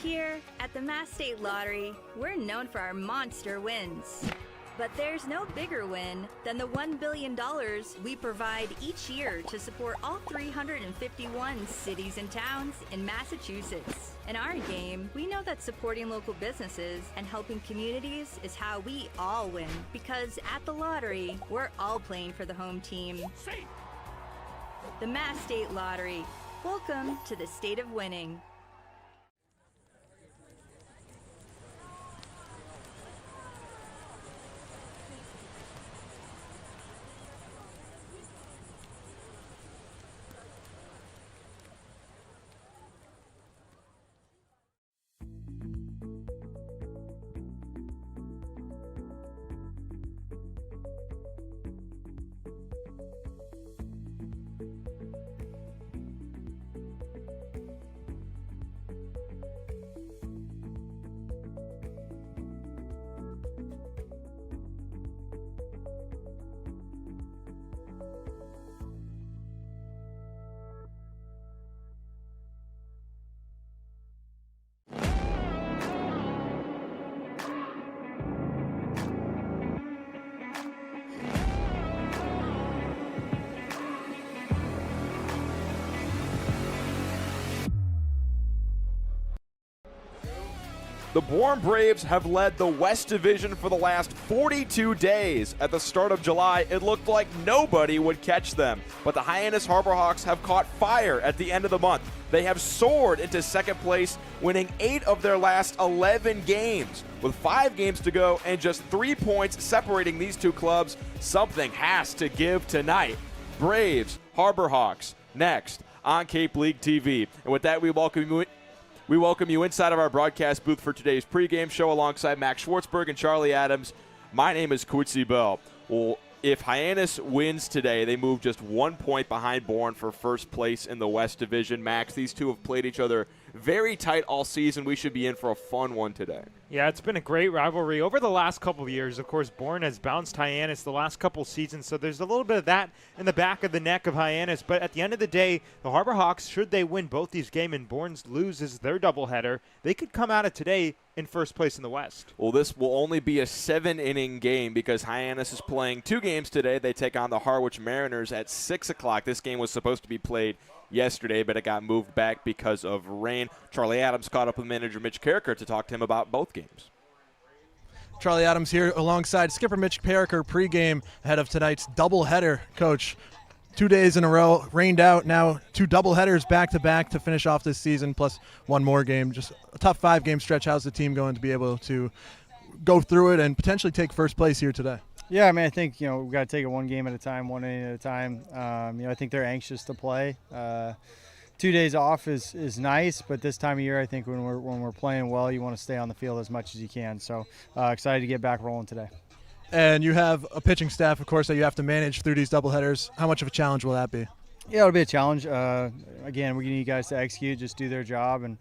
Here at the Mass State Lottery, we're known for our monster wins. But there's no bigger win than the $1 billion we provide each year to support all 351 cities and towns in Massachusetts. In our game, we know that supporting local businesses and helping communities is how we all win. Because at the lottery, we're all playing for the home team. The Mass State Lottery. Welcome to the state of winning. The Bourne Braves have led the West Division for the last 42 days. At the start of July, it looked like nobody would catch them. But the Hyannis Harbor Hawks have caught fire at the end of the month. They have soared into second place, winning 8 of their last 11 games. With 5 games to go and just 3 points separating these two clubs, something has to give tonight. Braves, Harbor Hawks, next on Cape League TV. And with that, we welcome you inside of our broadcast booth for today's pregame show alongside Max Schwartzberg and Charlie Adams. My name is Quincy Bell. Well, if Hyannis wins today, they move just 1 point behind Bourne for first place in the West Division. Max, these two have played each other very tight all season. We should be in for a fun one today. Yeah, it's been a great rivalry over the last couple of years. Of course, Bourne has bounced Hyannis the last couple seasons, so there's a little bit of that in the back of the neck of Hyannis. But at the end of the day, the Harbor Hawks, should they win both these games and Bourne loses their doubleheader, they could come out of today in first place in the West. Well, this will only be a 7-inning game because Hyannis is playing 2 games today. They take on the Harwich Mariners at 6 o'clock. This game was supposed to be played yesterday, but it got moved back because of rain. Charlie Adams caught up with manager Mitch Carricker to talk to him about both games. Charlie Adams here alongside skipper Mitch Carricker pregame ahead of tonight's doubleheader. Coach, 2 days in a row, rained out, now 2 doubleheaders back-to-back to finish off this season, plus one more game. Just a tough 5-game stretch. How's the team going to be able to go through it and potentially take first place here today? Yeah, I mean, I think, we've got to take it one game at a time, 1 inning at a time. I think they're anxious to play. 2 days off is nice, but this time of year, I think when we're playing well, you want to stay on the field as much as you can. So excited to get back rolling today. And you have a pitching staff, of course, that you have to manage through these doubleheaders. How much of a challenge will that be? Yeah, it'll be a challenge. Again, we need you guys to execute, just do their job, and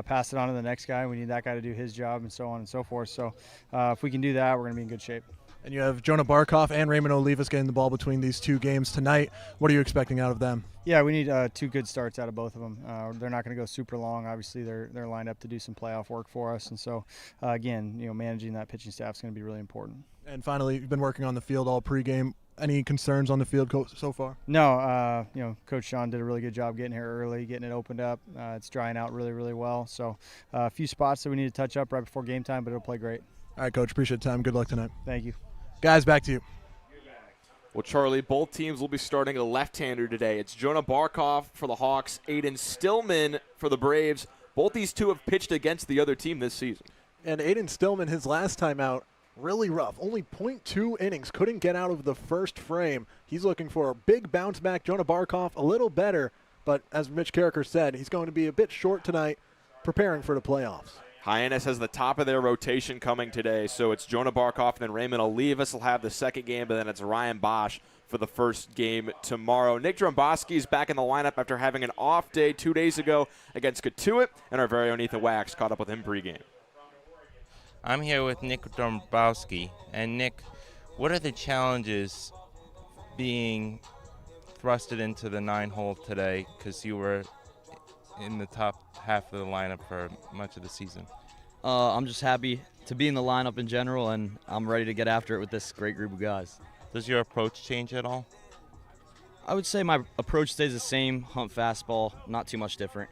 pass it on to the next guy. We need that guy to do his job, and so on and so forth. So if we can do that, we're going to be in good shape. And you have Jonah Barkoff and Raymond Olivas getting the ball between these 2 games tonight. What are you expecting out of them? Yeah, we need 2 good starts out of both of them. They're not going to go super long. Obviously, they're lined up to do some playoff work for us. And so, again, managing that pitching staff is going to be really important. And finally, you've been working on the field all pregame. Any concerns on the field so far? No, Coach Sean did a really good job getting here early, getting it opened up. It's drying out really, really well. So a few spots that we need to touch up right before game time, but it'll play great. All right, Coach, appreciate the time. Good luck tonight. Thank you. Guys, back to you. Well, Charlie, both teams will be starting a left-hander today. It's Jonah Barkoff for the Hawks, Aiden Stillman for the Braves. Both these two have pitched against the other team this season. And Aiden Stillman, his last time out, really rough. Only 0.2 innings. Couldn't get out of the first frame. He's looking for a big bounce back. Jonah Barkoff, a little better. But as Mitch Carricker said, he's going to be a bit short tonight, preparing for the playoffs. Hyannis has the top of their rotation coming today, so it's Jonah Barkoff and then Raymond Olivas will have the second game, but then it's Ryan Bosch for the first game tomorrow. Nick Dromboski is back in the lineup after having an off day 2 days ago against Katuitt, and our very own Ethan Wax caught up with him pregame. I'm here with Nick Dromboski. And Nick, what are the challenges being thrusted into the 9-hole today? Because you were in the top half of the lineup for much of the season? I'm just happy to be in the lineup in general, and I'm ready to get after it with this great group of guys. Does your approach change at all? I would say my approach stays the same, hunt fastball, not too much different.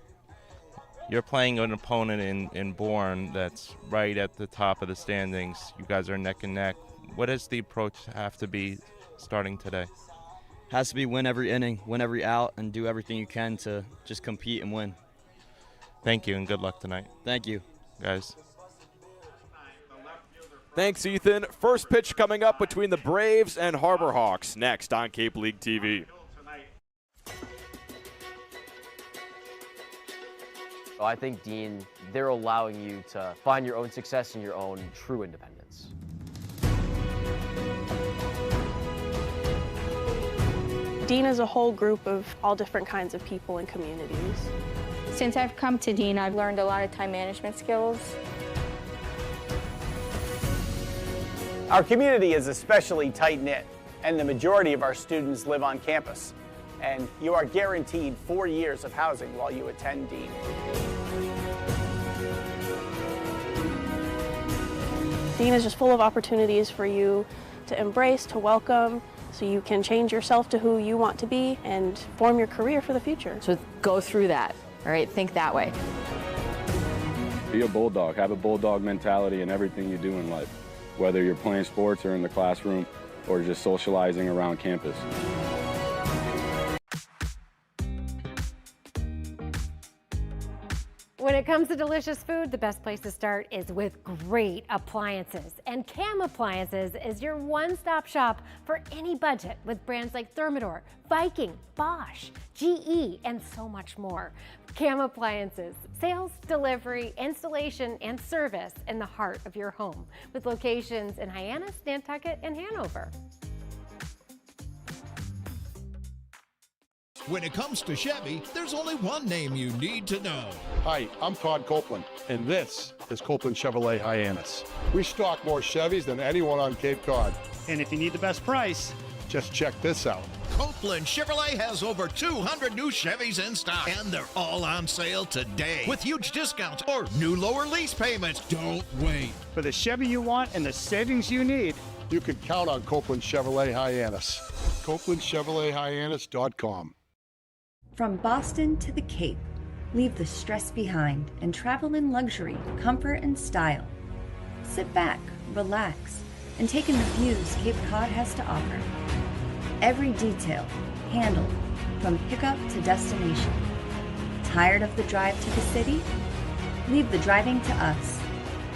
You're playing an opponent in Bourne that's right at the top of the standings. You guys are neck and neck. What does the approach have to be starting today? Has to be win every inning, win every out, and do everything you can to just compete and win. Thank you, and good luck tonight. Thank you. Guys. Thanks, Ethan. First pitch coming up between the Braves and Harbor Hawks next on Cape League TV. I think, Dean, they're allowing you to find your own success and your own true independence. Dean is a whole group of all different kinds of people and communities. Since I've come to Dean, I've learned a lot of time management skills. Our community is especially tight-knit, and the majority of our students live on campus. And you are guaranteed 4 years of housing while you attend Dean. Dean is just full of opportunities for you to embrace, to welcome, so you can change yourself to who you want to be and form your career for the future. So go through that, all right? Think that way. Be a bulldog. Have a bulldog mentality in everything you do in life, whether you're playing sports or in the classroom or just socializing around campus. When it comes to delicious food, the best place to start is with great appliances. And Cam Appliances is your one-stop shop for any budget with brands like Thermador, Viking, Bosch, GE, and so much more. Cam Appliances, sales, delivery, installation, and service in the heart of your home with locations in Hyannis, Nantucket, and Hanover. When it comes to Chevy, there's only one name you need to know. Hi, I'm Todd Copeland, and this is Copeland Chevrolet Hyannis. We stock more Chevys than anyone on Cape Cod. And if you need the best price, just check this out. Copeland Chevrolet has over 200 new Chevys in stock, and they're all on sale today with huge discounts or new lower lease payments. Don't wait. For the Chevy you want and the savings you need, you can count on Copeland Chevrolet Hyannis. CopelandChevroletHyannis.com. From Boston to the Cape, leave the stress behind and travel in luxury, comfort, and style. Sit back, relax, and take in the views Cape Cod has to offer. Every detail handled from pickup to destination. Tired of the drive to the city? Leave the driving to us.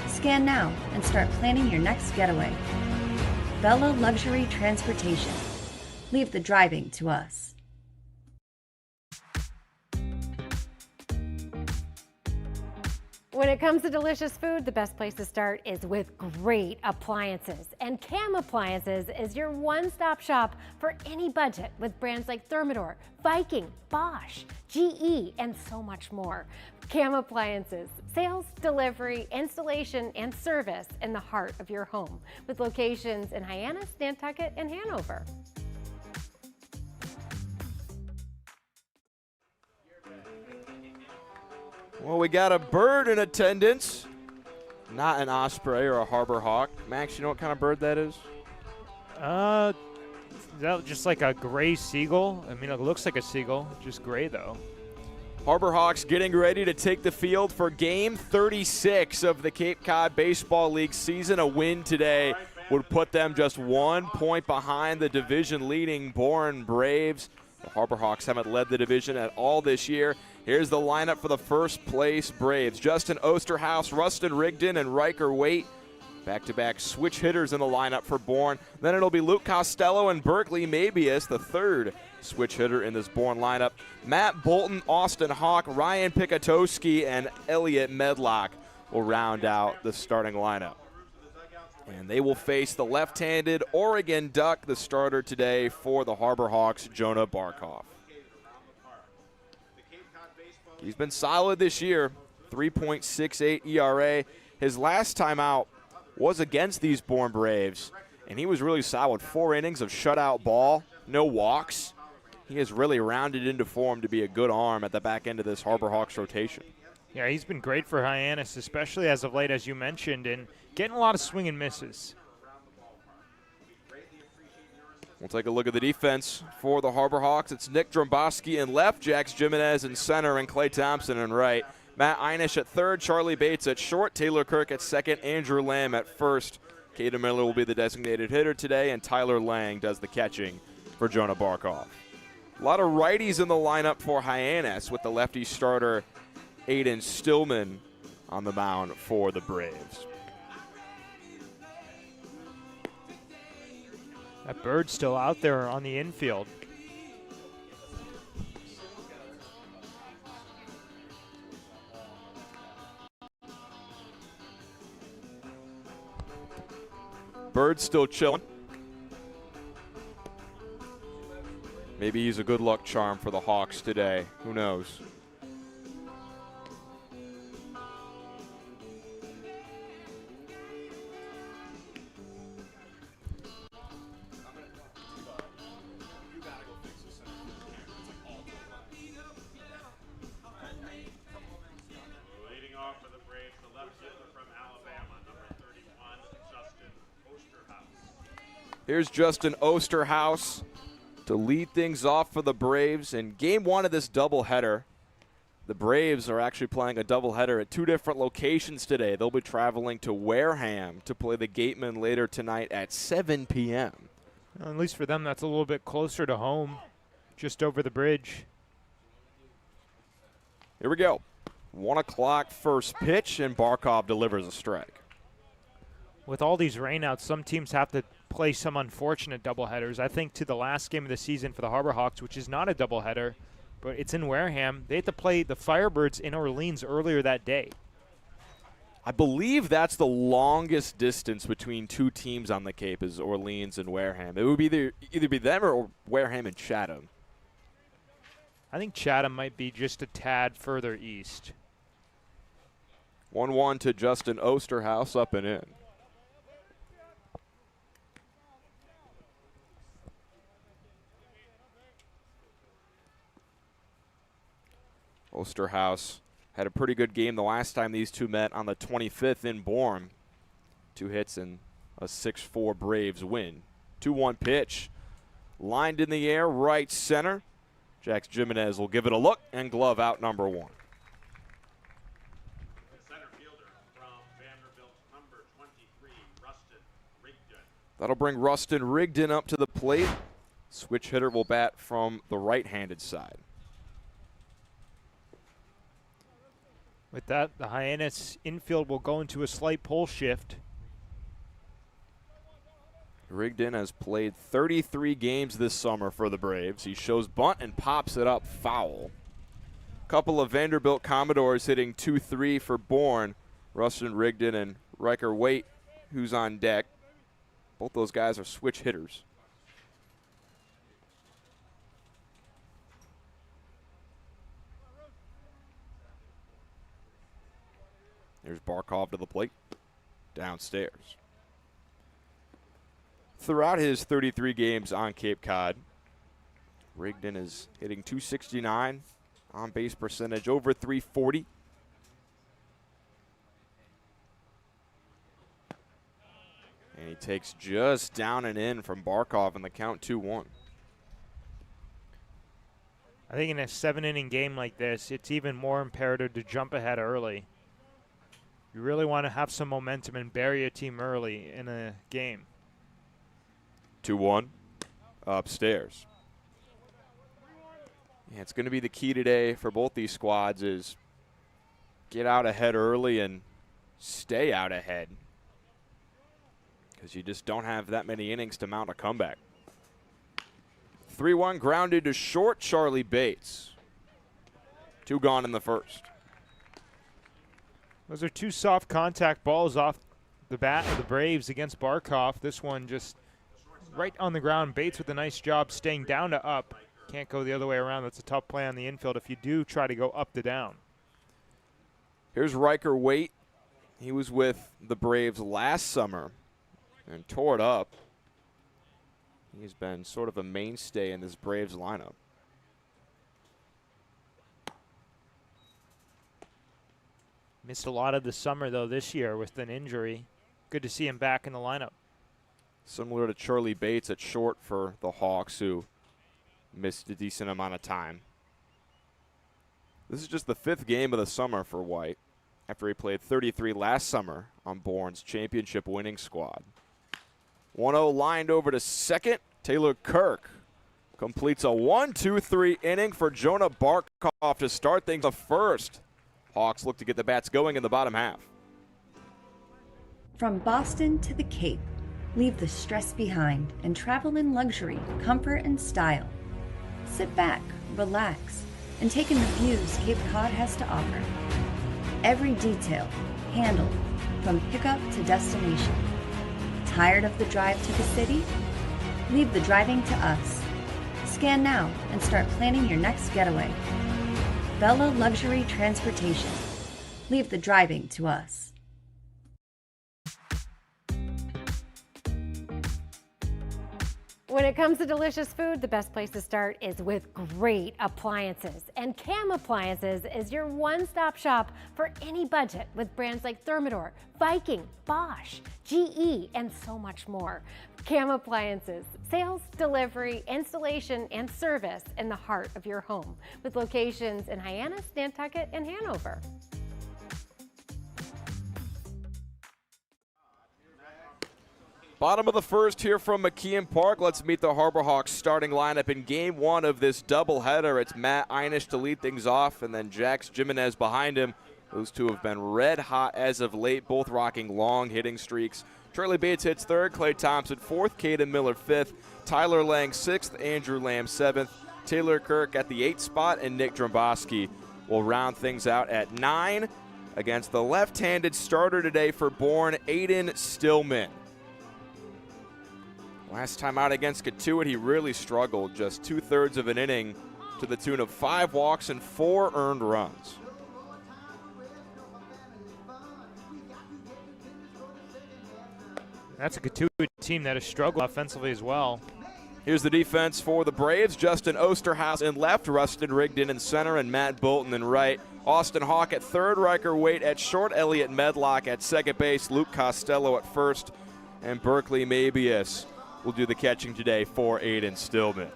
Scan now and start planning your next getaway. Bella Luxury Transportation. Leave the driving to us. When it comes to delicious food, the best place to start is with great appliances. And Cam Appliances is your one-stop shop for any budget with brands like Thermador, Viking, Bosch, GE, and so much more. Cam Appliances, sales, delivery, installation, and service in the heart of your home with locations in Hyannis, Nantucket, and Hanover. Well, we got a bird in attendance, not an osprey or a harbor hawk. Max, you know what kind of bird that is? Is that just like a gray seagull? I mean, it looks like a seagull, just gray though. Harbor Hawks getting ready to take the field for Game 36 of the Cape Cod Baseball League season. A win today would put them just 1 point behind the division-leading Bourne Braves. The Harbor Hawks haven't led the division at all this year. Here's the lineup for the first-place Braves. Justin Osterhaus, Rustin Rigdon, and Riker Waite. Back-to-back switch hitters in the lineup for Bourne. Then it'll be Luke Costello and Berkeley Mabius, the third switch hitter in this Bourne lineup. Matt Bolton, Austin Hawk, Ryan Pikatowski, and Elliot Medlock will round out the starting lineup. And they will face the left-handed Oregon Duck, the starter today for the Harbor Hawks, Jonah Barkov. He's been solid this year, 3.68 ERA. His last time out was against these Bourne Braves, and he was really solid. 4 innings of shutout ball, no walks. he has really rounded into form to be a good arm at the back end of this Harbor Hawks rotation. Yeah, he's been great for Hyannis, especially as of late, as you mentioned, and getting a lot of swing and misses. We'll take a look at the defense for the Harbor Hawks. It's Nick Dromboski in left, Jax Jimenez in center, and Clay Thompson in right. Matt Einish at third, Charlie Bates at short, Taylor Kirk at second, Andrew Lamb at first. Caden Miller will be the designated hitter today, and Tyler Lang does the catching for Jonah Barkov. A lot of righties in the lineup for Hyannis, with the lefty starter Aiden Stillman on the mound for the Braves. That bird's still out there on the infield. Bird's still chilling. Maybe he's a good luck charm for the Hawks today. Who knows? Here's Justin Osterhaus to lead things off for the Braves in game one of this doubleheader. The Braves are actually playing a doubleheader at two different locations today. They'll be traveling to Wareham to play the Gatemen later tonight at 7 p.m. Well, at least for them, that's a little bit closer to home, just over the bridge. Here we go. 1 o'clock first pitch, and Barkov delivers a strike. With all these rainouts, some teams have to play some unfortunate doubleheaders. I think to the last game of the season for the Harbor Hawks, which is not a doubleheader, but it's in Wareham, they had to play the Firebirds in Orleans earlier that day. I believe that's the longest distance between two teams on the Cape is Orleans and Wareham. It would be either be them or Wareham and Chatham. I think Chatham might be just a tad further east. 1-1 to Justin Osterhaus, up and in. Osterhaus had a pretty good game the last time these two met on the 25th in Bourne. 2 hits and a 6-4 Braves win. 2-1 pitch. Lined in the air, right center. Jax Jimenez will give it a look, and glove out number 1. That'll bring Rustin Rigdon up to the plate. Switch hitter will bat from the right-handed side. With that, the Hyannis infield will go into a slight pull shift. Rigdon has played 33 games this summer for the Braves. He shows bunt and pops it up foul. Couple of Vanderbilt Commodores hitting 2-3 for Bourne. Rustin Rigdon and Riker Waite, who's on deck. Both those guys are switch hitters. There's Barkov to the plate, downstairs. Throughout his 33 games on Cape Cod, Rigdon is hitting .269, on base percentage over .340. And he takes just down and in from Barkov in the count 2-1. I think in a 7-inning game like this, it's even more imperative to jump ahead early. You really want to have some momentum and bury a team early in a game. 2-1, upstairs. Yeah, it's going to be the key today for both these squads is get out ahead early and stay out ahead, because you just don't have that many innings to mount a comeback. 3-1 grounded to short, Charlie Bates. 2 gone in the first. Those are 2 soft contact balls off the bat of the Braves against Barkov. This one just right on the ground. Bates with a nice job staying down to up. Can't go the other way around. That's a tough play on the infield if you do try to go up to down. Here's Riker Waite. He was with the Braves last summer and tore it up. He's been sort of a mainstay in this Braves lineup. Missed a lot of the summer, though, this year with an injury. Good to see him back in the lineup. Similar to Charlie Bates at short for the Hawks, who missed a decent amount of time. This is just the 5th game of the summer for White, after he played 33 last summer on Bourne's championship winning squad. 1-0 lined over to second. Taylor Kirk completes a 1-2-3 inning for Jonah Barkhoff to start things the first. Hawks look to get the bats going in the bottom half. From Boston to the Cape, leave the stress behind and travel in luxury, comfort, and style. Sit back, relax, and take in the views Cape Cod has to offer. Every detail handled from pickup to destination. Tired of the drive to the city? Leave the driving to us. Scan now and start planning your next getaway. Bella Luxury Transportation. Leave the driving to us. When it comes to delicious food, the best place to start is with great appliances. And Cam Appliances is your one-stop shop for any budget with brands like Thermador, Viking, Bosch, GE, and so much more. Cam Appliances, sales, delivery, installation, and service in the heart of your home, with locations in Hyannis, Nantucket, and Hanover. Bottom of the first here from McKeon Park. Let's meet the Harbor Hawks starting lineup in game 1 of this doubleheader. It's Matt Hyannis to lead things off, and then Jax Jimenez behind him. Those two have been red hot as of late, both rocking long hitting streaks. Charlie Bates hits 3rd, Clay Thompson 4th, Caden Miller 5th, Tyler Lang 6th, Andrew Lamb 7th, Taylor Kirk at the 8th spot, and Nick Dromboski will round things out at 9 against the left-handed starter today for Bourne, Aiden Stillman. Last time out against Katuitt, he really struggled, just 2/3 of an inning to the tune of 5 walks and 4 earned runs. That's a Katuitt team that has struggled offensively as well. Here's the defense for the Braves. Justin Osterhaus in left, Rustin Rigdon in center, and Matt Bolton in right. Austin Hawk at 3rd, Riker Waite at short, Elliot Medlock at 2nd base, Luke Costello at 1st, and Berkeley Mabius will do the catching today for Aiden Stillman.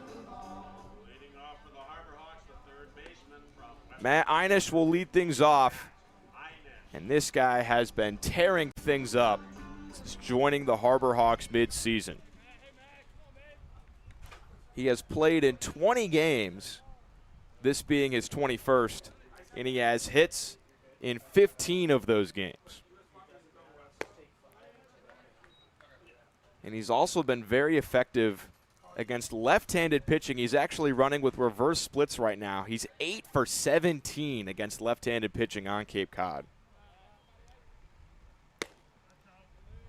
Matt Hyannis will lead things off, and this guy has been tearing things up since joining the Harbor Hawks mid-season. He has played in 20 games, this being his 21st, and he has hits in 15 of those games. And he's also been very effective against left-handed pitching. He's actually running with reverse splits right now. He's 8 for 17 against left-handed pitching on Cape Cod.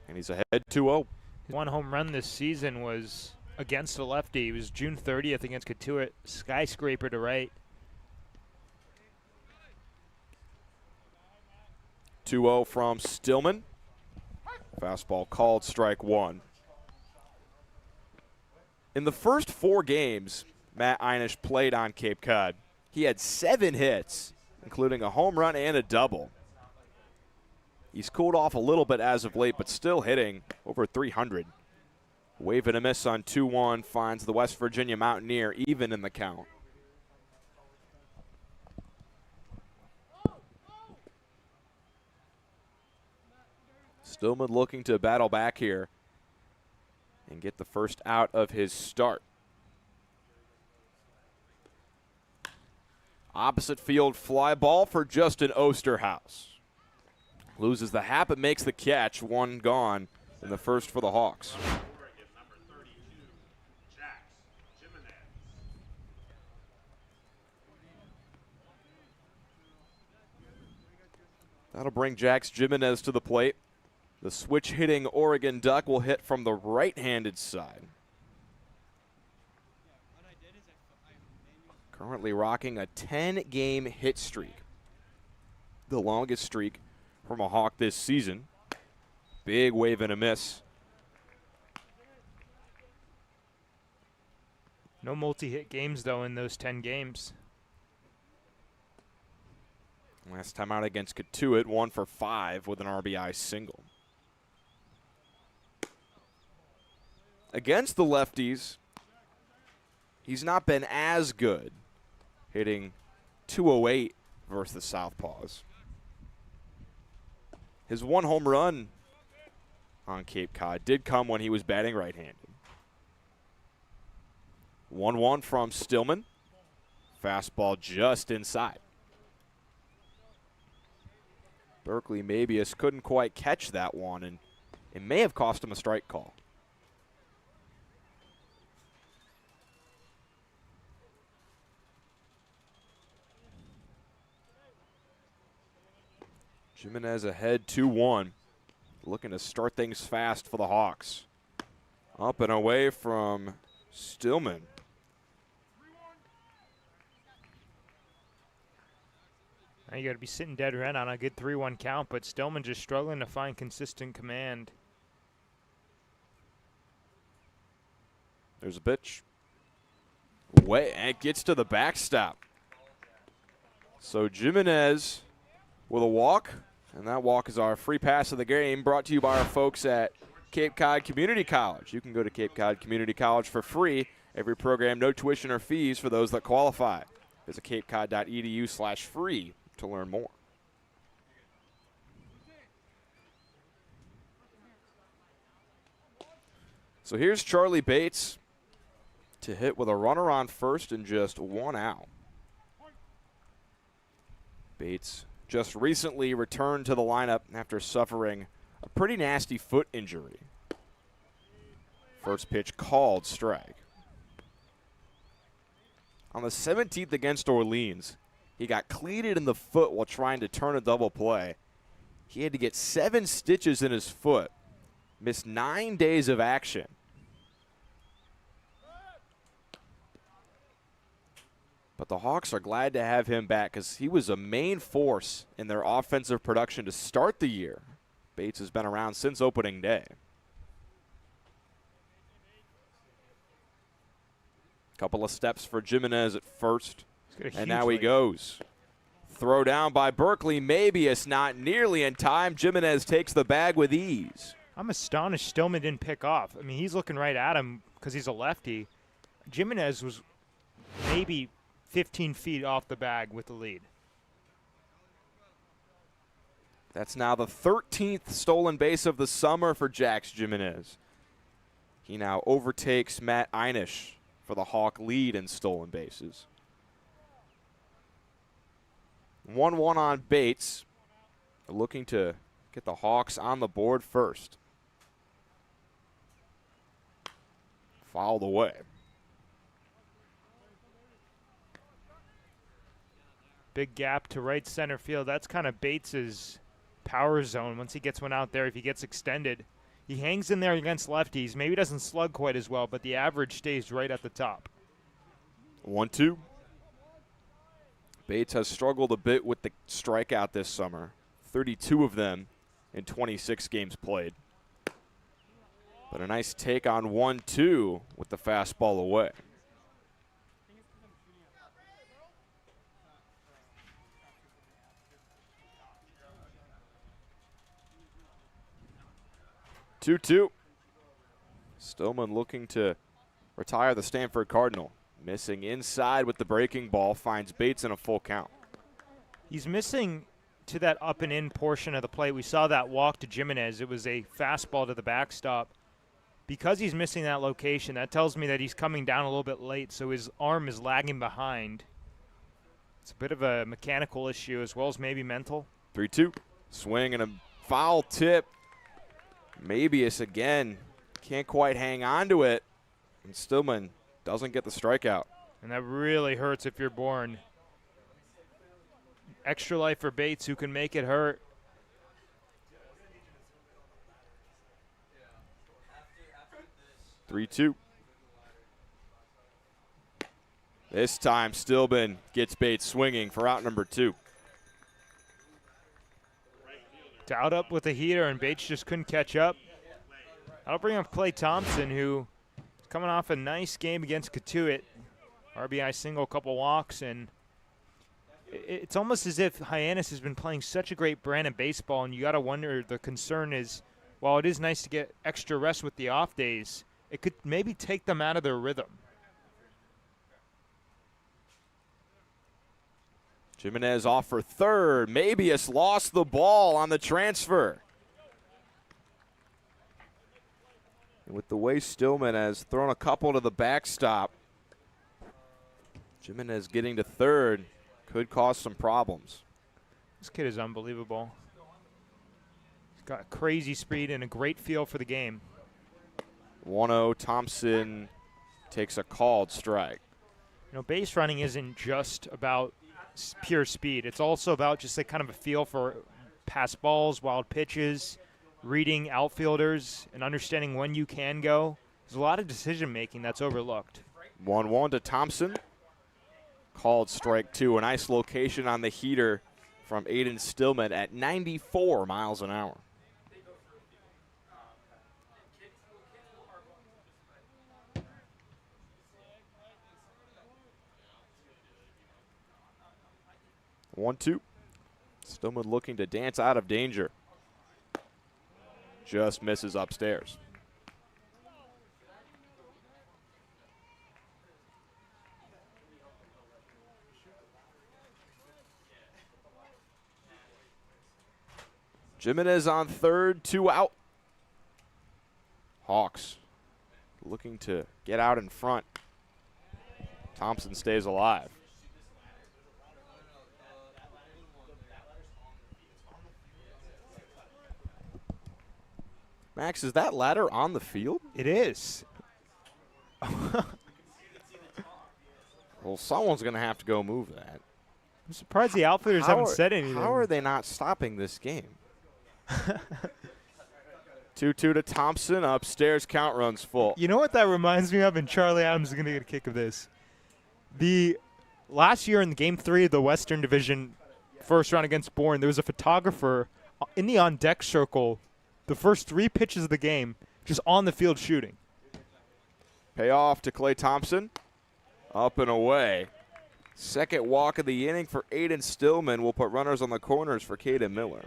And he's ahead 2-0. One home run this season was against a lefty. It was June 30th against Katuitt. Skyscraper to right. 2-0 from Stillman. Fastball called, strike 1. In the first 4 games Matt Hyannis played on Cape Cod, he had 7 hits, including a home run and a double. He's cooled off a little bit as of late, but still hitting over 300. Wave and a miss on 2-1 finds the West Virginia Mountaineer even in the count. Stillman looking to battle back here and get the first out of his start. Opposite field fly ball for Justin Osterhaus. Loses the hat but makes the catch. 1 gone in the first for the Hawks. That'll bring Jax Jimenez to the plate. The switch-hitting Oregon Duck will hit from the right-handed side. Currently rocking a 10-game hit streak. The longest streak from a Hawk this season. Big wave and a miss. No multi-hit games, though, in those 10 games. Last time out against Katuitt, 1 for 5 with an RBI single. Against the lefties, he's not been as good, hitting .208 versus the Southpaws. His one home run on Cape Cod did come when he was batting right-handed. 1-1 from Stillman. Fastball just inside. Berkeley Mabius couldn't quite catch that one, and it may have cost him a strike call. Jimenez ahead 2-1. Looking to start things fast for the Hawks. Up and away from Stillman. Now you got to be sitting dead red on a good 3-1 count, but Stillman just struggling to find consistent command. There's a pitch. And it gets to the backstop. So Jimenez with a walk, and that walk is our free pass of the game, brought to you by our folks at Cape Cod Community College. You can go to Cape Cod Community College for free. Every program, no tuition or fees for those that qualify. Visit capecod.edu/free to learn more. So here's Charlie Bates to hit with a runner on first and just 1 out. Bates just recently returned to the lineup after suffering a pretty nasty foot injury. First pitch called strike. On the 17th against Orleans, he got cleated in the foot while trying to turn a double play. He had to get 7 stitches in his foot, missed 9 days of action. But the Hawks are glad to have him back because he was a main force in their offensive production to start the year. Bates has been around since opening day. Couple of steps for Jimenez at first, and now he goes. Throw down by Berkeley Mabius, not nearly in time. Jimenez takes the bag with ease. I'm astonished Stillman didn't pick off. I mean, he's looking right at him because he's a lefty. Jimenez was maybe 15 feet off the bag with the lead. That's now the 13th stolen base of the summer for Jax Jimenez. He now overtakes Matt Einish for the Hawk lead in stolen bases. 1-1 on Bates. Looking to get the Hawks on the board first. Fouled away. Big gap to right center field. That's kind of Bates's power zone once he gets one out there. If he gets extended, he hangs in there against lefties. Maybe doesn't slug quite as well, but the average stays right at the top. 1-2. Bates has struggled a bit with the strikeout this summer. 32 of them in 26 games played. But a nice take on 1-2 with the fastball away. Two. Stillman looking to retire the Stanford Cardinal. Missing inside with the breaking ball, finds Bates in a full count. He's missing to that up and in portion of the play. We saw that walk to Jimenez. It was a fastball to the backstop. Because he's missing that location, that tells me that he's coming down a little bit late, so his arm is lagging behind. It's a bit of a mechanical issue as well as maybe mental. 3-2. Swing and a foul tip. Mabius again can't quite hang on to it, and Stillman doesn't get the strikeout. And that really hurts if you're Bourne. Extra life for Bates, who can make it hurt. Three-two. This time Stillman gets Bates swinging for out number 2. Dialed up with a heater, and Bates just couldn't catch up. That'll bring up Clay Thompson, who is coming off a nice game against Katuitt. RBI single, couple walks, and It's almost as if Hyannis has been playing such a great brand of baseball, and you got to wonder, the concern is, while it is nice to get extra rest with the off days, it could maybe take them out of their rhythm. Jimenez off for third. Mabius lost the ball on the transfer. And with the way Stillman has thrown a couple to the backstop, Jimenez getting to third could cause some problems. This kid is unbelievable. He's got crazy speed and a great feel for the game. 1-0, Thompson takes a called strike. You know, base running isn't just about pure speed. It's also about just like kind of a feel for pass balls, wild pitches, reading outfielders, and understanding when you can go. There's a lot of decision-making that's overlooked. 1-1 to Thompson. Called strike two. A nice location on the heater from Aiden Stillman at 94 miles an hour. 1-2. Stillman looking to dance out of danger. Just misses upstairs. Jimenez on third, 2 out. Hawks looking to get out in front. Thompson stays alive. Max, is that ladder on the field? It is. Well, someone's going to have to go move that. I'm surprised the outfielders haven't said anything. How are they not stopping this game? 2-2 to Thompson. Upstairs, count runs full. You know what that reminds me of? And Charlie Adams is going to get a kick of this. The last year in the Game 3 of the Western Division first round against Bourne, there was a photographer in the on-deck circle the first 3 pitches of the game just on the field shooting. Payoff to Klay Thompson. Up and away. Second walk of the inning for Aiden Stillman. Will put runners on the corners for Caden Miller.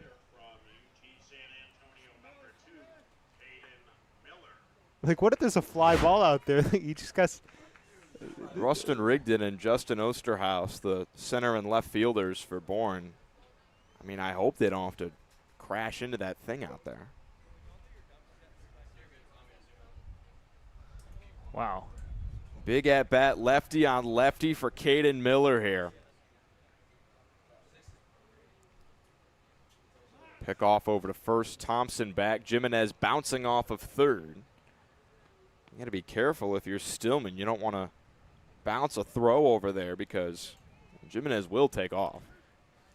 Like, what if there's a fly ball out there? You just got Rustin Rigdon and Justin Osterhaus, the center and left fielders for Bourne. I mean, I hope they don't have to crash into that thing out there. Wow. Big at-bat, lefty on lefty for Caden Miller here. Pick off over to first, Thompson back. Jimenez bouncing off of third. You got to be careful if you're Stillman. You don't want to bounce a throw over there because Jimenez will take off.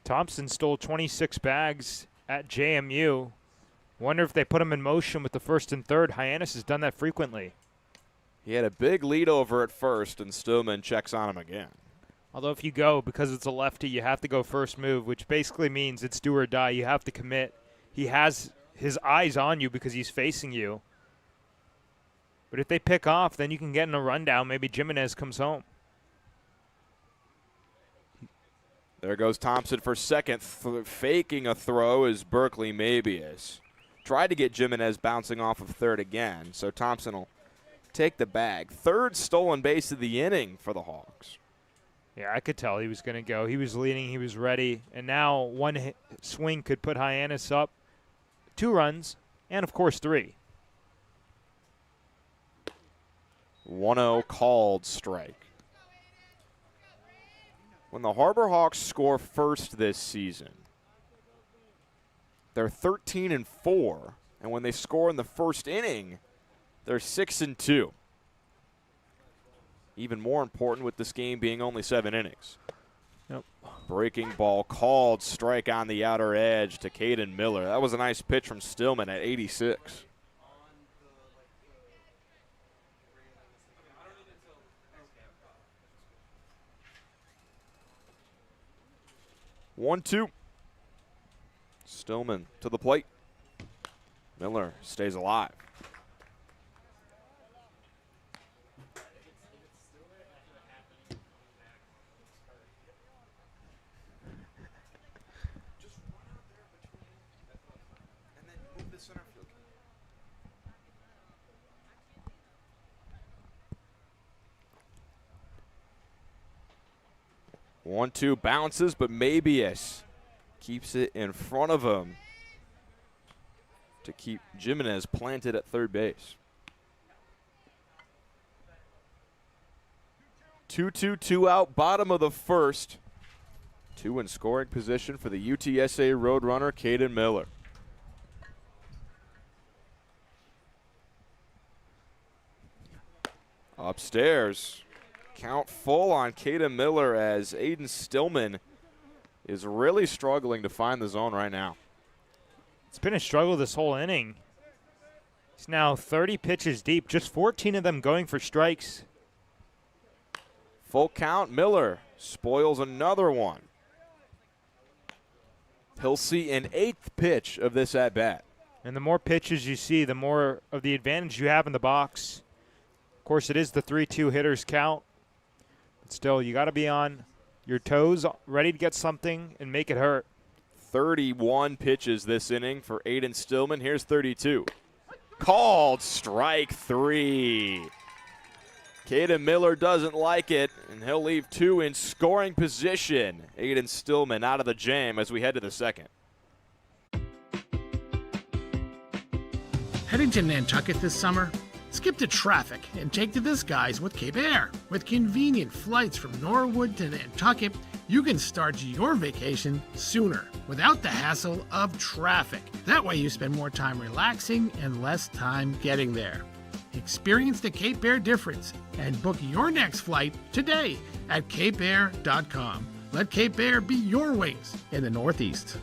Thompson stole 26 bags at JMU. Wonder if they put him in motion with the first and third. Hyannis has done that frequently. He had a big lead over at first, and Stillman checks on him again. Although if you go, because it's a lefty, you have to go first move, which basically means it's do or die. You have to commit. He has his eyes on you because he's facing you. But if they pick off, then you can get in a rundown. Maybe Jimenez comes home. There goes Thompson for second. Faking a throw is Berkeley Mabius. Tried to get Jimenez bouncing off of third again, so Thompson will take the bag. Third stolen base of the inning for the Hawks. Yeah, I could tell he was going to go. He was leading. He was ready. And now one swing could put Hyannis up 2 runs and, of course, 3. 1-0 called strike. When the Harbor Hawks score first this season, they're 13-4, and when they score in the first inning, they're 6-2. Even more important with this game being only 7 innings. Yep. Breaking ball called, strike on the outer edge to Caden Miller. That was a nice pitch from Stillman at 86. One, 2. Stillman to the plate. Miller stays alive. 1-2 bounces, but Mabius keeps it in front of him to keep Jimenez planted at third base. 2-2 out, bottom of the first. 2 in scoring position for the UTSA Roadrunner, Caden Miller. Upstairs, count full on Caden Miller as Aiden Stillman is really struggling to find the zone right now. It's been a struggle this whole inning. He's now 30 pitches deep, just 14 of them going for strikes. Full count, Miller spoils another one. He'll see an 8th pitch of this at-bat. And the more pitches you see, the more of the advantage you have in the box. Of course, it is the 3-2 hitters count. But still, you got to be on your toes, ready to get something and make it hurt. 31 pitches this inning for Aiden Stillman. Here's 32. Called strike 3. Caden Miller doesn't like it, and he'll leave 2 in scoring position. Aiden Stillman out of the jam as we head to the second. Heading to Nantucket this summer? Skip the traffic and take to the skies with Cape Air. With convenient flights from Norwood to Nantucket, you can start your vacation sooner without the hassle of traffic. That way you spend more time relaxing and less time getting there. Experience the Cape Air difference and book your next flight today at capeair.com. Let Cape Air be your wings in the Northeast.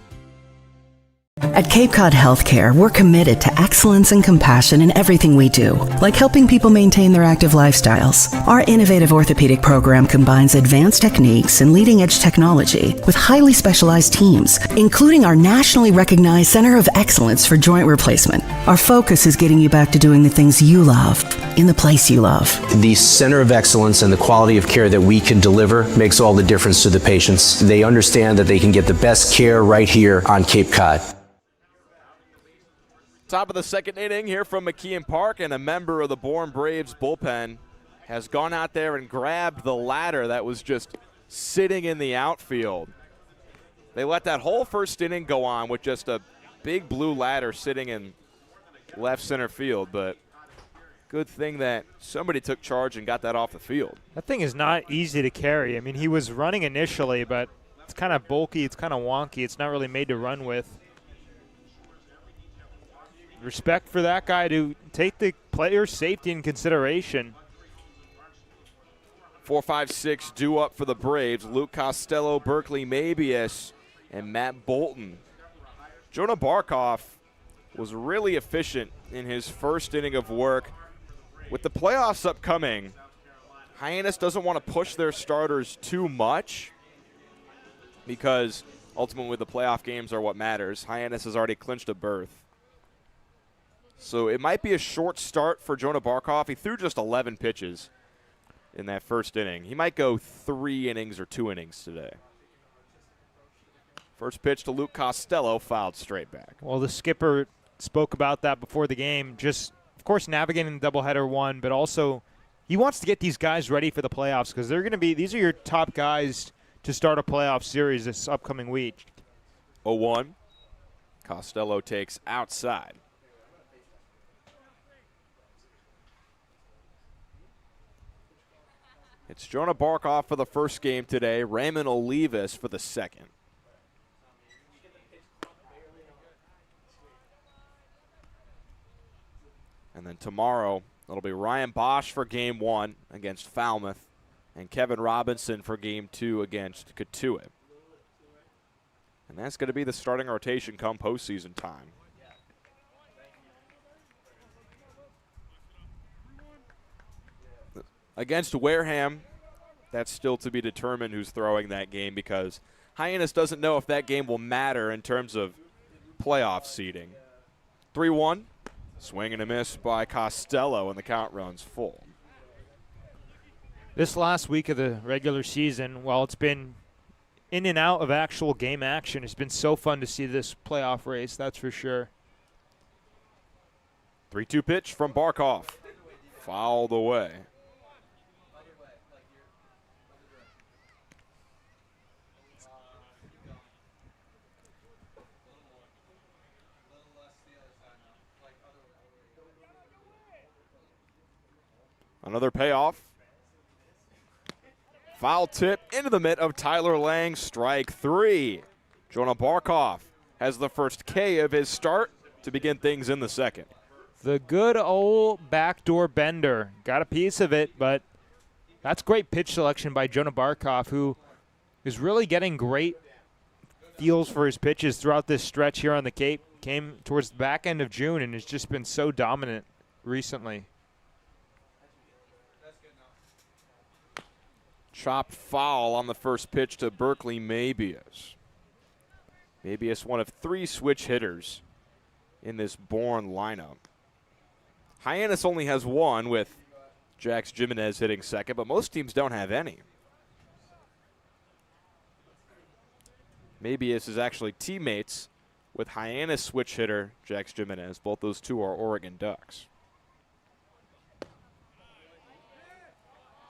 At Cape Cod Healthcare, we're committed to excellence and compassion in everything we do, like helping people maintain their active lifestyles. Our innovative orthopedic program combines advanced techniques and leading-edge technology with highly specialized teams, including our nationally recognized Center of Excellence for Joint Replacement. Our focus is getting you back to doing the things you love, in the place you love. The Center of Excellence and the quality of care that we can deliver makes all the difference to the patients. They understand that they can get the best care right here on Cape Cod. Top of the second inning here from McKeon Park, and a member of the Bourne Braves bullpen has gone out there and grabbed the ladder that was just sitting in the outfield. They let that whole first inning go on with just a big blue ladder sitting in left center field, but good thing that somebody took charge and got that off the field. That thing is not easy to carry. I mean, he was running initially, but it's kind of bulky, it's kind of wonky, it's not really made to run with. Respect for that guy to take the player's safety in consideration. 4-5-6 due up for the Braves. Luke Costello, Berkeley Mabius, and Matt Bolton. Jonah Barkov was really efficient in his first inning of work. With the playoffs upcoming, Hyannis doesn't want to push their starters too much because ultimately the playoff games are what matters. Hyannis has already clinched a berth. So it might be a short start for Jonah Barkov. He threw just 11 pitches in that first inning. He might go 3 innings or 2 innings today. First pitch to Luke Costello, fouled straight back. Well, the skipper spoke about that before the game. Just, of course, navigating the doubleheader one, but also he wants to get these guys ready for the playoffs because they're going to be, these are your top guys to start a playoff series this upcoming week. 0-1. Costello takes outside. It's Jonah Barkov for the first game today. Raymond Olivas for the second. And then tomorrow, it'll be Ryan Bosch for game 1 against Falmouth and Kevin Robinson for game 2 against Katuitt. And that's going to be the starting rotation come postseason time. Against Wareham, that's still to be determined who's throwing that game because Hyannis doesn't know if that game will matter in terms of playoff seeding. 3-1, swing and a miss by Costello, and the count runs full. This last week of the regular season, while it's been in and out of actual game action, it's been so fun to see this playoff race, that's for sure. 3-2 pitch from Barkov. Fouled away. Another payoff. Foul tip into the mitt of Tyler Lang, strike 3. Jonah Barkov has the first K of his start to begin things in the second. The good old backdoor bender. Got a piece of it, but that's great pitch selection by Jonah Barkov, who is really getting great feels for his pitches throughout this stretch here on the Cape. Came towards the back end of June and has just been so dominant recently. Chopped foul on the first pitch to Berkeley Mabius. Mabius, one of 3 switch hitters in this Bourne lineup. Hyannis only has 1 with Jax Jimenez hitting second, but most teams don't have any. Mabius is actually teammates with Hyannis switch hitter Jax Jimenez. Both those two are Oregon Ducks.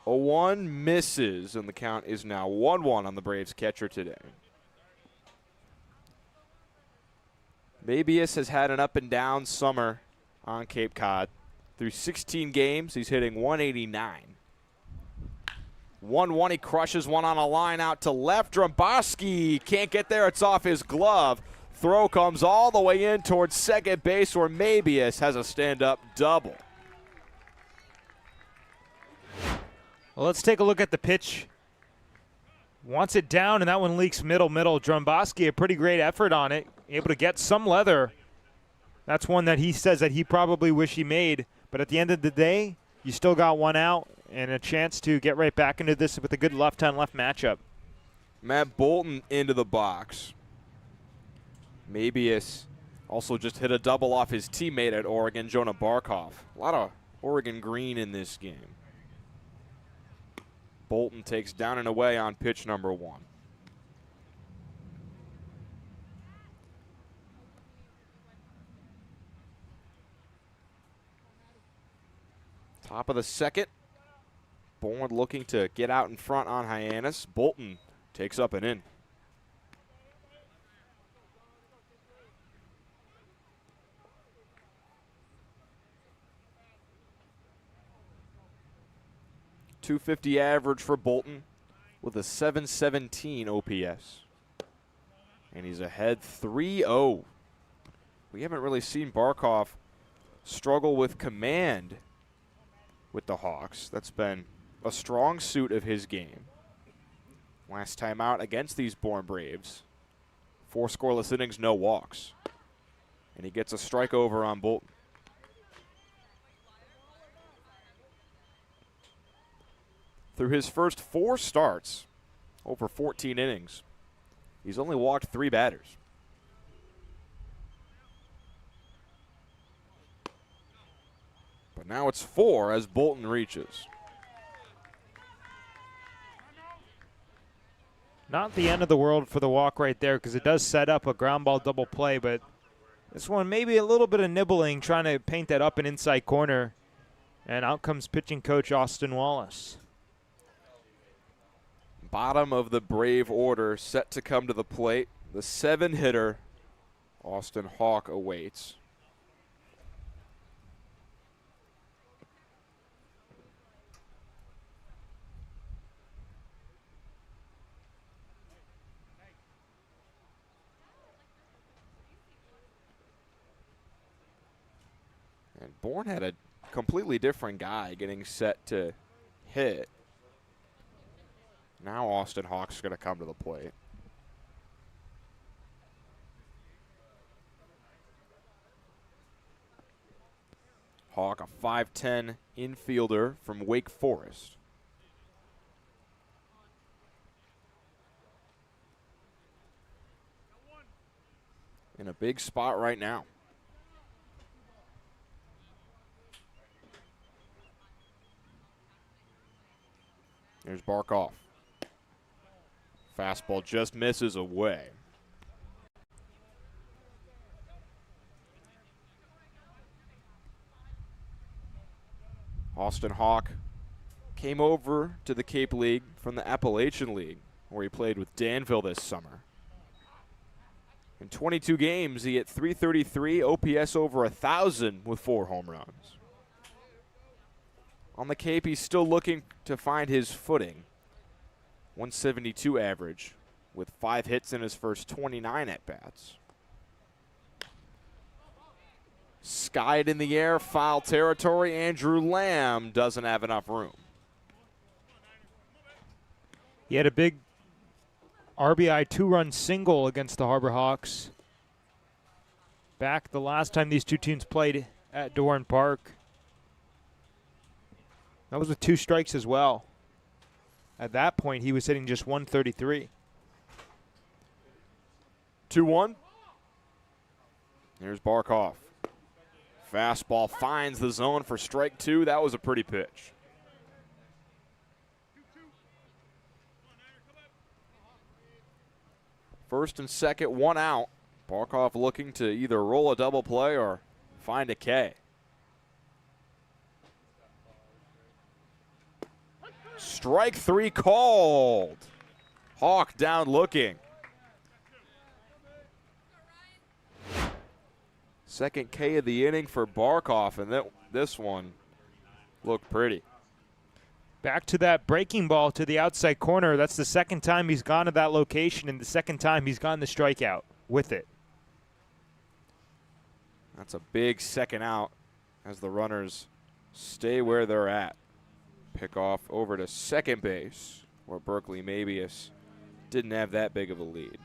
0-1 misses, and the count is now 1-1 on the Braves catcher today. Mabius has had an up and down summer on Cape Cod. Through 16 games, he's hitting 189. 1-1, he crushes one on a line out to left. Dromboski can't get there, it's off his glove. Throw comes all the way in towards second base where Mabius has a stand-up double. Well, let's take a look at the pitch. Wants it down, and that one leaks middle. Dromboski, a pretty great effort on it. Able to get some leather. That's one that he says that he probably wish he made. But at the end of the day, you still got one out and a chance to get right back into this with a good left-on-left matchup. Matt Bolton into the box. Mabius also just hit a double off his teammate at Oregon, Jonah Barkov. A lot of Oregon green in this game. Bolton takes down and away on pitch number 1. Top of the second. Bourne looking to get out in front on Hyannis. Bolton takes up and in. .250 average for Bolton with a .717 OPS. And he's ahead 3-0. We haven't really seen Barkov struggle with command with the Hawks. That's been a strong suit of his game. Last time out against these Bourne Braves, 4 scoreless innings, no walks. And he gets a strike over on Bolton. Through his first 4 starts, over 14 innings, he's only walked 3 batters. But now it's 4 as Bolton reaches. Not the end of the world for the walk right there because it does set up a ground ball double play, but this one maybe a little bit of nibbling, trying to paint that up and inside corner. And out comes pitching coach Austin Wallace. Bottom of the Brave order set to come to the plate. The 7-hitter, Austin Hawk, awaits. And Bourne had a completely different guy getting set to hit. Now Austin Hawk's going to come to the plate. Hawk, a 5'10" infielder from Wake Forest. In a big spot right now. There's Barkov. Fastball just misses away. Austin Hawk came over to the Cape League from the Appalachian League, where he played with Danville this summer. In 22 games, he hit .333, OPS over 1,000 with 4 home runs. On the Cape, he's still looking to find his footing. 172 average with 5 hits in his first 29 at-bats. Skied in the air, foul territory. Andrew Lamb doesn't have enough room. He had a big RBI 2-run single against the Harbor Hawks back the last time these two teams played at Bourne Park. That was with 2 strikes as well. At that point, he was hitting just 133. 2-1. Here's Barkov. Fastball finds the zone for strike 2. That was a pretty pitch. First and second, 1 out. Barkov looking to either roll a double play or find a K. Strike 3 called. Hawk down looking. Second K of the inning for Barkov, and this one looked pretty. Back to that breaking ball to the outside corner. That's the second time he's gone to that location and the second time he's gotten the strikeout with it. That's a big second out as the runners stay where they're at. Pick off over to second base, where Berkeley Mabius didn't have that big of a lead.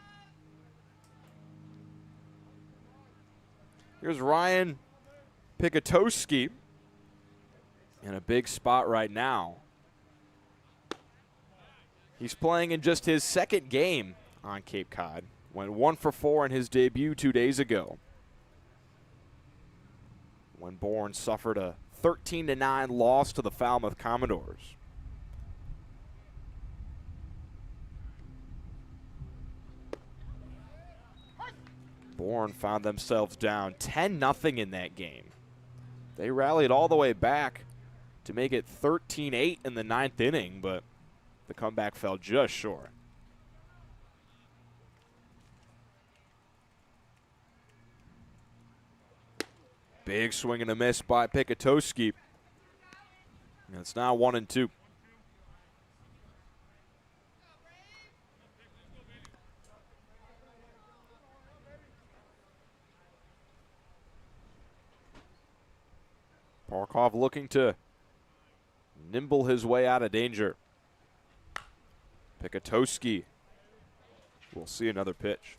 Here's Ryan Pikatowski in a big spot right now. He's playing in just his second game on Cape Cod. Went 1 for 4 in his debut 2 days ago, when Bourne suffered a 13-9 loss to the Falmouth Commodores. Bourne found themselves down 10-0 in that game. They rallied all the way back to make it 13-8 in the 9th inning, but the comeback fell just short. Big swing and a miss by Pikatowski. And it's now 1-2. Barkov looking to nimble his way out of danger. Pikatowski will see another pitch.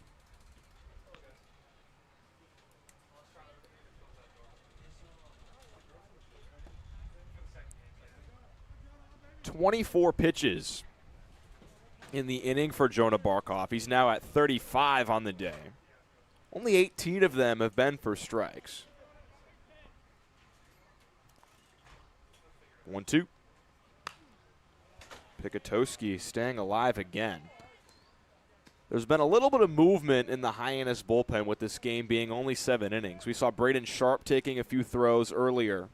"24 pitches in the inning for Jonah Barkov. He's now at 35 on the day. Only 18 of them have been for strikes. 1-2. Pikatowski staying alive again. There's been a little bit of movement in the Hyannis bullpen with this game being only 7 innings. We saw Braden Sharp taking a few throws earlier.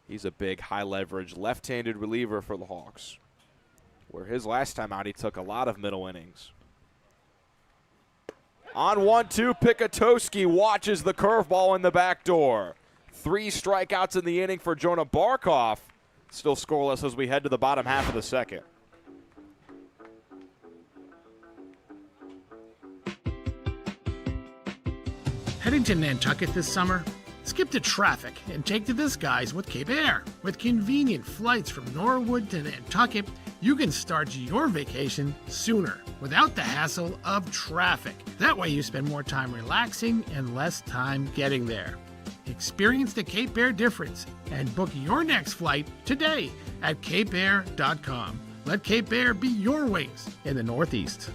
He's a big, high-leverage, left-handed reliever for the Hawks, where his last time out he took a lot of middle innings. On 1-2, Pikatowski watches the curveball in the back door. 3 strikeouts in the inning for Jonah Barkov. Still scoreless as we head to the bottom half of the second. Heading to Nantucket this summer? Skip the traffic and take to the skies with Cape Air. With convenient flights from Norwood to Nantucket, you can start your vacation sooner without the hassle of traffic. That way you spend more time relaxing and less time getting there. Experience the Cape Air difference and book your next flight today at capeair.com. Let Cape Air be your wings in the Northeast.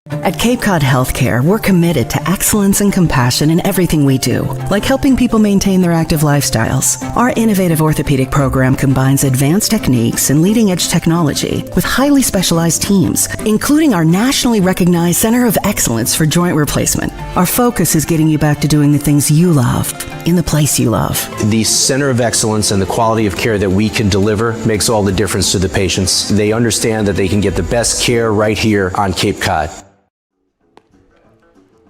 At Cape Cod Healthcare, we're committed to excellence and compassion in everything we do, like helping people maintain their active lifestyles. Our innovative orthopedic program combines advanced techniques and leading-edge technology with highly specialized teams, including our nationally recognized Center of Excellence for Joint Replacement. Our focus is getting you back to doing the things you love, in the place you love. The Center of Excellence and the quality of care that we can deliver makes all the difference to the patients. They understand that they can get the best care right here on Cape Cod.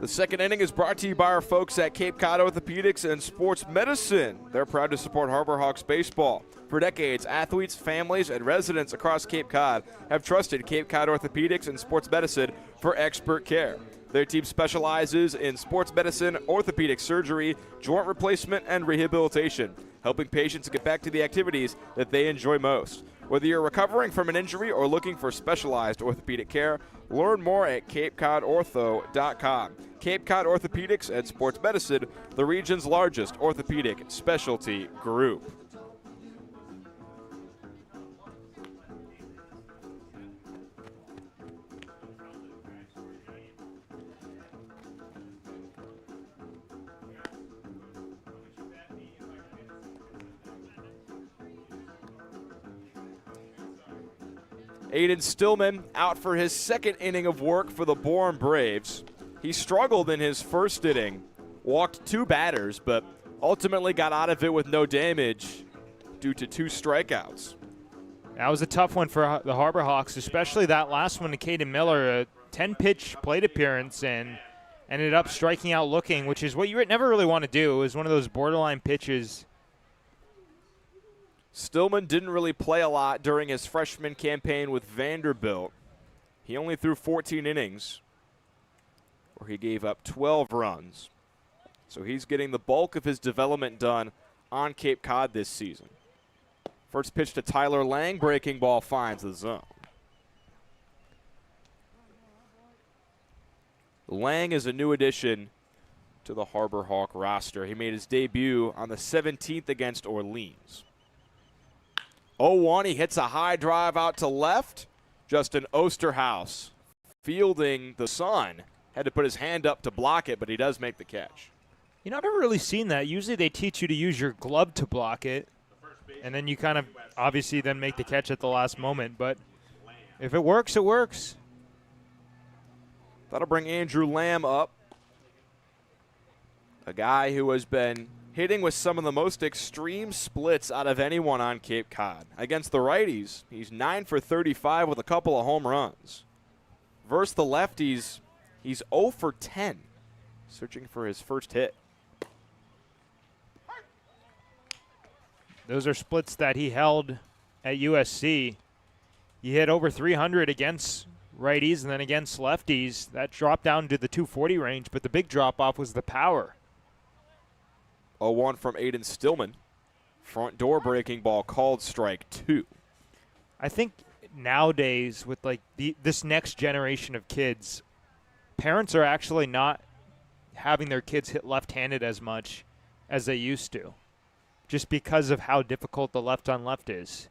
The second inning is brought to you by our folks at Cape Cod Orthopedics and Sports Medicine. They're proud to support Harbor Hawks baseball. For decades, athletes, families, and residents across Cape Cod have trusted Cape Cod Orthopedics and Sports Medicine for expert care. Their team specializes in sports medicine, orthopedic surgery, joint replacement, and rehabilitation, helping patients get back to the activities that they enjoy most. Whether you're recovering from an injury or looking for specialized orthopedic care, learn more at CapeCodOrtho.com. Cape Cod Orthopedics and Sports Medicine, the region's largest orthopedic specialty group. Aiden Stillman out for his second inning of work for the Bourne Braves. He struggled in his first inning, walked 2 batters, but ultimately got out of it with no damage due to 2 strikeouts. That was a tough one for the Harbor Hawks, especially that last one to Caden Miller, a 10-pitch plate appearance, and ended up striking out looking, which is what you never really want to do. It was one of those borderline pitches. Stillman didn't really play a lot during his freshman campaign with Vanderbilt. He only threw 14 innings, where he gave up 12 runs. So he's getting the bulk of his development done on Cape Cod this season. First pitch to Tyler Lang, breaking ball finds the zone. Lang is a new addition to the Harbor Hawk roster. He made his debut on the 17th against Orleans. 0-1, he hits a high drive out to left. Justin Osterhaus fielding the sun. Had to put his hand up to block it, but he does make the catch. You know, I've never really seen that. Usually they teach you to use your glove to block it, and then you kind of obviously then make the catch at the last moment. But if it works, it works. That'll bring Andrew Lamb up. A guy who has been hitting with some of the most extreme splits out of anyone on Cape Cod. Against the righties, he's 9 for 35 with a couple of home runs. Versus the lefties, he's 0 for 10, searching for his first hit. Those are splits that he held at USC. He hit over 300 against righties and then against lefties. That dropped down to the 240 range, but the big drop-off was the power. 0-1 from Aiden Stillman. Front door breaking ball called strike 2. I think nowadays with like this next generation of kids, parents are actually not having their kids hit left-handed as much as they used to, just because of how difficult the left on left is.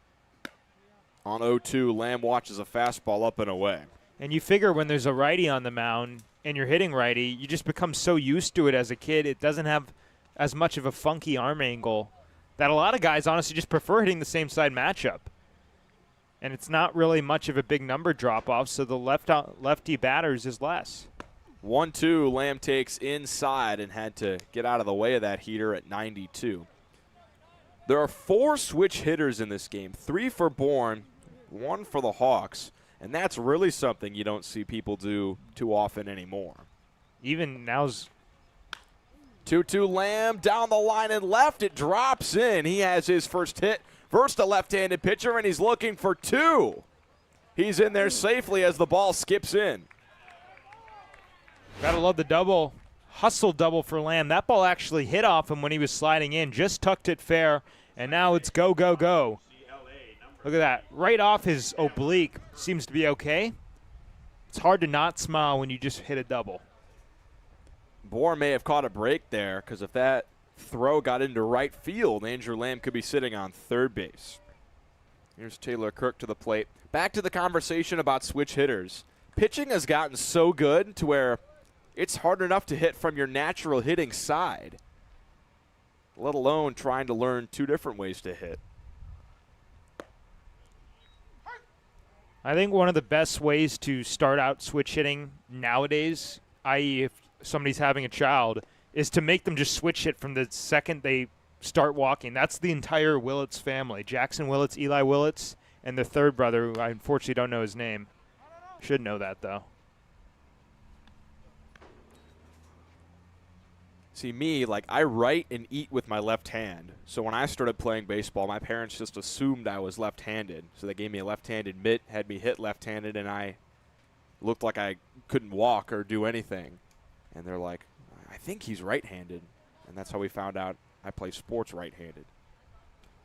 On 0-2, Lamb watches a fastball up and away. And you figure when there's a righty on the mound and you're hitting righty, you just become so used to it as a kid. It doesn't have as much of a funky arm angle that a lot of guys honestly just prefer hitting the same side matchup. And it's not really much of a big number drop-off, so the lefty batters is less. 1-2, Lamb takes inside and had to get out of the way of that heater at 92. There are 4 switch hitters in this game, 3 for Bourne, 1 for the Hawks, and that's really something you don't see people do too often anymore. Even now's 2-2 Lamb down the line and left. It drops in. He has his first hit versus a left-handed pitcher, and he's looking for 2. He's in there safely as the ball skips in. Gotta love the double. Hustle double for Lamb. That ball actually hit off him when he was sliding in. Just tucked it fair, and now it's go, go, go. Look at that. Right off his oblique. Seems to be okay. It's hard to not smile when you just hit a double. Bourne may have caught a break there, because if that throw got into right field, Andrew Lamb could be sitting on third base. Here's Taylor Kirk to the plate. Back to the conversation about switch hitters. Pitching has gotten so good to where it's hard enough to hit from your natural hitting side, let alone trying to learn 2 different ways to hit. I think one of the best ways to start out switch hitting nowadays, i.e. if somebody's having a child, is to make them just switch hit from the second they start walking. That's the entire Willits family. Jackson Willits, Eli Willits, and the third brother, who I unfortunately don't know his name. Should know that, though. See, me, like, I write and eat with my left hand. So when I started playing baseball, my parents just assumed I was left-handed. So they gave me a left-handed mitt, had me hit left-handed, and I looked like I couldn't walk or do anything. And they're like, I think he's right-handed. And that's how we found out I play sports right-handed.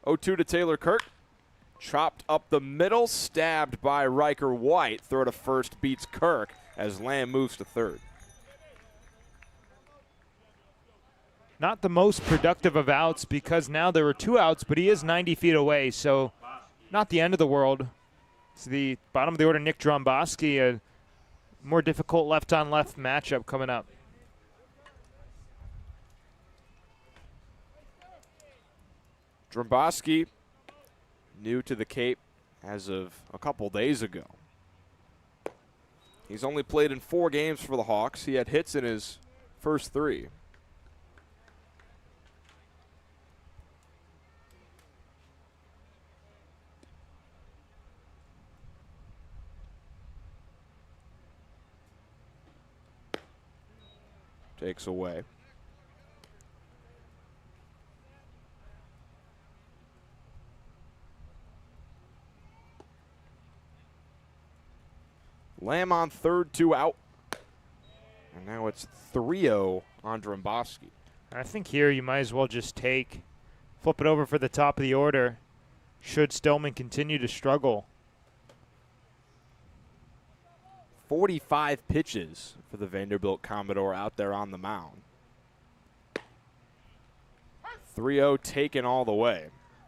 0-2 to Taylor Kirk. Chopped up the middle, stabbed by Riker White. Throw to first beats Kirk as Lamb moves to third. Not the most productive of outs because now there were 2 outs, but he is 90 feet away, so not the end of the world. It's the bottom of the order, Nick Dromboski, a more difficult left-on-left matchup coming up. Dromboski, new to the Cape as of a couple days ago. He's only played in 4 games for the Hawks. He had hits in his first 3. Takes away. Lamb on third, 2 out. And now it's 3-0 on Dromboski. I think here you might as well just flip it over for the top of the order should Stillman continue to struggle. 45 pitches for the Vanderbilt Commodore out there on the mound. 3-0 taken all the way.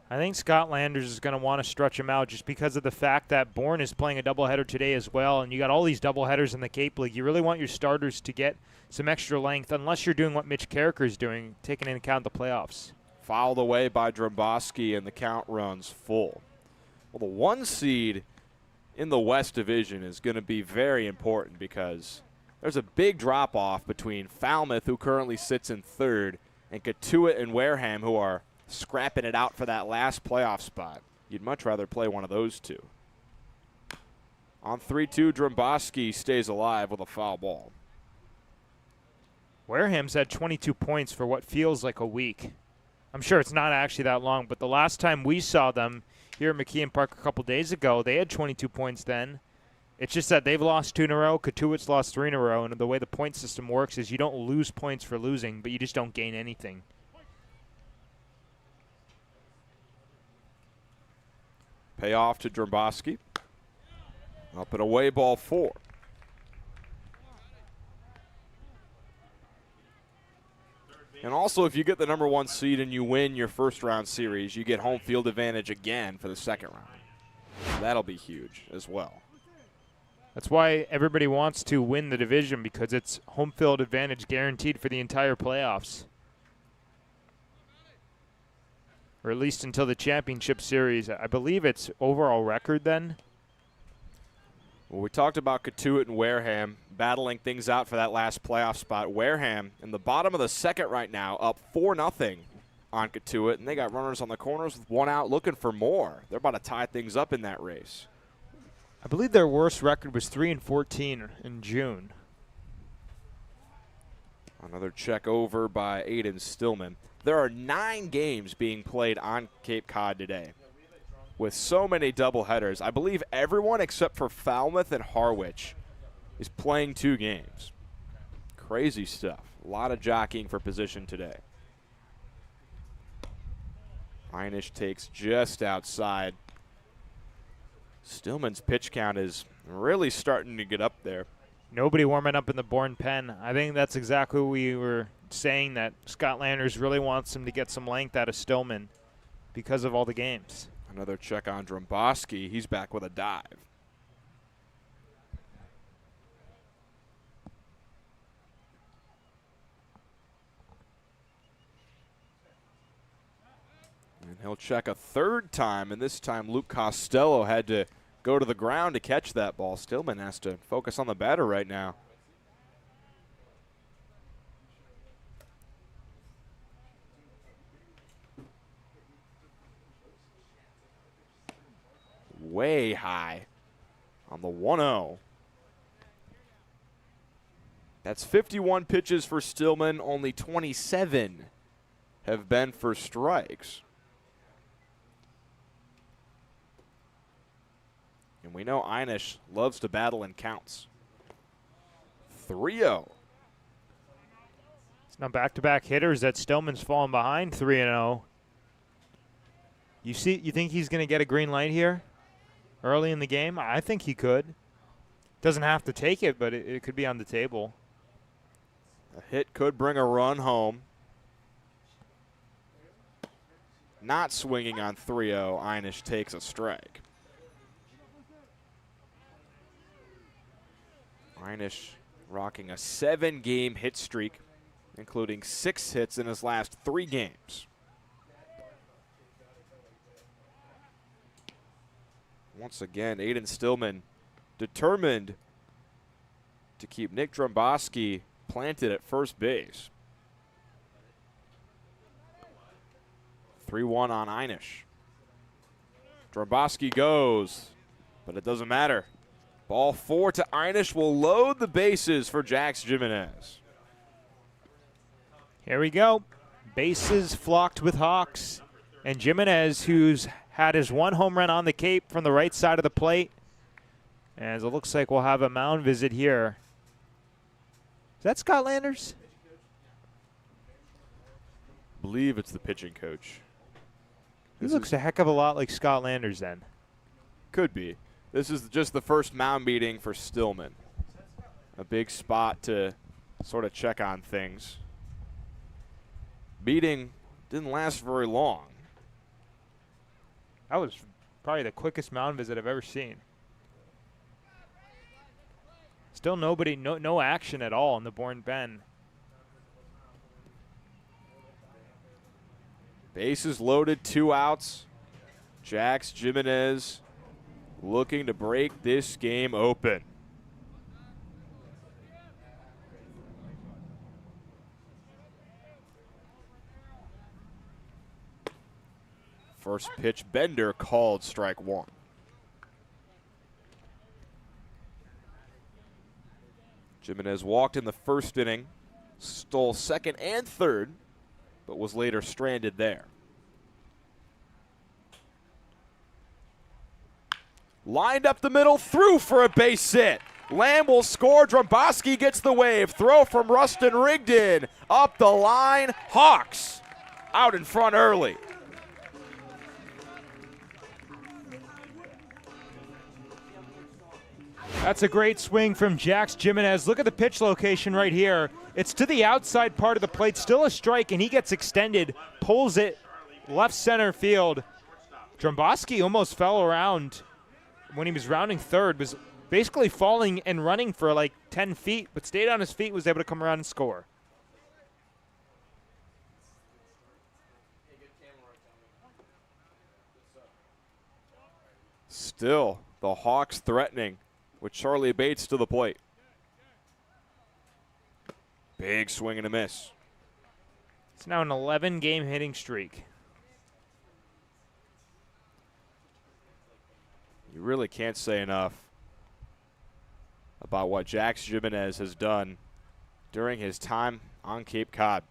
I think Scott Landers is going to want to stretch him out just because of the fact that Bourne is playing a doubleheader today as well, and you got all these doubleheaders in the Cape League. You really want your starters to get some extra length, unless you're doing what Mitch Carricker is doing, taking into account the playoffs. Fouled away by Dromboski, and the count runs full. Well, the 1 seed in the West Division is going to be very important because there's a big drop-off between Falmouth, who currently sits in 3rd, and Cotuit and Wareham, who are scrapping it out for that last playoff spot. You'd much rather play one of those two. On 3-2, Dromboski stays alive with a foul ball. Wareham's had 22 points for what feels like a week. I'm sure it's not actually that long, but the last time we saw them here at McKeon Park a couple days ago, they had 22 points then. It's just that they've lost 2 in a row. Cotuit's lost 3 in a row, and the way the point system works is you don't lose points for losing, but you just don't gain anything. Payoff to Dromboski. Up and away, ball 4. And also, if you get the number 1 seed and you win your first round series, you get home field advantage again for the second round. That'll be huge as well. That's why everybody wants to win the division, because it's home field advantage guaranteed for the entire playoffs. Or at least until the championship series. I believe it's overall record then. Well, we talked about Cotuit and Wareham battling things out for that last playoff spot. Wareham in the bottom of the second right now, up 4-0 on Cotuit, and they got runners on the corners with 1 out looking for more. They're about to tie things up in that race. I believe their worst record was 3-14 in June. Another check over by Aiden Stillman. There are 9 games being played on Cape Cod today. With so many doubleheaders, I believe everyone except for Falmouth and Harwich is playing 2 games. Crazy stuff. A lot of jockeying for position today. Hyannis takes just outside. Stillman's pitch count is really starting to get up there. Nobody warming up in the Bourne pen. I think that's exactly what we were saying, that Scott Landers really wants him to get some length out of Stillman because of all the games. Another check on Dromboski. He's back with a dive. And he'll check a 3rd time, and this time Luke Costello had to go to the ground to catch that ball. Stillman has to focus on the batter right now. Way high on the 1-0. That's 51 pitches for Stillman. Only 27 have been for strikes. And we know Hyannis loves to battle in counts. 3-0. It's now back-to-back hitters that Stillman's fallen behind 3-0. You think he's going to get a green light here early in the game? I think he could. Doesn't have to take it, but it could be on the table. A hit could bring a run home. Not swinging on 3-0, Hyannis takes a strike. Hyannis rocking a 7-game hit streak, including 6 hits in his last 3 games. Once again, Aiden Stillman determined to keep Nick Dromboski planted at first base. 3-1 on Hyannis. Dromboski goes, but it doesn't matter. Ball 4 to Hyannis will load the bases for Jax Jimenez. Here we go. Bases flocked with Hawks. And Jimenez, who's had his 1 home run on the Cape from the right side of the plate. As it looks like we'll have a mound visit here. Is that Scott Landers? I believe it's the pitching coach. He looks a heck of a lot like Scott Landers then. Could be. This is just the first mound meeting for Stillman. A big spot to sort of check on things. Meeting didn't last very long. That was probably the quickest mound visit I've ever seen. Still no action at all in the Bourne Pen. Bases loaded, 2 outs. Jax Jimenez looking to break this game open. First pitch, Bender called strike 1. Jimenez walked in the first inning, stole second and third, but was later stranded there. Lined up the middle, threw for a base hit. Lamb will score. Dromboski gets the wave. Throw from Rustin Rigdon. Up the line. Hawks out in front early. That's a great swing from Jax Jimenez. Look at the pitch location right here. It's to the outside part of the plate. Still a strike, and he gets extended. Pulls it left center field. Dromboski almost fell around when he was rounding third. Was basically falling and running for like 10 feet, but stayed on his feet, was able to come around and score. Still, the Hawks threatening with Charlie Bates to the plate. Big swing and a miss. It's now an 11-game hitting streak. You really can't say enough about what Jax Jimenez has done during his time on Cape Cod.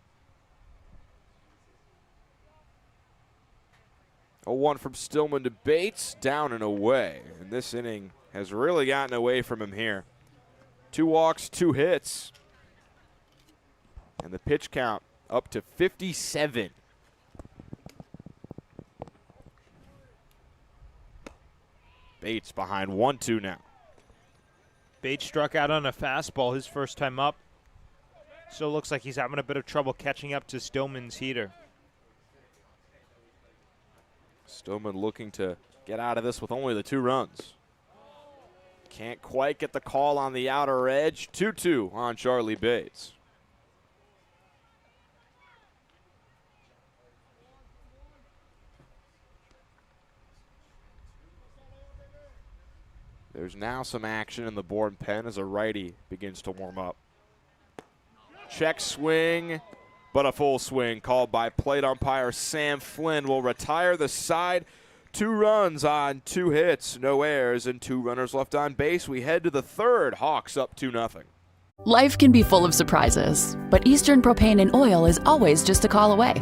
0-1 from Stillman to Bates, down and away. And this inning has really gotten away from him here. 2 walks, 2 hits. And the pitch count up to 57. Bates behind 1-2 now. Bates struck out on a fastball his first time up. So it looks like he's having a bit of trouble catching up to Stillman's heater. Stillman looking to get out of this with only the 2 runs. Can't quite get the call on the outer edge. 2-2 on Charlie Bates. There's now some action in the Bourne pen as a righty begins to warm up. Check swing, but a full swing called by plate umpire Sam Flynn will retire the side. 2 runs on 2 hits, no errors, and 2 runners left on base. We head to the third. Hawks up 2-0. Life can be full of surprises, but Eastern Propane and Oil is always just a call away.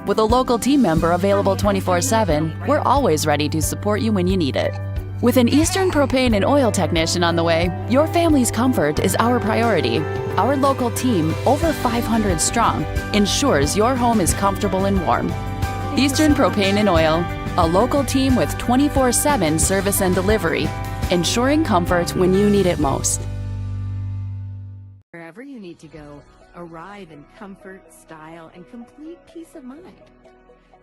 With a local team member available 24/7, we're always ready to support you when you need it. With an Eastern Propane and Oil technician on the way, your family's comfort is our priority. Our local team, over 500 strong, ensures your home is comfortable and warm. Eastern Propane and Oil, a local team with 24/7 service and delivery, ensuring comfort when you need it most. Wherever you need to go, arrive in comfort, style, and complete peace of mind.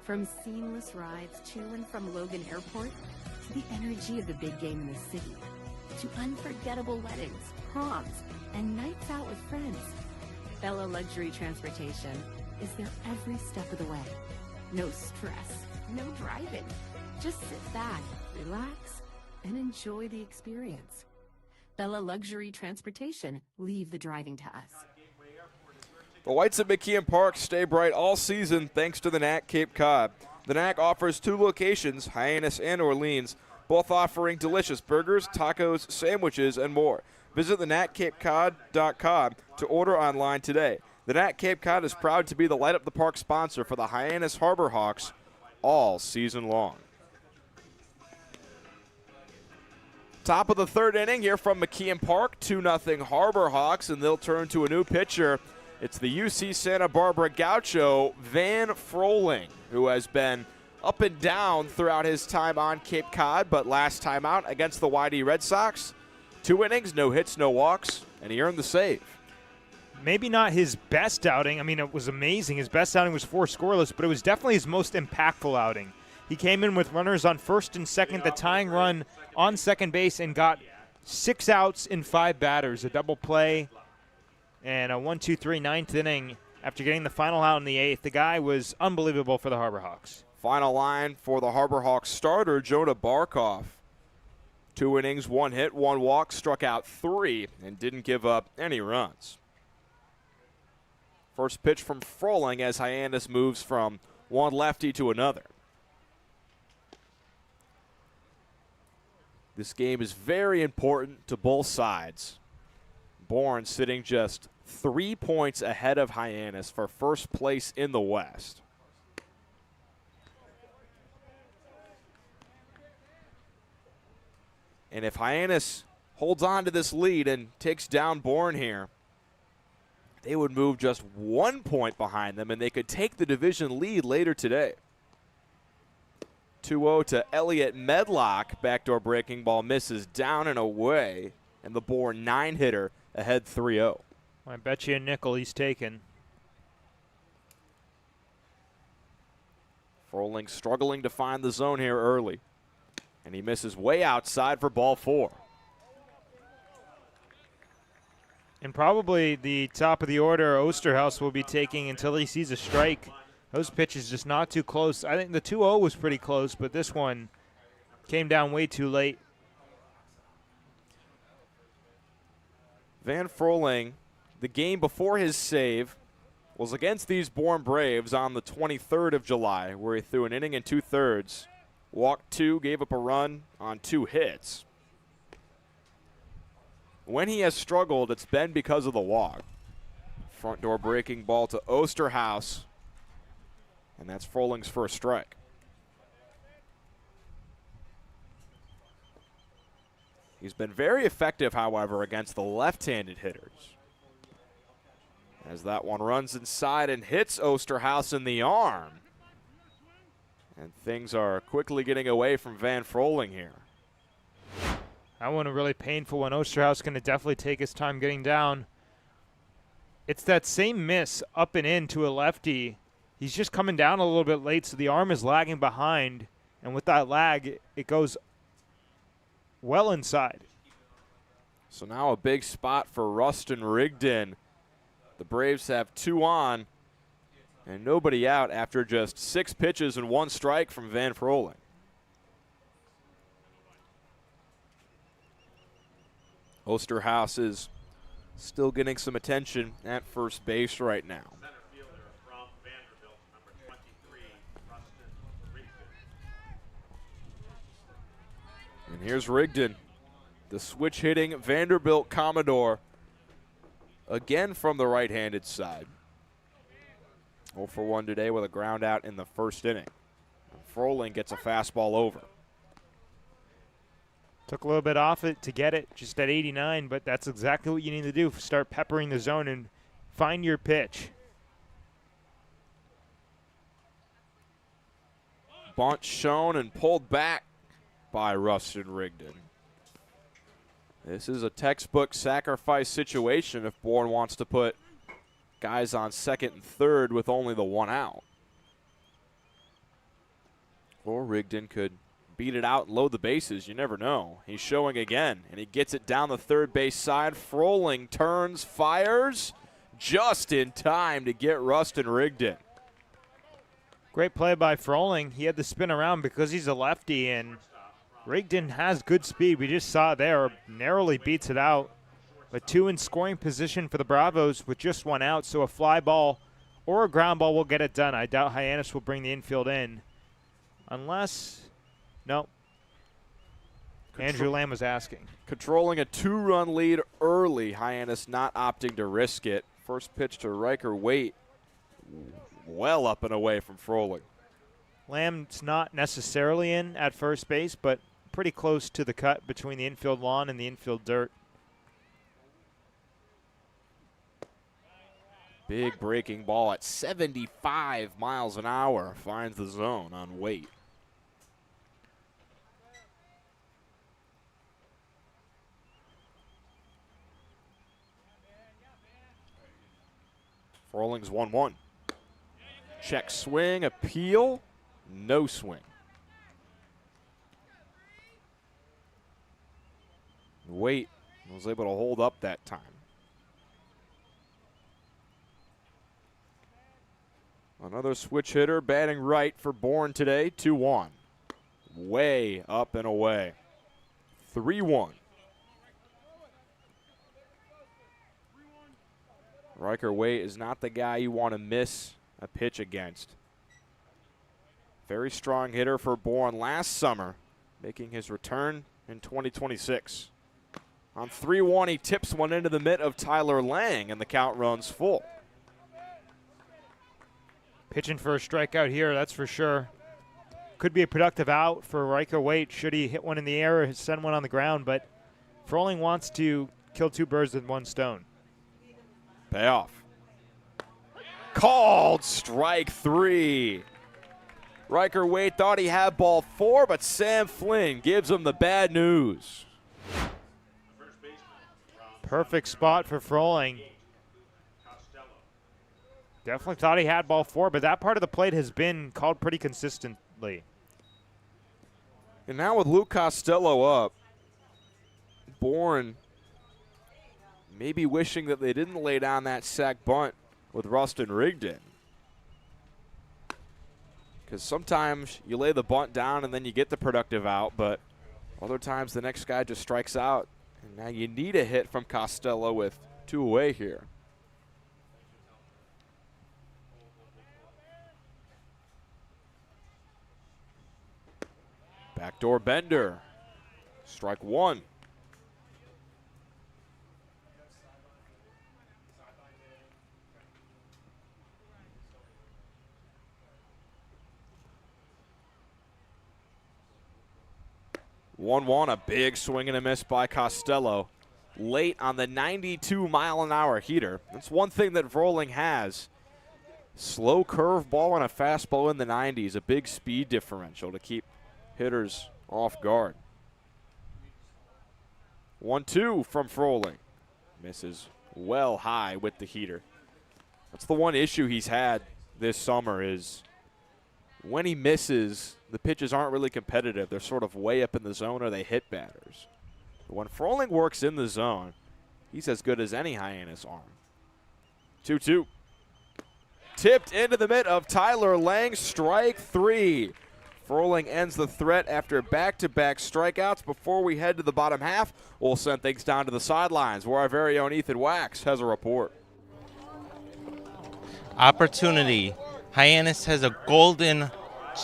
From seamless rides to and from Logan Airport, to the energy of the big game in the city, to unforgettable weddings, proms, and nights out with friends. Bella Luxury Transportation is there every step of the way. No stress, no driving. Just sit back, relax, and enjoy the experience. Bella Luxury Transportation, leave the driving to us. The lights at McKeon Park stay bright all season thanks to the Knack Cape Cod. The Knack offers 2 locations, Hyannis and Orleans, both offering delicious burgers, tacos, sandwiches, and more. Visit theknackcapecod.com to order online today. The Knack Cape Cod is proud to be the Light Up the Park sponsor for the Hyannis Harbor Hawks all season long. Top of the 3rd inning here from McKeon Park, 2-0 Harbor Hawks, and they'll turn to a new pitcher. It's the UC Santa Barbara Gaucho, Van Froling, who has been up and down throughout his time on Cape Cod, but last time out against the YD Red Sox, 2 innings, no hits, no walks, and he earned the save. Maybe not his best outing. I mean, it was amazing. His best outing was 4 scoreless, but it was definitely his most impactful outing. He came in with runners on first and second, the tying run on second base, and got 6 outs in 5 batters, a double play, and a 1-2-3 9th inning. After getting the final out in the 8th, the guy was unbelievable for the Harbor Hawks. Final line for the Harbor Hawks starter, Jonah Barkov. 2 innings, 1 hit, 1 walk, struck out 3, and didn't give up any runs. First pitch from Froling as Hyannis moves from one lefty to another. This game is very important to both sides. Bourne sitting just 3 points ahead of Hyannis for first place in the West. And if Hyannis holds on to this lead and takes down Bourne here, they would move just 1 point behind them, and they could take the division lead later today. 2-0 to Elliott Medlock. Backdoor breaking ball misses down and away, and the Bourne 9-hitter ahead 3-0. I bet you a nickel he's taken. Froling struggling to find the zone here early, and he misses way outside for ball 4. And probably the top of the order Osterhaus will be taking until he sees a strike. Those pitches just not too close. I think the 2-0 was pretty close, but this one came down way too late. Van Froling, the game before his save, was against these Bourne Braves on the 23rd of July, where he threw an inning and 2/3, walked 2, gave up a run on 2 hits. When he has struggled, it's been because of the walk. Front door breaking ball to Osterhaus, and that's Froling's first strike. He's been very effective, however, against the left-handed hitters. As that one runs inside and hits Osterhaus in the arm. And things are quickly getting away from Van Froling here. That one a really painful one. Osterhaus going to definitely take his time getting down. It's that same miss up and in to a lefty. He's just coming down a little bit late, so the arm is lagging behind. And with that lag, it goes well inside. So now a big spot for Rustin Rigdon. The Braves have 2 on and nobody out after just 6 pitches and 1 strike from Van Froling. Osterhaus is still getting some attention at first base right now. And here's Rigdon, the switch-hitting Vanderbilt Commodore. again from the right-handed side. 0 for 1 today with a ground out in the first inning. Froling gets a fastball over. Took a little bit off it to get it just at 89, but that's exactly what you need to do. Start peppering the zone and find your pitch. Bunt shown and pulled back by Rustin Rigdon. This is a textbook sacrifice situation if Bourne wants to put guys on second and third with only the one out. Or Rigdon could beat it out and load the bases. You never know. He's showing again, and he gets it down the third base side. Froling turns, fires, just in time to get Rustin Rigdon. Great play by Froling. He had to spin around because he's a lefty, and Rigdon has good speed. We just saw it there. Narrowly beats it out. But 2 in scoring position for the Bravos with just 1 out, so a fly ball or a ground ball will get it done. I doubt Hyannis will bring the infield in. Unless, no. Andrew Lamb was asking. Controlling a 2-run lead early, Hyannis not opting to risk it. First pitch to Riker Waite, well up and away from Froling. Lamb's not necessarily in at first base, but pretty close to the cut between the infield lawn and the infield dirt. Big breaking ball at 75 miles an hour finds the zone on Waite. Froling's 1-1. Check swing, appeal, no swing. Waite was able to hold up that time. Another switch hitter batting right for Bourne today, 2-1. Way up and away. 3-1. Riker Waite is not the guy you want to miss a pitch against. Very strong hitter for Bourne last summer, making his return in 2026. On 3-1, he tips one into the mitt of Tyler Lang, and the count runs full. Pitching for a strikeout here, that's for sure. Could be a productive out for Riker Waite should he hit one in the air or send one on the ground, but Froling wants to kill 2 birds with 1 stone. Payoff. Called strike 3. Riker Waite thought he had ball 4, but Sam Flynn gives him the bad news. Perfect spot for Froling. Definitely thought he had ball 4, but that part of the plate has been called pretty consistently. And now with Luke Costello up, Bourne maybe wishing that they didn't lay down that sac bunt with Rustin Rigdon. Because sometimes you lay the bunt down and then you get the productive out, but other times the next guy just strikes out. And now you need a hit from Costello with 2 away here. Backdoor bender. Strike 1. A big swing and a miss by Costello. Late on the 92-mile-an-hour heater. That's one thing that Froling has. Slow curveball and a fastball in the 90s. A big speed differential to keep hitters off guard. 1-2 from Froling. Misses well high with the heater. That's the one issue he's had this summer is when he misses, the pitches aren't really competitive. They're sort of way up in the zone or they hit batters. But when Froling works in the zone, he's as good as any Hyannis arm. 2-2. Tipped into the mitt of Tyler Lang, strike 3. Froling ends the threat after back-to-back strikeouts. Before we head to the bottom half, we'll send things down to the sidelines where our very own Ethan Wax has a report. Opportunity. Hyannis has a golden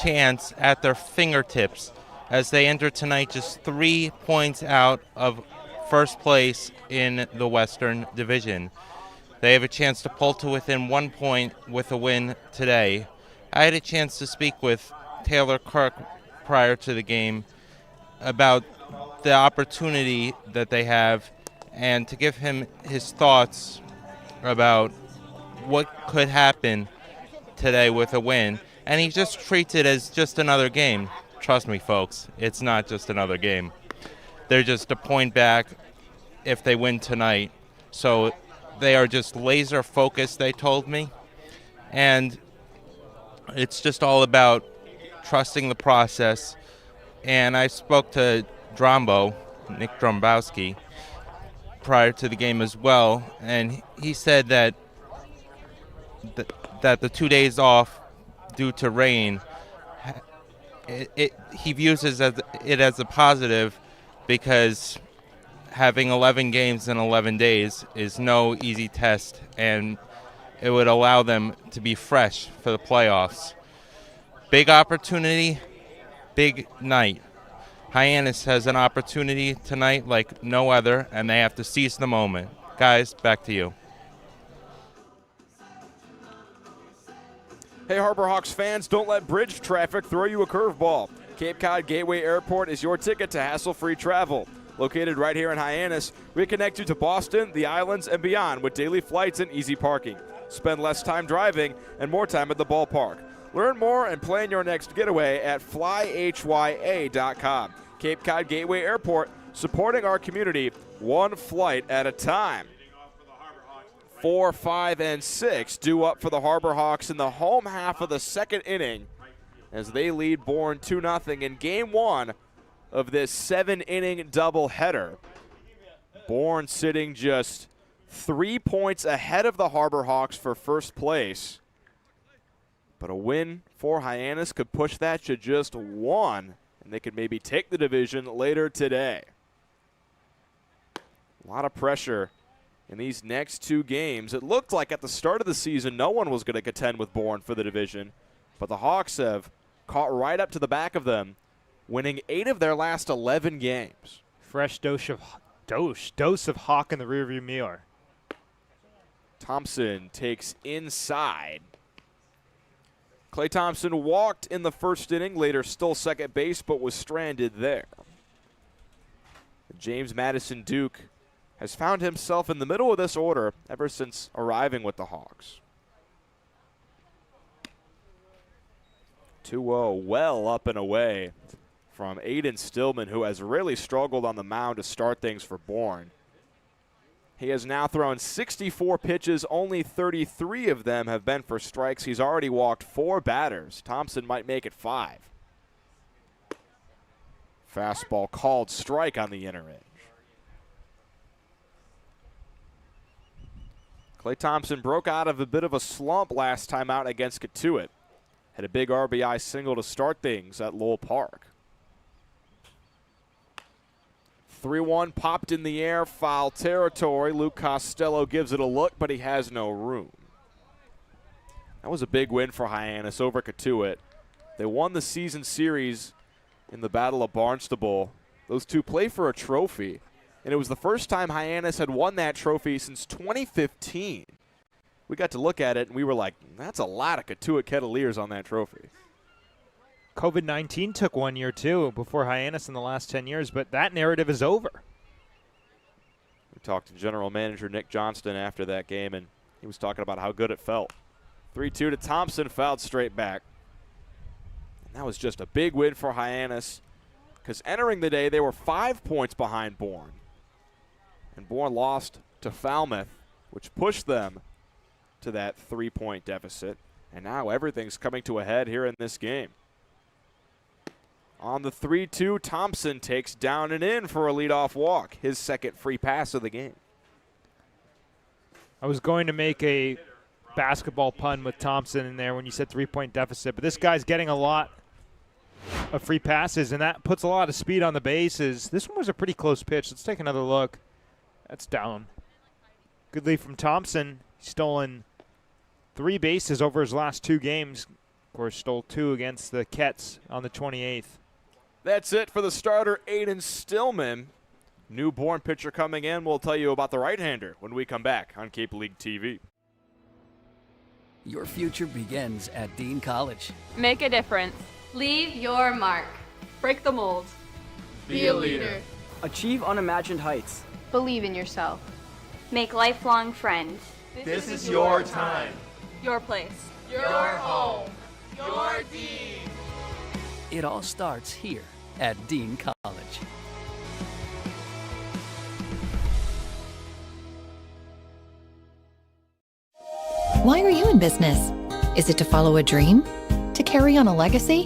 chance at their fingertips as they enter tonight just 3 points out of first place in the Western Division. They have a chance to pull to within 1 point with a win today. I had a chance to speak with Taylor Kirk prior to the game about the opportunity that they have and to give him his thoughts about what could happen today with a win. And he just treats it as just another game. Trust me, folks, it's not just another game. They're just a point back if they win tonight. So they are just laser focused, they told me. And it's just all about trusting the process. And I spoke to Nick Drombowski, prior to the game as well, and he said that the 2 days off due to rain, he views it as a positive, because having 11 games in 11 days is no easy test, and it would allow them to be fresh for the playoffs. Big opportunity, big night. Hyannis has an opportunity tonight like no other, and they have to seize the moment. Guys, back to you. Hey, Harbor Hawks fans, don't let bridge traffic throw you a curveball. Cape Cod Gateway Airport is your ticket to hassle-free travel. Located right here in Hyannis, we connect you to Boston, the islands, and beyond with daily flights and easy parking. Spend less time driving and more time at the ballpark. Learn more and plan your next getaway at flyhya.com. Cape Cod Gateway Airport, supporting our community one flight at a time. 4, 5, and 6 due up for the Harbor Hawks in the home half of the second inning as they lead Bourne 2-0 in Game 1 of this 7-inning doubleheader. Bourne sitting just 3 points ahead of the Harbor Hawks for first place. But a win for Hyannis could push that to just 1, and they could maybe take the division later today. A lot of pressure in these next 2 games. It looked like at the start of the season no one was going to contend with Bourne for the division, but the Hawks have caught right up to the back of them, winning 8 of their last 11 games. Fresh dose of Hawk in the rearview mirror. Thompson takes inside. Clay Thompson walked in the first inning, later stole second base, but was stranded there. James Madison Duke has found himself in the middle of this order ever since arriving with the Hawks. 2-0, well up and away from Aiden Stillman, who has really struggled on the mound to start things for Bourne. He has now thrown 64 pitches. Only 33 of them have been for strikes. He's already walked 4 batters. Thompson might make it 5. Fastball called strike on the inner edge. Clay Thompson broke out of a bit of a slump last time out against Katuitt. Had a big RBI single to start things at Lowell Park. 3-1 popped in the air, foul territory. Luke Costello gives it a look, but he has no room. That was a big win for Hyannis over Katuitt. They won the season series in the Battle of Barnstable. Those two play for a trophy, and it was the first time Hyannis had won that trophy since 2015. We got to look at it, and we were like, that's a lot of Katuitt Kettleers on that trophy. COVID-19 took 1 year, too, before Hyannis in the last 10 years, but that narrative is over. We talked to General Manager Nick Johnston after that game, and he was talking about how good it felt. 3-2 to Thompson, fouled straight back. And that was just a big win for Hyannis, because entering the day, they were 5 points behind Bourne. And Bourne lost to Falmouth, which pushed them to that 3-point deficit. And now everything's coming to a head here in this game. On the 3-2, Thompson takes down and in for a leadoff walk, his second free pass of the game. I was going to make a basketball pun with Thompson in there when you said 3-point deficit, but this guy's getting a lot of free passes, and that puts a lot of speed on the bases. This one was a pretty close pitch. Let's take another look. That's down. Good lead from Thompson. He's stolen 3 bases over his last 2 games. Of course, stole 2 against the Kets on the 28th. That's it for the starter, Aiden Stillman. New Bourne pitcher coming in. We'll tell you about the right-hander when we come back on Cape League TV. Your future begins at Dean College. Make a difference. Leave your mark. Break the mold. Be a leader. Achieve unimagined heights. Believe in yourself. Make lifelong friends. This is your time. Your place. Your home. Your Dean. It all starts here at Dean College. Why are you in business? Is it to follow a dream? To carry on a legacy?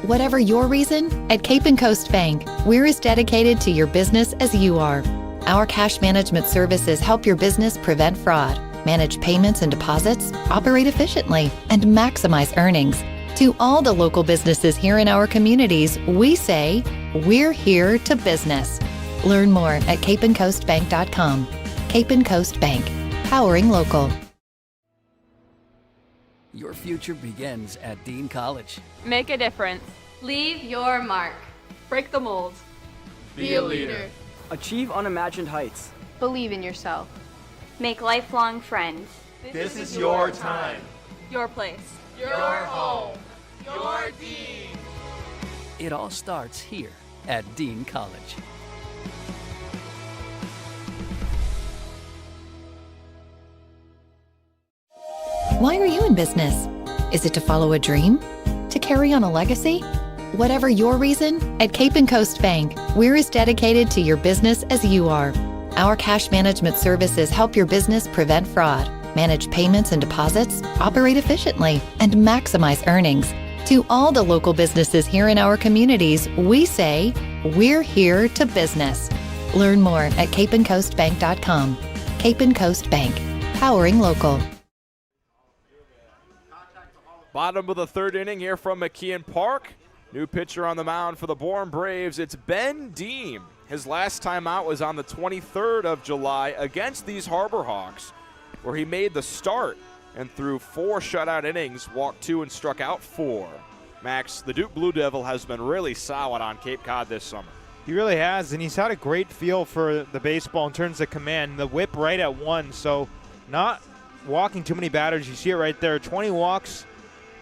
Whatever your reason, at Cape and Coast Bank, we're as dedicated to your business as you are. Our cash management services help your business prevent fraud, manage payments and deposits, operate efficiently, and maximize earnings. To all the local businesses here in our communities, we say, we're here to business. Learn more at capeandcoastbank.com. Cape and Coast Bank, powering local. Your future begins at Dean College. Make a difference. Leave your mark. Break the mold. Be a leader. Achieve unimagined heights. Believe in yourself. Make lifelong friends. This is your time. Your place. Your home. Your Dean. It all starts here at Dean College. Why are you in business? Is it to follow a dream? To carry on a legacy? Whatever your reason, at Cape and Coast Bank, we're as dedicated to your business as you are. Our cash management services help your business prevent fraud, manage payments and deposits, operate efficiently, and maximize earnings. To all the local businesses here in our communities, we say, we're here to business. Learn more at capeandcoastbank.com. Cape and Coast Bank, powering local. Bottom of the third inning here from McKeon Park. New pitcher on the mound for the Bourne Braves. It's Ben Deem. His last time out was on the 23rd of July against these Harbor Hawks, where he made the start and threw 4 shutout innings, walked 2 and struck out 4. Max, the Duke Blue Devil has been really solid on Cape Cod this summer. He really has, and he's had a great feel for the baseball in terms of command. The whip right at 1, so not walking too many batters. You see it right there, 20 walks,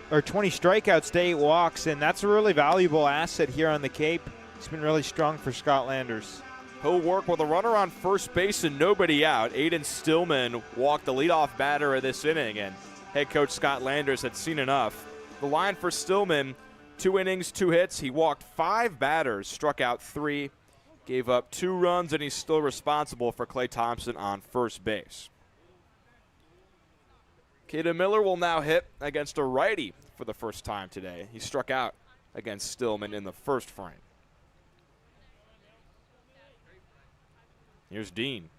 or 20 strikeouts to 8 walks, and that's a really valuable asset here on the Cape. It's been really strong for Scott Landers. He'll work with a runner on first base and nobody out. Aiden Stillman walked the leadoff batter of this inning, and head coach Scott Landers had seen enough. The line for Stillman, 2 innings, 2 hits. He walked 5 batters, struck out 3, gave up 2 runs, and he's still responsible for Clay Thompson on first base. Caden Miller will now hit against a righty for the first time today. He struck out against Stillman in the first frame. Here's Dean.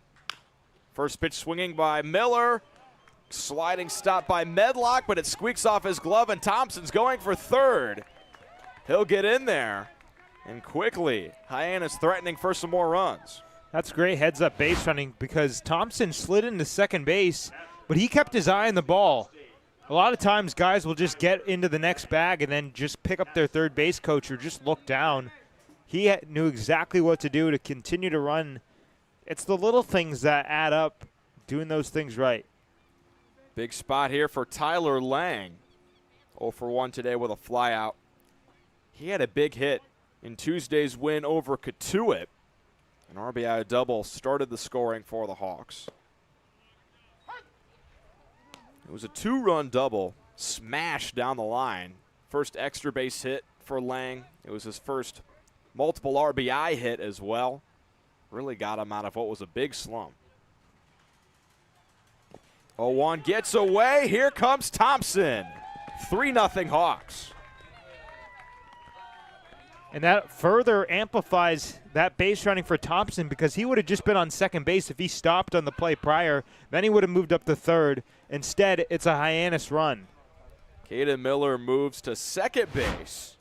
First pitch swinging by Miller. Sliding stop by Medlock, but it squeaks off his glove, and Thompson's going for third. He'll get in there, and quickly, Hyannis threatening for some more runs. That's great heads-up base running because Thompson slid into second base, but he kept his eye on the ball. A lot of times guys will just get into the next bag and then just pick up their third base coach or just look down. He knew exactly what to do to continue to run. It's the little things that add up, doing those things right. Big spot here for Tyler Lang. 0 for 1 today with a flyout. He had a big hit in Tuesday's win over Katuitt. An RBI double started the scoring for the Hawks. It was a 2-run double, smash down the line. First extra base hit for Lang. It was his first multiple RBI hit as well. Really got him out of what was a big slump. 0-1 gets away. Here comes Thompson. 3-0 Hawks. And that further amplifies that base running for Thompson because he would have just been on second base if he stopped on the play prior. Then he would have moved up to third. Instead, it's a Hyannis run. Caden Miller moves to second base.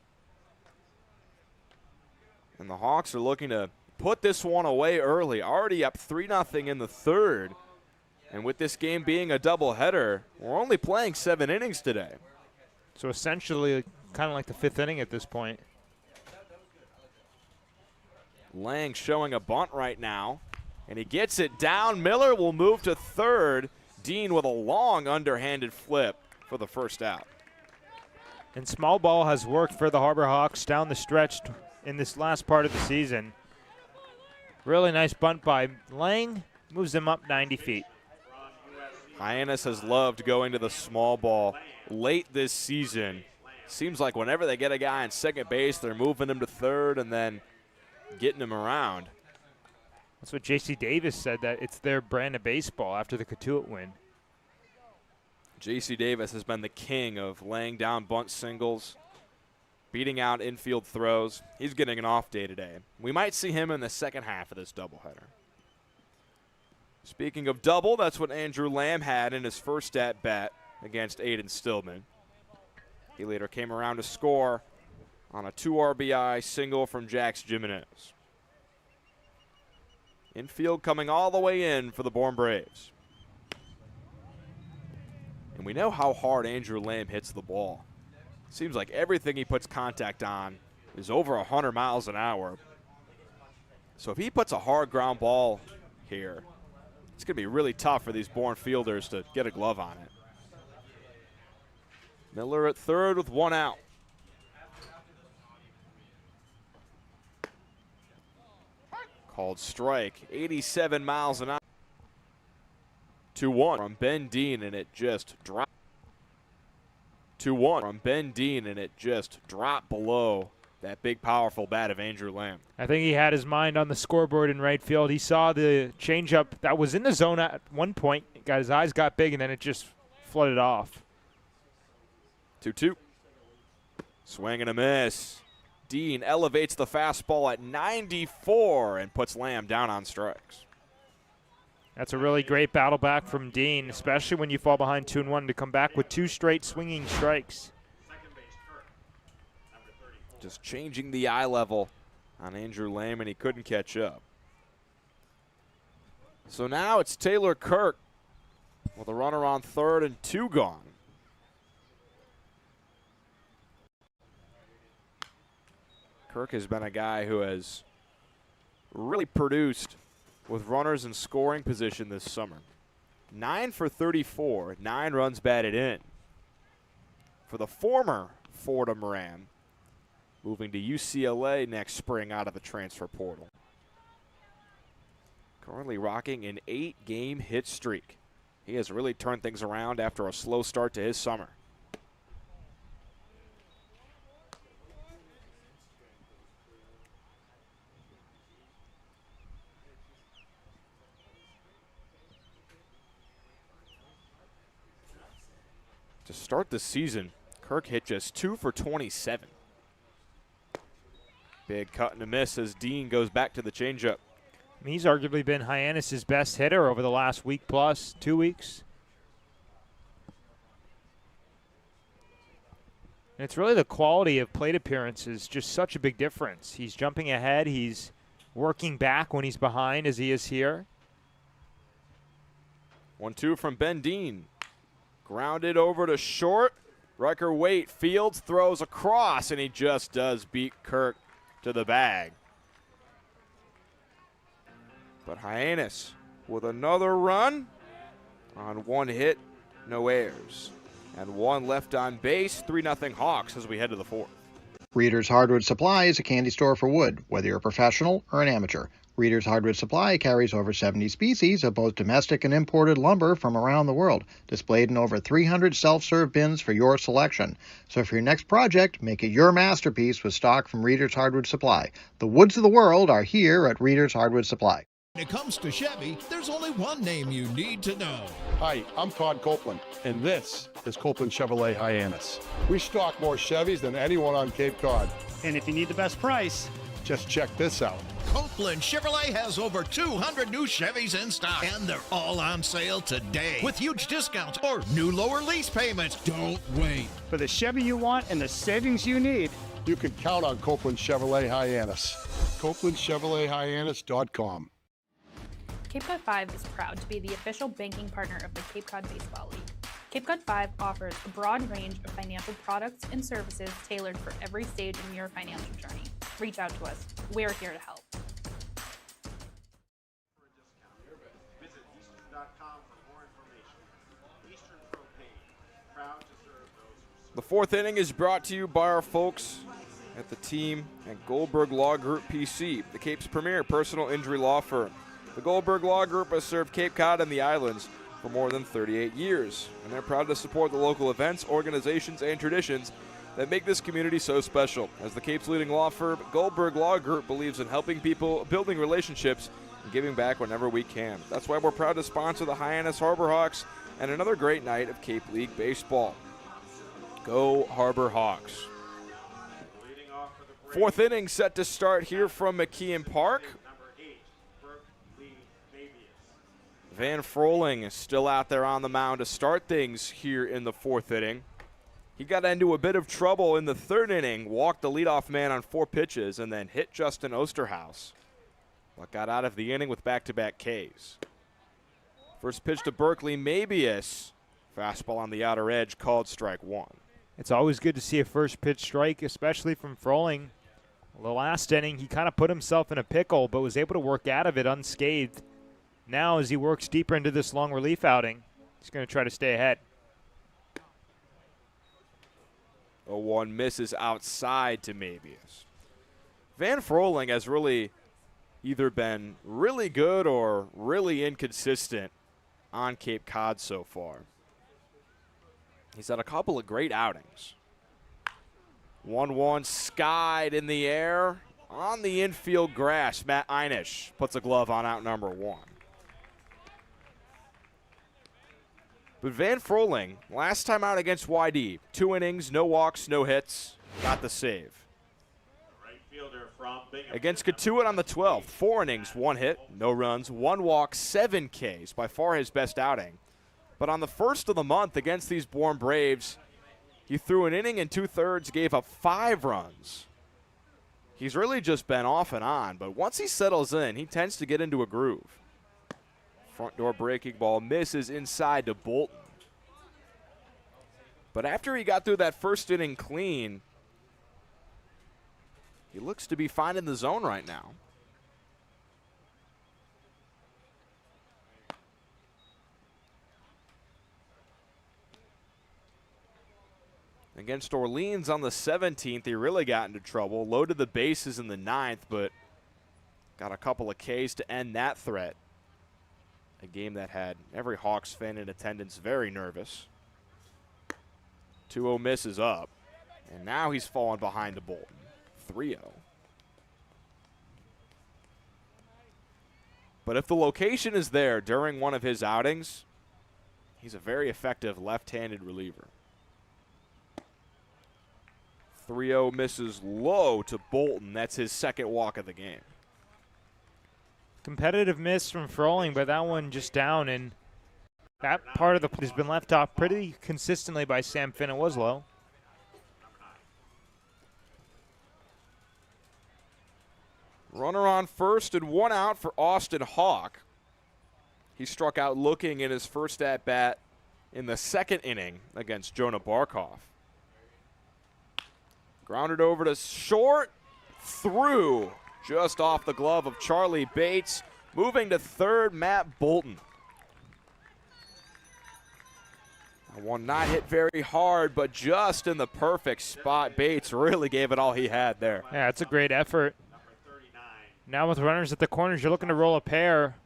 And the Hawks are looking to put this one away early. Already up 3-0 in the third. And with this game being a doubleheader, we're only playing 7 innings today. So essentially kind of like the 5th inning at this point. Lang showing a bunt right now, and he gets it down. Miller will move to third. Dean with a long underhanded flip for the first out. And small ball has worked for the Harbor Hawks down the stretch in this last part of the season. Really nice bunt by Lang, moves him up 90 feet. Hyannis has loved going to the small ball late this season. Seems like whenever they get a guy on second base, they're moving him to third and then getting him around. That's what J.C. Davis said, that it's their brand of baseball after the Cotuit win. J.C. Davis has been the king of laying down bunt singles, beating out infield throws. He's getting an off day today. We might see him in the second half of this doubleheader. Speaking of double, that's what Andrew Lamb had in his first at-bat against Aiden Stillman. He later came around to score on a 2 RBI single from Jax Jimenez. Infield coming all the way in for the Bourne Braves. And we know how hard Andrew Lamb hits the ball. Seems like everything he puts contact on is over 100 miles an hour. So if he puts a hard ground ball here, it's going to be really tough for these Bourne fielders to get a glove on it. Miller at third with 1 out. Called strike, 87 miles an hour. 2-1 from Ben Dean, and it just dropped. 2-1 from Ben Dean, and it just dropped below that big, powerful bat of Andrew Lamb. I think he had his mind on the scoreboard in right field. He saw the changeup that was in the zone at one point. His eyes got big, and then it just flooded off. 2-2. Swing and a miss. Dean elevates the fastball at 94 and puts Lamb down on strikes. That's a really great battle back from Dean, especially when you fall behind 2-1 to come back with 2 straight swinging strikes. Just changing the eye level on Andrew Lamb, and he couldn't catch up. So now it's Taylor Kirk with a runner on third and 2 gone. Kirk has been a guy who has really produced with runners in scoring position this summer. 9 for 34, 9 runs batted in. For the former Fordham Ram, moving to UCLA next spring out of the transfer portal. Currently rocking an 8-game hit streak. He has really turned things around after a slow start to his summer. To start the season, Kirk hit just 2 for 27. Big cut and a miss as Dean goes back to the changeup. He's arguably been Hyannis' best hitter over the last week plus 2 weeks. And it's really the quality of plate appearances, just such a big difference. He's jumping ahead. He's working back when he's behind, as he is here. 1-2 from Ben Dean. Grounded over to short. Riker Waite fields, throws across, and he just does beat Kirk to the bag. But Hyannis with another run on 1 hit, no errors. And 1 left on base, 3-0 Hawks as we head to the 4th. Reader's Hardwood Supply is a candy store for wood, whether you're a professional or an amateur. Reader's Hardwood Supply carries over 70 species of both domestic and imported lumber from around the world, displayed in over 300 self-serve bins for your selection. So for your next project, make it your masterpiece with stock from Reader's Hardwood Supply. The woods of the world are here at Reader's Hardwood Supply. When it comes to Chevy, there's only one name you need to know. Hi, I'm Todd Copeland, and this is Copeland Chevrolet Hyannis. We stock more Chevys than anyone on Cape Cod. And if you need the best price, just check this out. Copeland Chevrolet has over 200 new Chevys in stock, and they're all on sale today with huge discounts or new lower lease payments. Don't wait. for the Chevy you want and the savings you need, you can count on Copeland Chevrolet Hyannis. CopelandChevroletHyannis.com. Cape Cod 5 is proud to be the official banking partner of the Cape Cod Baseball League. Cape Cod 5 offers a broad range of financial products and services tailored for every stage in your financial journey. Reach out to us. We're here to help. The fourth inning is brought to you by our folks at the team at Goldberg Law Group PC, the Cape's premier personal injury law firm. The Goldberg Law Group has served Cape Cod and the islands for more than 38 years, and they're proud to support the local events, organizations, and traditions that make this community so special. As the Cape's leading law firm, Goldberg Law Group believes in helping people, building relationships, and giving back whenever we can. That's why we're proud to sponsor the Hyannis Harbor Hawks and another great night of Cape League baseball. Go Harbor Hawks. Fourth inning set to start here from McKeon Park. Van Froling is still out there on the mound to start things here in the fourth inning. He got into a bit of trouble in the third inning, walked the leadoff man on 4 pitches, and then hit Justin Osterhaus, but got out of the inning with back-to-back Ks. First pitch to Berkeley Mabius. Fastball on the outer edge, called strike 1. It's always good to see a first pitch strike, especially from Froling. The last inning, he kind of put himself in a pickle, but was able to work out of it unscathed. Now, as he works deeper into this long relief outing, he's going to try to stay ahead. 0-1 misses outside to Mabius. Van Froling has really either been really good or really inconsistent on Cape Cod so far. He's had a couple of great outings. 1-1 skied in the air on the infield grass. Matt Einish puts a glove on out number 1. But Van Froling, last time out against YD, 2 innings, no walks, no hits, got the save. Against Katuitt on the 12th, 4 innings, 1 hit, no runs, 1 walk, 7 Ks, by far his best outing. But on the first of the month against these Bourne Braves, he threw an inning and 2/3, gave up 5 runs. He's really just been off and on, but once he settles in, he tends to get into a groove. Front door breaking ball misses inside to Bolton. But after he got through that first inning clean, he looks to be finding the zone right now. Against Orleans on the 17th, he really got into trouble. Loaded the bases in the 9th, but got a couple of Ks to end that threat. A game that had every Hawks fan in attendance very nervous. 2-0 misses up, and now he's fallen behind to Bolton. 3-0. But if the location is there during one of his outings, he's a very effective left-handed reliever. 3-0 misses low to Bolton. That's his second walk of the game. Competitive miss from Froling, but that one just down, and that part of the has been left off pretty consistently by Sam Finn. It was low. Runner on first and 1 out for Austin Hawk. He struck out looking in his first at-bat in the 2nd inning against Jonah Barkov. Grounded over to short, through, just off the glove of Charlie Bates. Moving to third, Matt Bolton. That one not hit very hard, but just in the perfect spot. Bates really gave it all he had there. Yeah, it's a great effort. Now with runners at the corners, you're looking to roll a pair.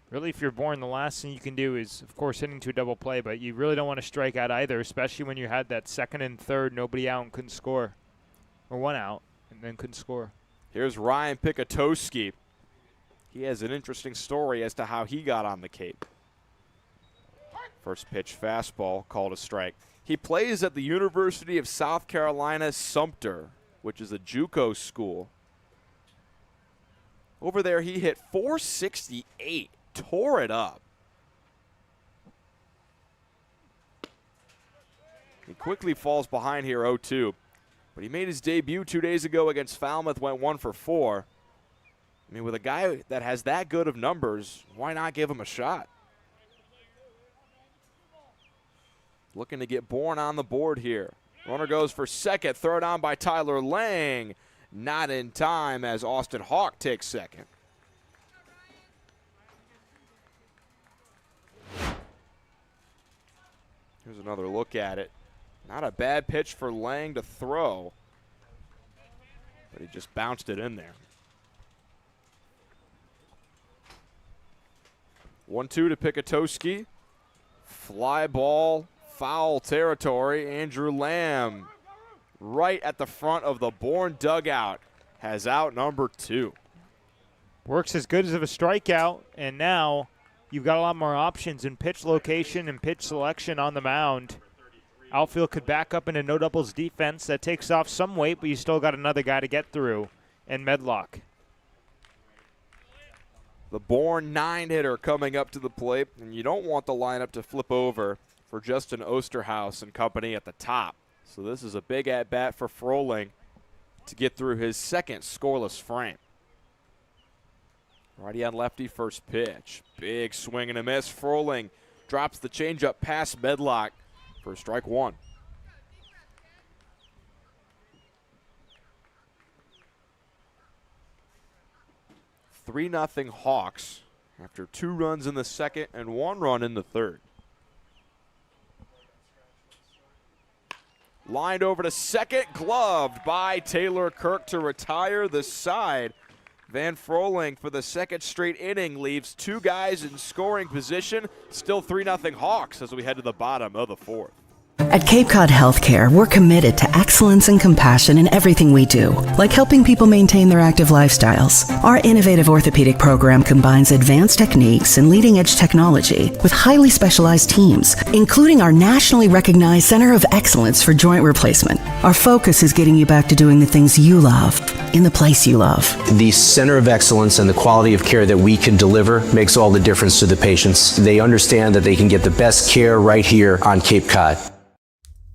Really, if you're Bourne, the last thing you can do is, of course, hitting to a double play, but you really don't want to strike out either, especially when you had that 2nd and 3rd, nobody out and couldn't score. Or 1 out and then couldn't score. Here's Ryan Pikatowski. He has an interesting story as to how he got on the Cape. First pitch fastball, called a strike. He plays at the University of South Carolina Sumter, which is a JUCO school. Over there, he hit .468, tore it up. He quickly falls behind here 0-2. But he made his debut 2 days ago against Falmouth, went 1 for 4. I mean, with a guy that has that good of numbers, why not give him a shot? Looking to get Bourne on the board here. Runner goes for second, throw down by Tyler Lang. Not in time as Austin Hawk takes second. Here's another look at it. Not a bad pitch for Lang to throw, but he just bounced it in there. 1-2 to Pikatoski. Fly ball, foul territory. Andrew Lamb right at the front of the Bourne dugout has out number 2. Works as good as a strikeout, and now you've got a lot more options in pitch location and pitch selection on the mound. Outfield could back up into no doubles defense. That takes off some weight, but you still got another guy to get through, and Medlock. The Bourne 9-hitter coming up to the plate, and you don't want the lineup to flip over for Justin Osterhaus and company at the top. So this is a big at-bat for Froling to get through his second scoreless frame. Righty on lefty, first pitch. Big swing and a miss. Froling drops the changeup past Medlock for strike 1. Three 0 Hawks after 2 runs in the second and 1 run in the third. Lined over to second, gloved by Taylor Kirk to retire the side. Van Froling for the second straight inning leaves 2 guys in scoring position. Still 3-0 Hawks as we head to the bottom of the 4th. At Cape Cod Healthcare, we're committed to excellence and compassion in everything we do, like helping people maintain their active lifestyles. Our innovative orthopedic program combines advanced techniques and leading-edge technology with highly specialized teams, including our nationally recognized Center of Excellence for Joint Replacement. Our focus is getting you back to doing the things you love, in the place you love. The Center of Excellence and the quality of care that we can deliver makes all the difference to the patients. They understand that they can get the best care right here on Cape Cod.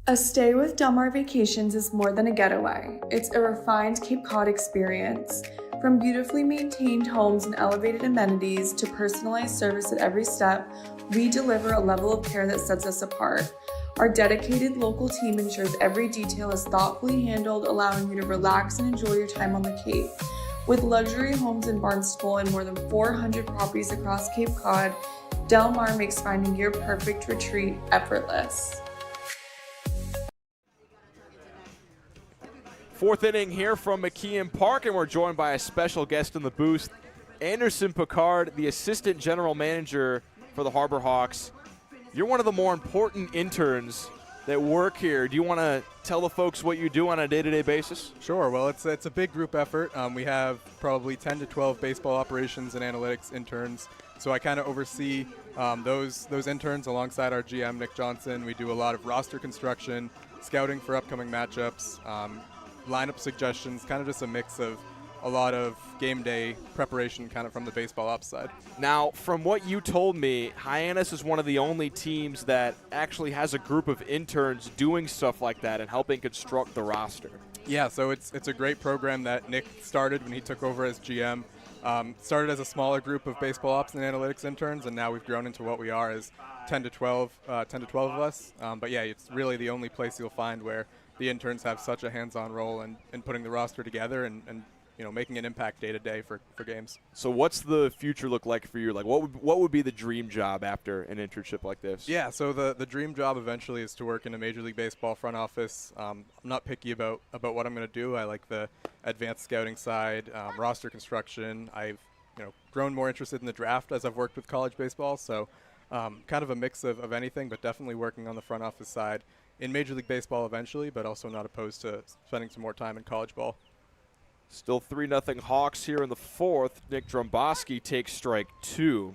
A stay with Del Mar Vacations is more than a getaway. It's a refined Cape Cod experience. From beautifully maintained homes and elevated amenities to personalized service at every step, we deliver a level of care that sets us apart. Our dedicated local team ensures every detail is thoughtfully handled, allowing you to relax and enjoy your time on the Cape. With luxury homes in Barnstable and more than 400 properties across Cape Cod, Del Mar makes finding your perfect retreat effortless. 4th inning here from McKeon Park, and we're joined by a special guest in the booth, Anderson Picard, the assistant general manager for the Harbor Hawks. You're one of the more important interns that work here. Do you want to tell the folks what you do on a day-to-day basis? Sure. Well, it's a big group effort. We have probably 10 to 12 baseball operations and analytics interns. So I kind of oversee those interns alongside our GM, Nick Johnson. We do a lot of roster construction, scouting for upcoming matchups, lineup suggestions, kind of just a mix of a lot of game day preparation kind of from the baseball ops side. Now, from what you told me, Hyannis is one of the only teams that actually has a group of interns doing stuff like that and helping construct the roster. Yeah, so it's a great program that Nick started when he took over as GM. Started as a smaller group of baseball ops and analytics interns, and now we've grown into what we are as 10 to 12 of us. But yeah, it's really the only place you'll find where the interns have such a hands-on role in putting the roster together and you know, making an impact day to day for games. So what's the future look like for you? Like what would be the dream job after an internship like this? Yeah, so the dream job eventually is to work in a Major League Baseball front office. I'm not picky about what I'm going to do. I like the advanced scouting side, roster construction. I've grown more interested in the draft as I've worked with college baseball. So kind of a mix of anything, but definitely working on the front office side in Major League Baseball eventually, but also not opposed to spending some more time in college ball. Still 3-0 Hawks here in the 4th. Nick Dromboski takes strike 2.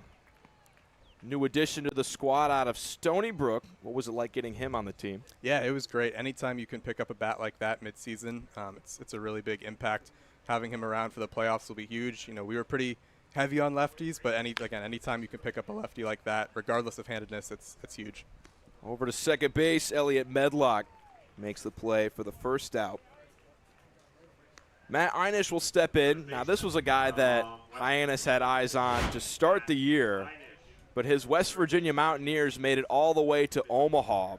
New addition to the squad out of Stony Brook. What was it like getting him on the team? Yeah, it was great. Anytime you can pick up a bat like that mid-season, it's a really big impact. Having him around for the playoffs will be huge. You know, we were pretty heavy on lefties, but anytime you can pick up a lefty like that, regardless of handedness, it's huge. Over to second base, Elliot Medlock makes the play for the first out. Matt Einish will step in. Now, this was a guy that Hyannis had eyes on to start the year, but his West Virginia Mountaineers made it all the way to Omaha.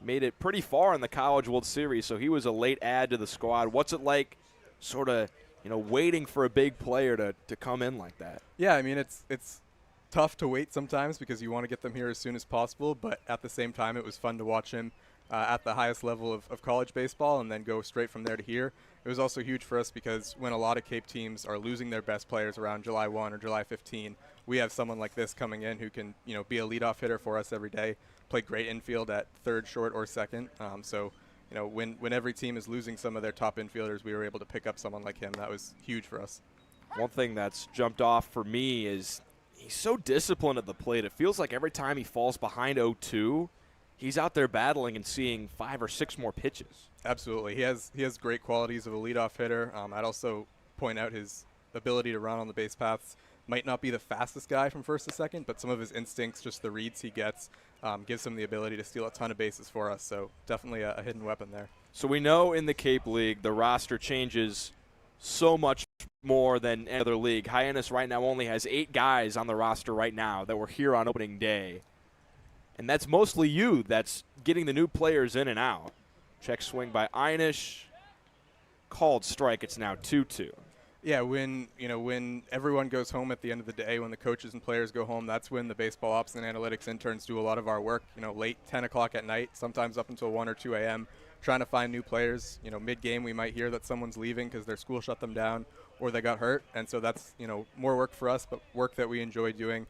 Made it pretty far in the College World Series, so he was a late add to the squad. What's it like sort of, waiting for a big player to come in like that? Yeah, I mean, it's tough to wait sometimes because you want to get them here as soon as possible, but at the same time, it was fun to watch him at the highest level of college baseball and then go straight from there to here. It was also huge for us because when a lot of Cape teams are losing their best players around July 1 or July 15, we have someone like this coming in who can, be a leadoff hitter for us every day, play great infield at third, short, or second. When every team is losing some of their top infielders, we were able to pick up someone like him. That was huge for us. One thing that's jumped off for me is he's so disciplined at the plate. It feels like every time he falls behind 0-2, he's out there battling and seeing 5 or 6 more pitches. Absolutely. He has great qualities of a leadoff hitter. I'd also point out his ability to run on the base paths. Might not be the fastest guy from first to second, but some of his instincts, just the reads he gets, gives him the ability to steal a ton of bases for us. So definitely a hidden weapon there. So we know in the Cape League the roster changes so much more than any other league. Hyannis right now only has 8 guys on the roster right now that were here on opening day. And that's mostly you that's getting the new players in and out. Check swing by Einish. Called strike. It's now 2-2. Yeah, when everyone goes home at the end of the day, when the coaches and players go home, that's when the baseball ops and analytics interns do a lot of our work. Late 10 o'clock at night, sometimes up until 1 or 2 a.m., trying to find new players. Mid-game we might hear that someone's leaving because their school shut them down or they got hurt. And so that's, more work for us, but work that we enjoy doing.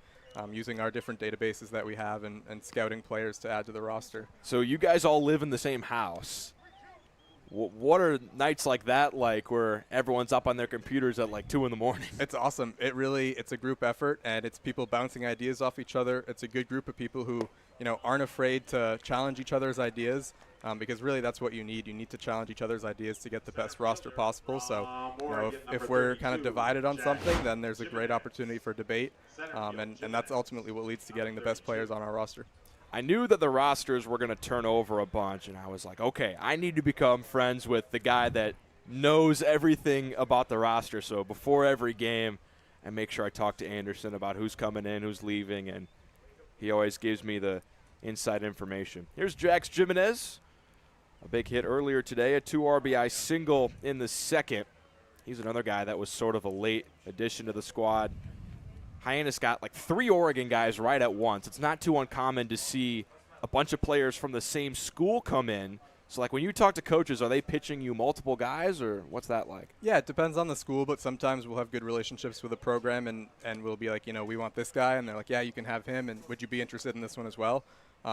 Using our different databases that we have and scouting players to add to the roster. So you guys all live in the same house. What are nights like that like where everyone's up on their computers at like 2 in the morning? It's awesome. It's a group effort, and it's people bouncing ideas off each other. It's a good group of people who, aren't afraid to challenge each other's ideas because really that's what you need. You need to challenge each other's ideas to get the best roster possible. So, if we're kind of divided on something, then there's a great opportunity for debate, and that's ultimately what leads to getting the best players on our roster. I knew that the rosters were going to turn over a bunch, and I was like, okay, I need to become friends with the guy that knows everything about the roster. So before every game, I make sure I talk to Anderson about who's coming in, who's leaving, and he always gives me the inside information. Here's Jax Jimenez. A big hit earlier today, a 2 RBI single in the second. He's another guy that was sort of a late addition to the squad. Hyannis got like 3 Oregon guys right at once. It's not too uncommon to see a bunch of players from the same school come in. So, like, when you talk to coaches, are they pitching you multiple guys, or what's that like? Yeah, it depends on the school, but sometimes we'll have good relationships with the program, and we'll be like, we want this guy, and they're like, yeah, you can have him, and would you be interested in this one as well?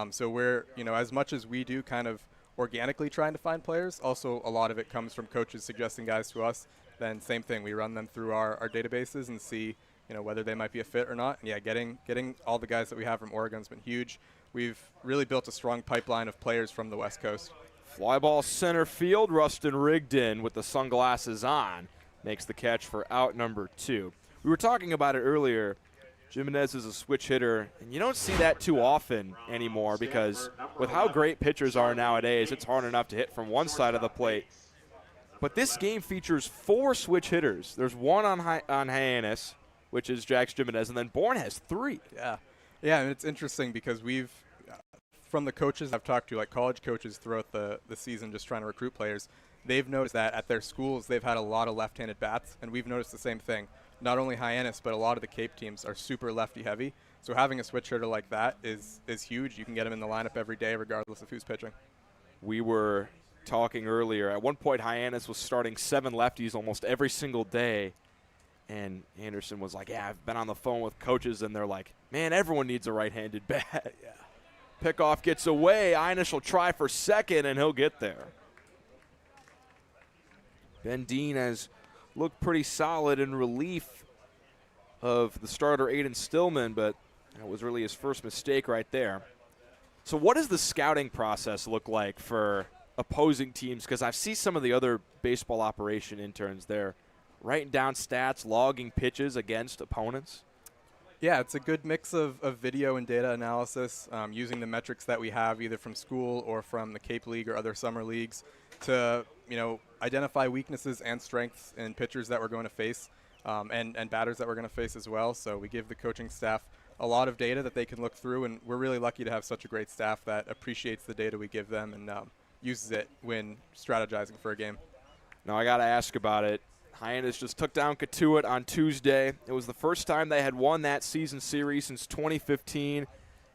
So we're, as much as we do kind of organically trying to find players, also a lot of it comes from coaches suggesting guys to us. Then same thing, we run them through our databases and see whether they might be a fit or not. And yeah, getting all the guys that we have from Oregon's been huge. We've really built a strong pipeline of players from the West Coast. Fly ball center field. Rustin Rigdon with the sunglasses on makes the catch for out number 2. We were talking about it earlier. Jimenez is a switch hitter, and you don't see that too often anymore because with how great pitchers are nowadays, it's hard enough to hit from one side of the plate. But this game features 4 switch hitters. There's 1 on Hyannis, which is Jax Jimenez, and then Bourne has 3. Yeah, and it's interesting because we've, from the coaches I've talked to, like college coaches throughout the season just trying to recruit players, they've noticed that at their schools they've had a lot of left-handed bats, and we've noticed the same thing. Not only Hyannis, but a lot of the Cape teams are super lefty-heavy, so having a switch hitter like that is huge. You can get him in the lineup every day regardless of who's pitching. We were talking earlier. At one point, Hyannis was starting 7 lefties almost every single day. And Anderson was like, yeah, I've been on the phone with coaches, and they're like, man, everyone needs a right-handed bat. Yeah. Pickoff gets away. Einish will try for second, and he'll get there. Ben Dean has looked pretty solid in relief of the starter Aiden Stillman, but that was really his first mistake right there. So what does the scouting process look like for opposing teams? Because I see some of the other baseball operation interns there writing down stats, logging pitches against opponents. Yeah, it's a good mix of video and data analysis, using the metrics that we have either from school or from the Cape League or other summer leagues to, identify weaknesses and strengths in pitchers that we're going to face and batters that we're going to face as well. So we give the coaching staff a lot of data that they can look through, and we're really lucky to have such a great staff that appreciates the data we give them and uses it when strategizing for a game. Now, I got to ask about it. Hyannis just took down Cotuit on Tuesday. It was the first time they had won that season series since 2015,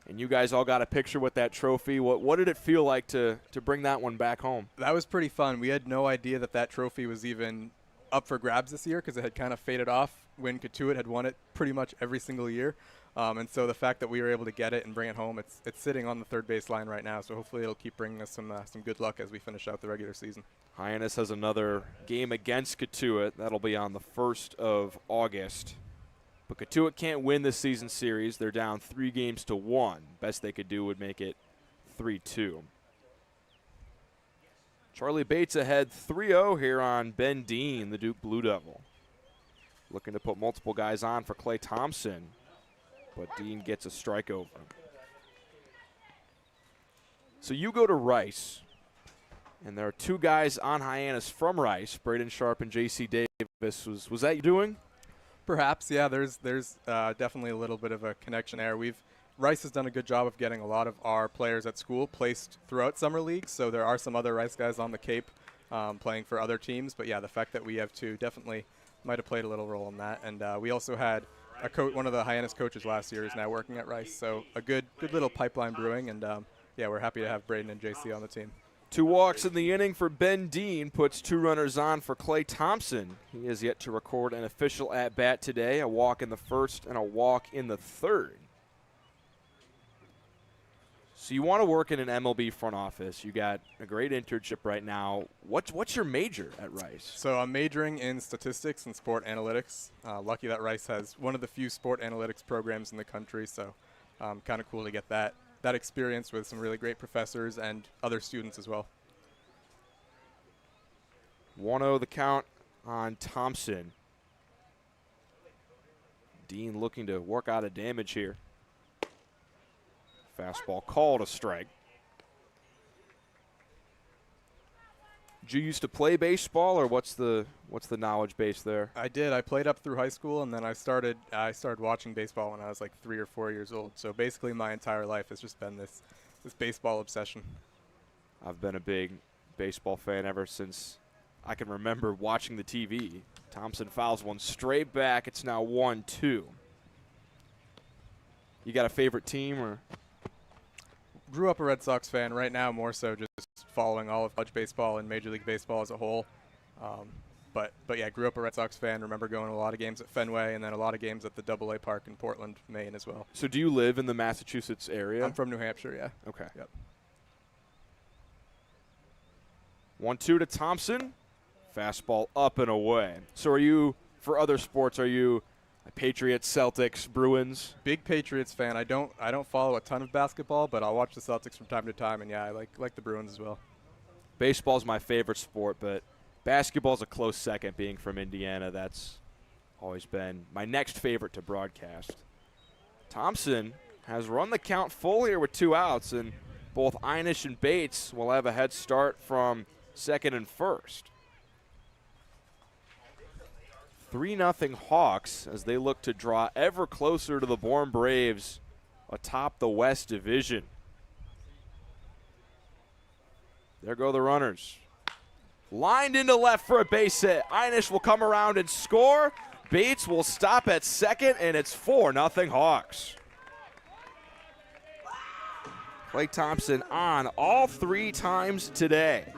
and you guys all got a picture with that trophy. What did it feel like to bring that one back home? That was pretty fun. We had no idea that trophy was even up for grabs this year because it had kind of faded off when Cotuit had won it pretty much every single year. And so the fact that we were able to get it and bring it home, it's sitting on the third base line right now. So hopefully it'll keep bringing us some good luck as we finish out the regular season. Hyannis has another game against Cotuit. That'll be on the 1st of August. But Cotuit can't win this season series. They're down 3-1. Best they could do would make it 3-2. Charlie Bates ahead 3-0 here on Ben Dean, the Duke Blue Devil. Looking to put multiple guys on for Clay Thompson, but Dean gets a strike over him. So you go to Rice, and there are 2 guys on Hyannis from Rice, Braden Sharp and J.C. Davis. Was that you doing? Perhaps, yeah. There's definitely a little bit of a connection there. Rice has done a good job of getting a lot of our players at school placed throughout summer leagues, so there are some other Rice guys on the Cape playing for other teams. But yeah, the fact that we have 2 definitely might have played a little role in that. And we also had one of the Hyannis coaches last year is now working at Rice, so a good little pipeline brewing. And yeah, we're happy to have Braden and JC on the team. 2 walks in the inning for Ben Dean, puts 2 runners on for Clay Thompson. He has yet to record an official at-bat today, a walk in the 1st and a walk in the 3rd. So you want to work in an MLB front office. You got a great internship right now. What's your major at Rice? So I'm majoring in statistics and sport analytics. Lucky that Rice has one of the few sport analytics programs in the country, so kind of cool to get that experience with some really great professors and other students as well. 1-0 the count on Thompson. Dean looking to work out a damage here. Fastball called a strike. Did you used to play baseball, or what's the knowledge base there? I did. I played up through high school, and then I started watching baseball when I was like 3 or 4 years old. So basically, my entire life has just been this baseball obsession. I've been a big baseball fan ever since I can remember watching the TV. Thompson fouls one straight back. It's now 1-2. You got a favorite team, or? Grew up a Red Sox fan. Right now, more so just following all of college baseball and Major League Baseball as a whole. But yeah, grew up a Red Sox fan. Remember going to a lot of games at Fenway and then a lot of games at the AA Park in Portland, Maine as well. So do you live in the Massachusetts area? I'm from New Hampshire, yeah. Okay. Yep. 1-2 to Thompson. Fastball up and away. So are you, for other sports, are you Patriots, Celtics, Bruins? Big Patriots fan. I don't follow a ton of basketball, but I'll watch the Celtics from time to time, and yeah, I like the Bruins as well. Baseball's my favorite sport, but basketball's a close second. Being from Indiana, that's always been my next favorite to broadcast. Thompson has run the count full here with 2 outs, and both Einish and Bates will have a head start from second and first. 3-0 Hawks as they look to draw ever closer to the Bourne Braves atop the West Division. There go the runners. Lined into left for a base hit. Einish will come around and score. Bates will stop at second, and it's 4-0 Hawks. Clay Thompson on all 3 times today.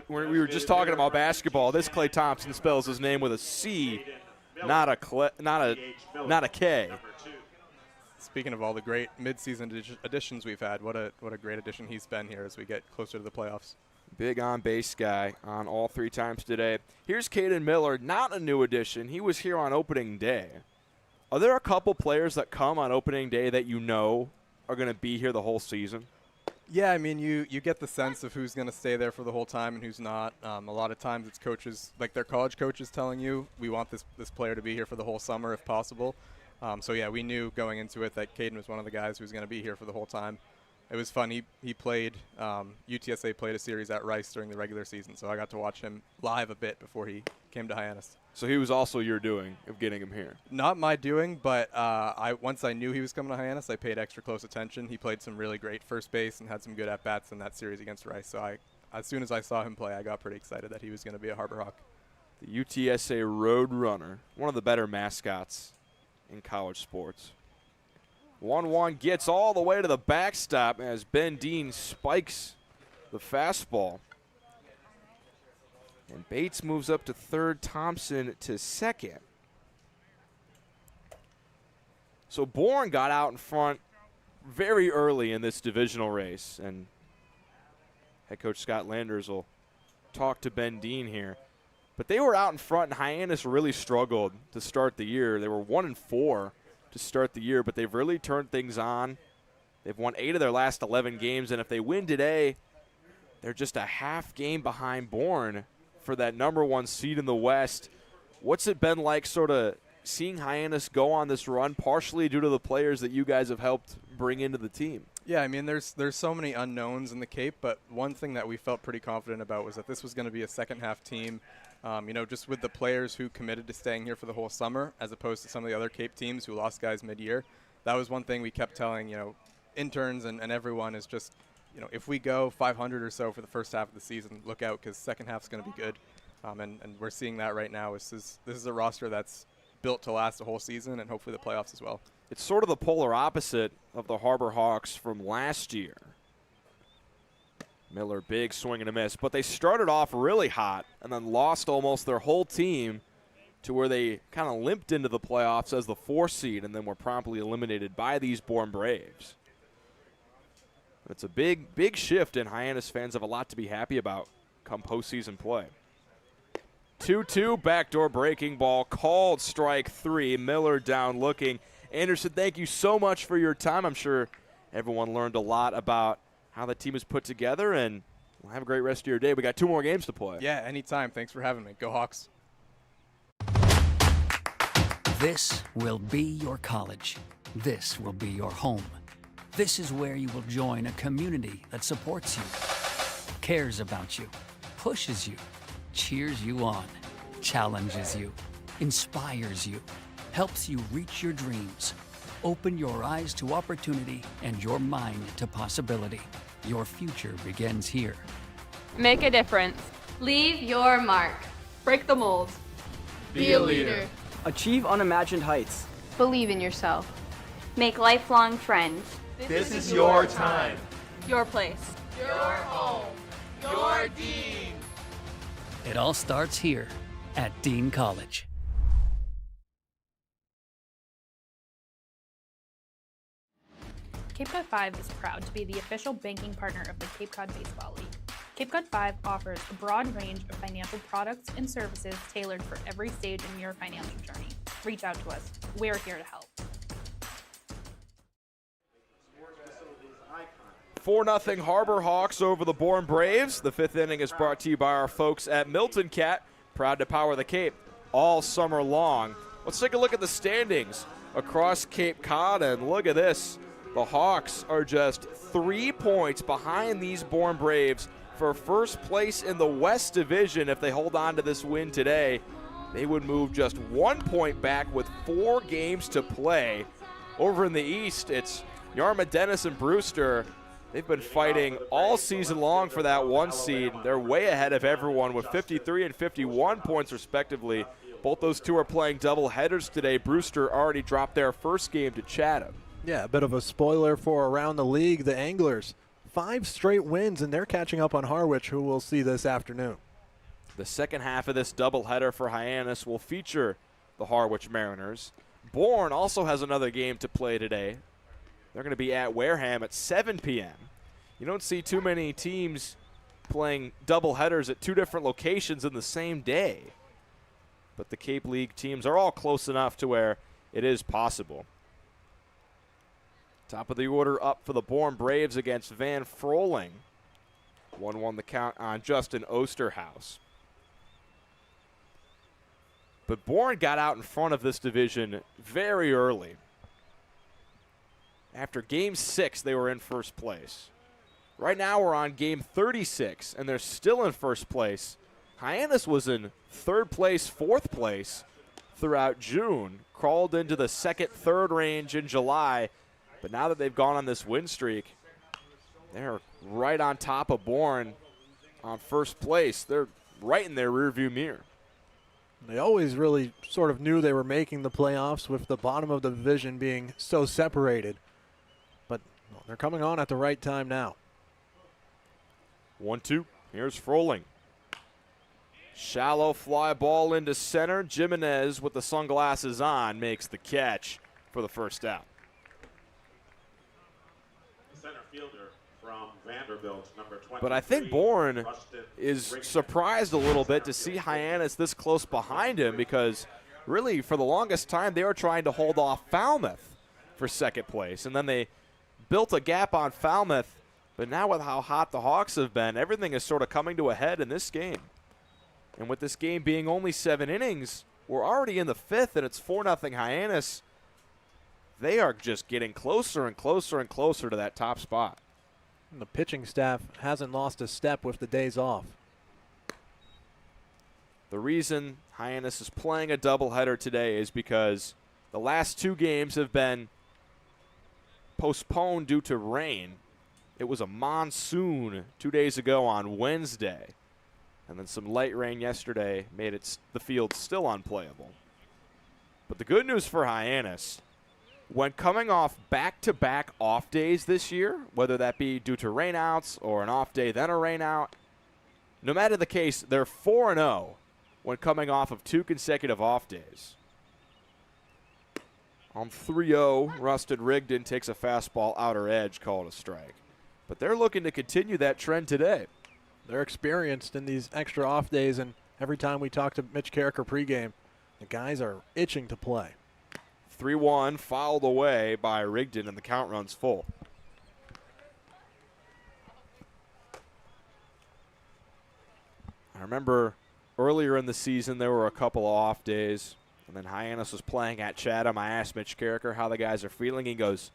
We were just talking about basketball. This Clay Thompson spells his name with a C, not a K. Speaking of all the great midseason additions we've had, what a great addition he's been here as we get closer to the playoffs. Big on-base guy on all 3 times today. Here's Caden Miller, not a new addition. He was here on opening day. Are there a couple players that come on opening day that you know are going to be here the whole season? Yeah, I mean, you get the sense of who's going to stay there for the whole time and who's not. A lot of times it's coaches, like their college coaches telling you, we want this player to be here for the whole summer if possible. So, yeah, we knew going into it that Caden was one of the guys who was going to be here for the whole time. It was fun. He played, UTSA played a series at Rice during the regular season, so I got to watch him live a bit before he came to Hyannis. So he was also your doing of getting him here? Not my doing, but once I knew he was coming to Hyannis, I paid extra close attention. He played some really great first base and had some good at-bats in that series against Rice, so as soon as I saw him play, I got pretty excited that he was going to be a Harbor Hawk. The UTSA Road Runner, one of the better mascots in college sports. 1-1 gets all the way to the backstop as Ben Dean spikes the fastball. And Bates moves up to third, Thompson to second. So Bourne got out in front very early in this divisional race, and head coach Scott Landers will talk to Ben Dean here. But they were out in front, and Hyannis really struggled to start the year. They were 1-4 to start the year, but they've really turned things on. They've won 8 of their last 11 games, and if they win today, they're just a half game behind Bourne for that #1 seed in the West. What's it been like sort of seeing Hyannis go on this run, partially due to the players that you guys have helped bring into the team? Yeah, I mean, there's so many unknowns in the Cape, but one thing that we felt pretty confident about was that this was going to be a second-half team. You know, just with the players who committed to staying here for the whole summer, as opposed to some of the other Cape teams who lost guys mid-year. That was one thing we kept telling, you know, interns and everyone is just, you know, if we go 500 or so for the first half of the season, look out, because second half is going to be good. And we're seeing that right now. This is a roster that's built to last the whole season and hopefully the playoffs as well. It's sort of the polar opposite of the Harbor Hawks from last year. Miller, big swing and a miss. But they started off really hot and then lost almost their whole team to where they kind of limped into the playoffs as the 4 seed and then were promptly eliminated by these Bourne Braves. It's a big shift, and Hyannis fans have a lot to be happy about come postseason play. 2-2, backdoor breaking ball, called strike 3. Miller down looking. Anderson, thank you so much for your time. I'm sure everyone learned a lot about how the team is put together, and we'll have a great rest of your day. We got 2 more games to play. Yeah, anytime. Thanks for having me. Go Hawks. This will be your college. This will be your home. This is where you will join a community that supports you, cares about you, pushes you, cheers you on, challenges you, inspires you, helps you reach your dreams. Open your eyes to opportunity and your mind to possibility. Your future begins here. Make a difference. Leave your mark. Break the mold. Be a leader. Achieve unimagined heights. Believe in yourself. Make lifelong friends. This is your time. Your place. Your home. Your Dean. It all starts here at Dean College. Cape Cod 5 is proud to be the official banking partner of the Cape Cod Baseball League. Cape Cod 5 offers a broad range of financial products and services tailored for every stage in your financial journey. Reach out to us. We're here to help. 4-0 Harbor Hawks over the Bourne Braves. The 5th inning is brought to you by our folks at Milton Cat, proud to power the Cape all summer long. Let's take a look at the standings across Cape Cod, and look at this. The Hawks are just 3 points behind these Bourne Braves for first place in the West Division. If they hold on to this win today, they would move just 1 point back with 4 games to play. Over in the East, it's Yarma, Dennis, and Brewster. They've been fighting all season long for that 1 seed. They're way ahead of everyone with 53 and 51 points respectively. Both those two are playing double headers today. Brewster already dropped their first game to Chatham. Yeah, a bit of a spoiler for around the league. The Anglers, 5 straight wins, and they're catching up on Harwich, who we'll see this afternoon. The second half of this doubleheader for Hyannis will feature the Harwich Mariners. Bourne also has another game to play today. They're going to be at Wareham at 7 p.m. You don't see too many teams playing doubleheaders at 2 different locations in the same day. But the Cape League teams are all close enough to where it is possible. Top of the order up for the Bourne Braves against Van Froling. 1-1 the count on Justin Osterhaus. But Bourne got out in front of this division very early. After Game 6, they were in first place. Right now we're on Game 36, and they're still in first place. Hyannis was in third place, fourth place throughout June. Crawled into the second, third range in July. But now that they've gone on this win streak, they're right on top of Bourne. on first place. They're right in their rearview mirror. They always really sort of knew they were making the playoffs with the bottom of the division being so separated. But they're coming on at the right time now. 1-2. Here's Froling. Shallow fly ball into center. Jimenez with the sunglasses on makes the catch for the first out. Center fielder from Vanderbilt, number 23. But I think Bourne is surprised a little bit to see Hyannis this close behind him, because really for the longest time they were trying to hold off Falmouth for second place. And then they built a gap on Falmouth. But now with how hot the Hawks have been, everything is sort of coming to a head in this game. And with this game being only 7 innings, we're already in the 5th, and it's 4-0 Hyannis. They are just getting closer and closer and closer to that top spot. And the pitching staff hasn't lost a step with the days off. The reason Hyannis is playing a doubleheader today is because the last 2 games have been postponed due to rain. It was a monsoon 2 days ago on Wednesday. And then some light rain yesterday made the field still unplayable. But the good news for Hyannis, when coming off back-to-back off days this year, whether that be due to rainouts or an off day then a rainout, no matter the case, they're 4-0 when coming off of 2 consecutive off days. On 3-0, Rustin Rigdon takes a fastball outer edge, called a strike. But they're looking to continue that trend today. They're experienced in these extra off days, and every time we talk to Mitch Carricker pregame, the guys are itching to play. 3-1, fouled away by Rigdon, and the count runs full. I remember earlier in the season there were a couple of off days, and then Hyannis was playing at Chatham. I asked Mitch Carricker how the guys are feeling. He goes,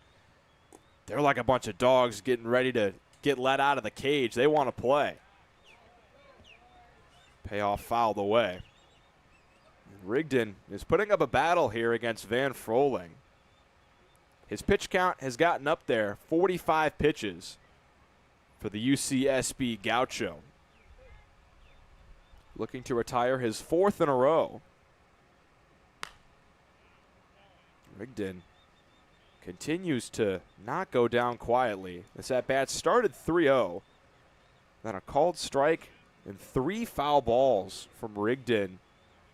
they're like a bunch of dogs getting ready to get let out of the cage. They want to play. Payoff fouled away. Rigdon is putting up a battle here against Van Froling. His pitch count has gotten up there, 45 pitches for the UCSB Gaucho. Looking to retire his 4th in a row. Rigdon continues to not go down quietly. This at-bat started 3-0. Then a called strike and 3 foul balls from Rigdon.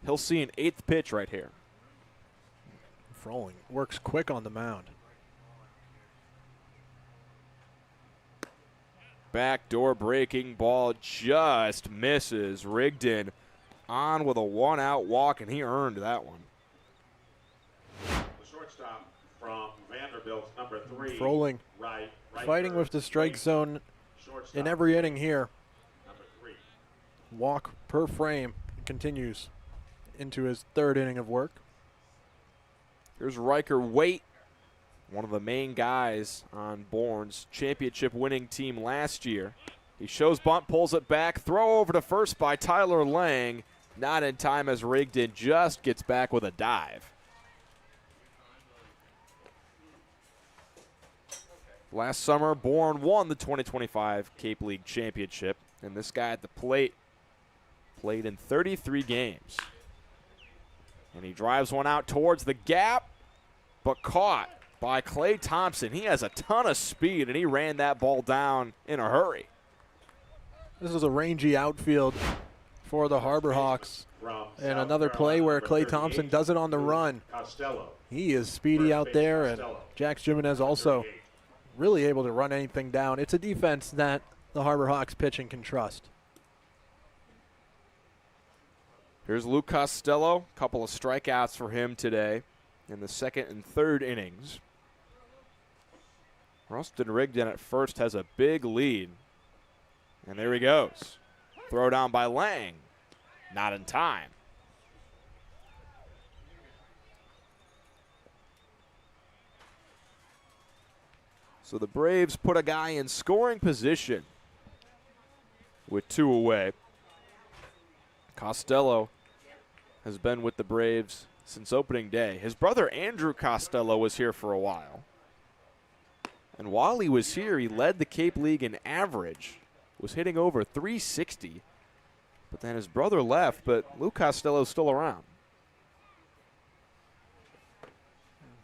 He'll see an 8th pitch right here. Froling works quick on the mound. Backdoor breaking ball just misses. Rigdon on with a 1-out walk, and he earned that one. The shortstop from Vanderbilt, number 3. Froling fighting with the strike zone in every inning here. Walk per frame continues into his 3rd inning of work. Here's Riker Waite, one of the main guys on Bourne's championship winning team last year. He shows bunt, pulls it back, throw over to first by Tyler Lang. Not in time as Rigdon just gets back with a dive. Last summer, Bourne won the 2025 Cape League Championship, and this guy at the plate played in 33 games. And he drives one out towards the gap, but caught by Clay Thompson. He has a ton of speed, and he ran that ball down in a hurry. This is a rangy outfield for the Harbor Hawks. And another play where Clay Thompson does it on the run. He is speedy out there, and Jax Jimenez also really able to run anything down. It's a defense that the Harbor Hawks pitching can trust. Here's Luke Costello. A couple of strikeouts for him today in the 2nd and 3rd innings. Rustin Rigdon at first has a big lead. And there he goes. Throw down by Lang. Not in time. So the Braves put a guy in scoring position with 2 away. Costello has been with the Braves since opening day. His brother Andrew Costello was here for a while. And while he was here, he led the Cape League in average was hitting over 360. But then his brother left, but Lou Costello's still around.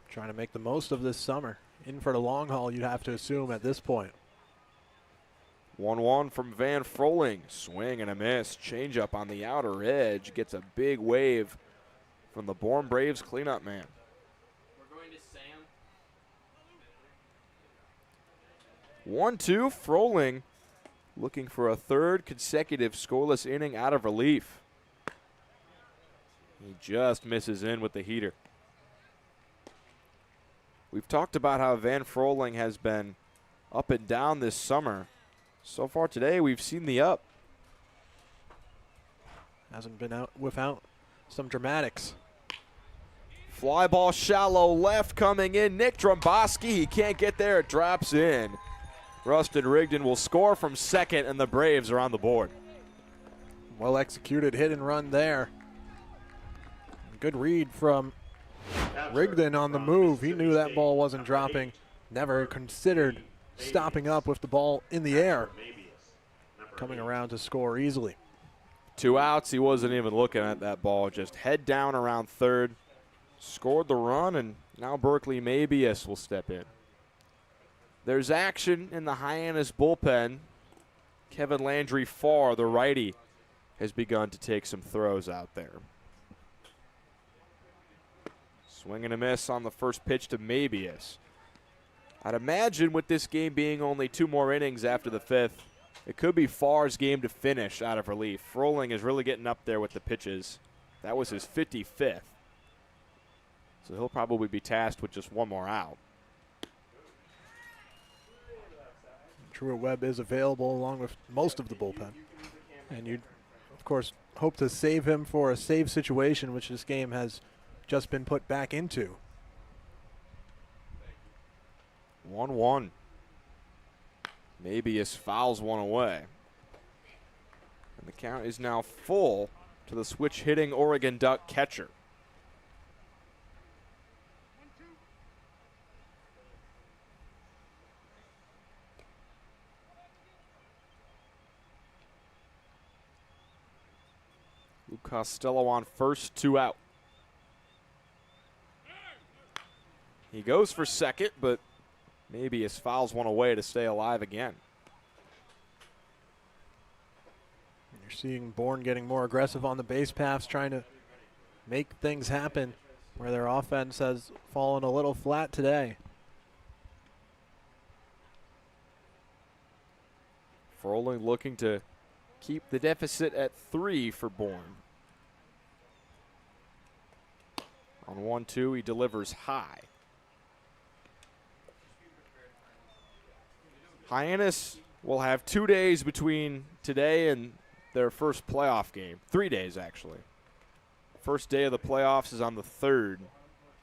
Trying to make the most of this summer. In for the long haul, you'd have to assume at this point. 1-1 from Van Froling. Swing and a miss. Changeup on the outer edge. Gets a big wave from the Bourne Braves cleanup man. We're going to Sam. 1-2, Froling looking for a third consecutive scoreless inning out of relief. He just misses in with the heater. We've talked about how Van Froling has been up and down this summer. So far today, we've seen the up. Hasn't been out without some dramatics. Fly ball shallow left coming in. Nick Dromboski, he can't get there. It drops in. Rustin Rigdon will score from second, and the Braves are on the board. Well executed hit and run there. Good read from Rigdon on the move. He knew that ball wasn't dropping. Never considered stopping up with the ball in the air. Coming around to score easily. 2 outs. He wasn't even looking at that ball. Just head down around third. Scored the run, and now Berkeley Mabius will step in. There's action in the Hyannis bullpen. Kevin Landry Farr, the righty, has begun to take some throws out there. Swing and a miss on the first pitch to Mabius. I'd imagine with this game being only 2 more innings after the 5th, it could be Farr's game to finish out of relief. Froling is really getting up there with the pitches. That was his 55th. So he'll probably be tasked with just 1 more out. Truett Webb is available along with most of the bullpen. And you'd, of course, hope to save him for a save situation, which this game has just been put back into. 1-1. Mabius fouls one away. And the count is now full to the switch hitting Oregon Duck catcher. Lou Costello on first, 2 out. He goes for second, but Mabius fouls one away to stay alive again. You're seeing Bourne getting more aggressive on the base paths, trying to make things happen where their offense has fallen a little flat today. Froling looking to keep the deficit at 3 for Bourne. On 1-2, he delivers high. Hyannis will have 2 days between today and their first playoff game. 3 days, actually. First day of the playoffs is on the 3rd,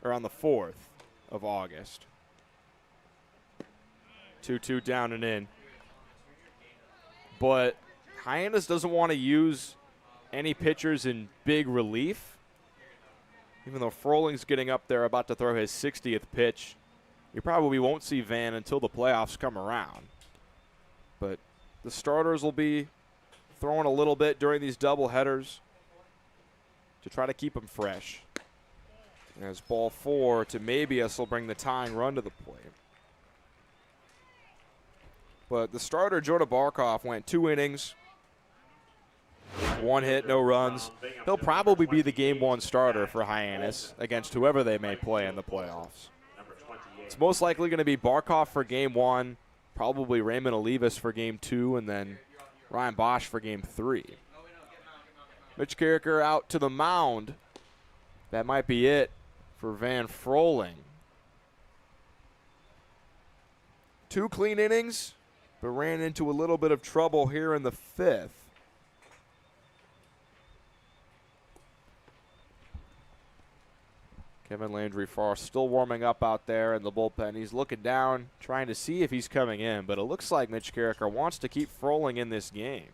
or on the 4th of August. 2-2 down and in. But Hyannis doesn't want to use any pitchers in big relief. Even though Froling's getting up there about to throw his 60th pitch, you probably won't see Van until the playoffs come around. But the starters will be throwing a little bit during these doubleheaders to try to keep them fresh. As ball 4 to Mabius will bring the tying run to the plate. But the starter, Jordan Barkov, went 2 innings, 1 hit, no runs. He'll probably be the game 1 starter for Hyannis against whoever they may play in the playoffs. It's most likely going to be Barkov for game 1, probably Raymond Olivas for game 2, and then Ryan Bosch for game 3. Mitch Carricker out to the mound. That might be it for Van Froling. 2 clean innings, but ran into a little bit of trouble here in the 5th. Kevin Landry Farr still warming up out there in the bullpen. He's looking down, trying to see if he's coming in, but it looks like Mitch Carricker wants to keep Froling in this game.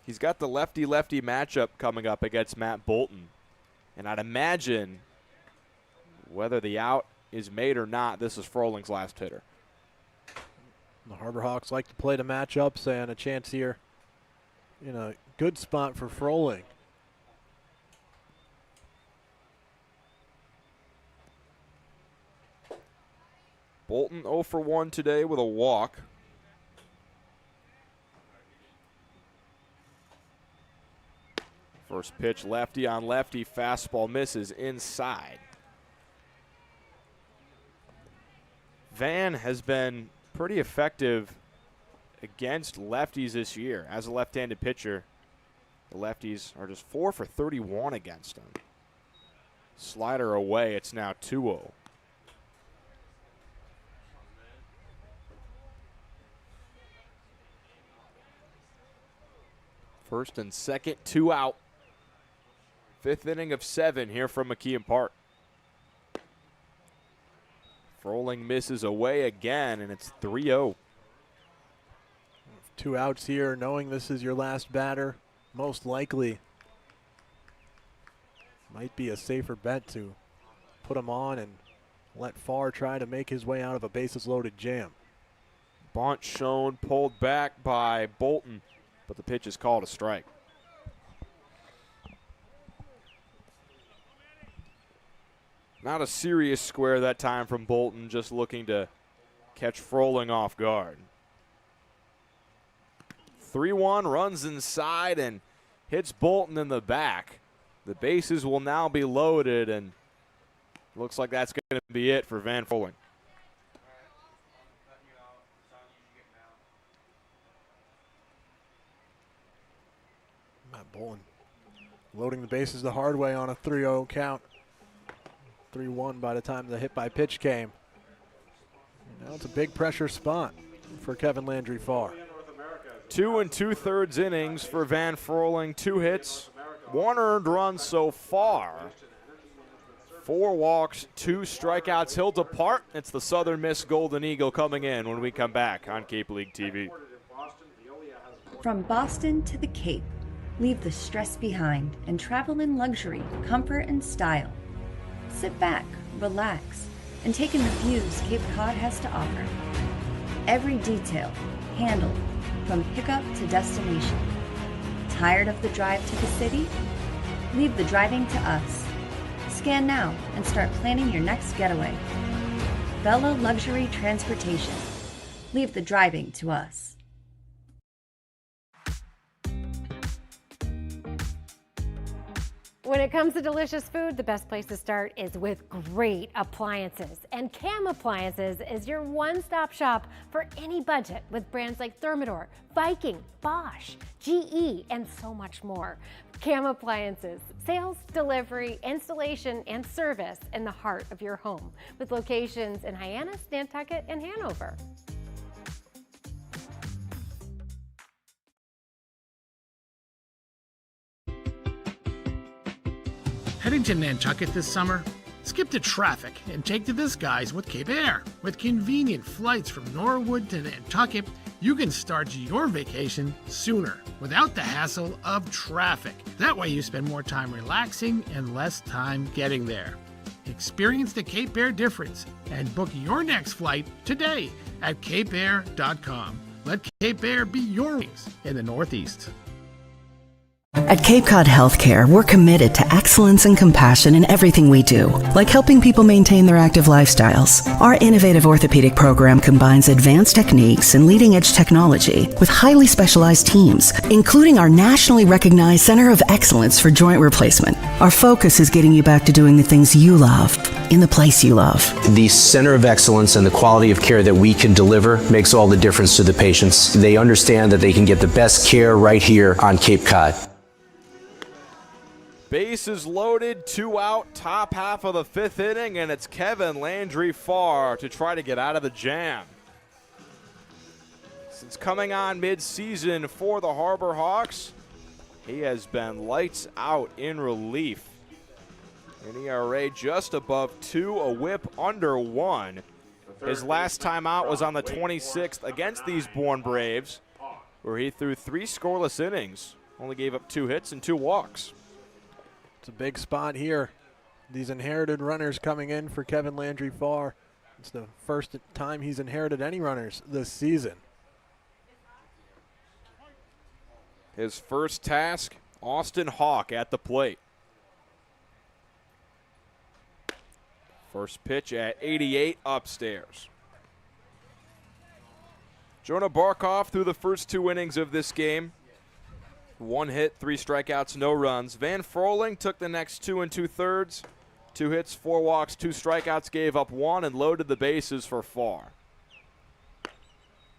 He's got the lefty-lefty matchup coming up against Matt Bolton, and I'd imagine whether the out is made or not, this is Froling's last hitter. The Harbor Hawks like to play the matchups, and a chance here in a good spot for Froling. Bolton 0 for 1 today with a walk. First pitch, lefty on lefty, fastball misses inside. Van has been pretty effective against lefties this year. As a left-handed pitcher, the lefties are just 4 for 31 against him. Slider away, it's now 2-0. First and second, 2 out. 5th inning of 7 here from McKeon Park. Froling misses away again, and it's 3-0. 2 outs here, knowing this is your last batter, most likely might be a safer bet to put him on and let Farr try to make his way out of a bases-loaded jam. Bunt shown, pulled back by Bolton, but the pitch is called a strike. Not a serious square that time from Bolton, just looking to catch Froling off guard. 3-1, runs inside and hits Bolton in the back. The bases will now be loaded, and looks like that's going to be it for Van Froling. Matt Bolton loading the bases the hard way on a 3-0 count. 3-1 by the time the hit by pitch came. Now it's a big pressure spot for Kevin Landry Farr. 2 2/3 innings for Van Froling. 2 hits, 1 earned run so far. 4 walks, 2 strikeouts. He'll depart. It's the Southern Miss Golden Eagle coming in when we come back on Cape League TV. From Boston to the Cape, leave the stress behind and travel in luxury, comfort, and style. Sit back, relax, and take in the views Cape Cod has to offer. Every detail handled from pickup to destination. Tired of the drive to the city? Leave the driving to us. Scan now and start planning your next getaway. Bella Luxury Transportation. Leave the driving to us. When it comes to delicious food, the best place to start is with great appliances. And Cam Appliances is your one-stop shop for any budget with brands like Thermador, Viking, Bosch, GE, and so much more. Cam Appliances, sales, delivery, installation, and service in the heart of your home with locations in Hyannis, Nantucket, and Hanover. Heading to Nantucket this summer? Skip the traffic and take to the skies with Cape Air. With convenient flights from Norwood to Nantucket, you can start your vacation sooner without the hassle of traffic. That way you spend more time relaxing and less time getting there. Experience the Cape Air difference and book your next flight today at capeair.com. Let Cape Air be your wings in the Northeast. At Cape Cod Healthcare, we're committed to excellence and compassion in everything we do, like helping people maintain their active lifestyles. Our innovative orthopedic program combines advanced techniques and leading-edge technology with highly specialized teams, including our nationally recognized Center of Excellence for Joint Replacement. Our focus is getting you back to doing the things you love, in the place you love. The Center of Excellence and the quality of care that we can deliver makes all the difference to the patients. They understand that they can get the best care right here on Cape Cod. Bases loaded, 2 out, top half of the 5th inning, and it's Kevin Landry Farr to try to get out of the jam. Since coming on mid-season for the Harbor Hawks, he has been lights out in relief. An ERA just above 2, a whip under 1. His last time out was on the 26th against these Bourne Braves, where he threw 3 scoreless innings, only gave up 2 hits and 2 walks. It's a big spot here. These inherited runners coming in for Kevin Landry Farr. It's the first time he's inherited any runners this season. His first task, Austin Hawk at the plate. First pitch at 88 upstairs. Jonah Barkov through the first 2 innings of this game. 1 hit, 3 strikeouts, no runs. Van Froling took the next 2 2/3. 2 hits, 4 walks, 2 strikeouts, gave up 1 and loaded the bases for far.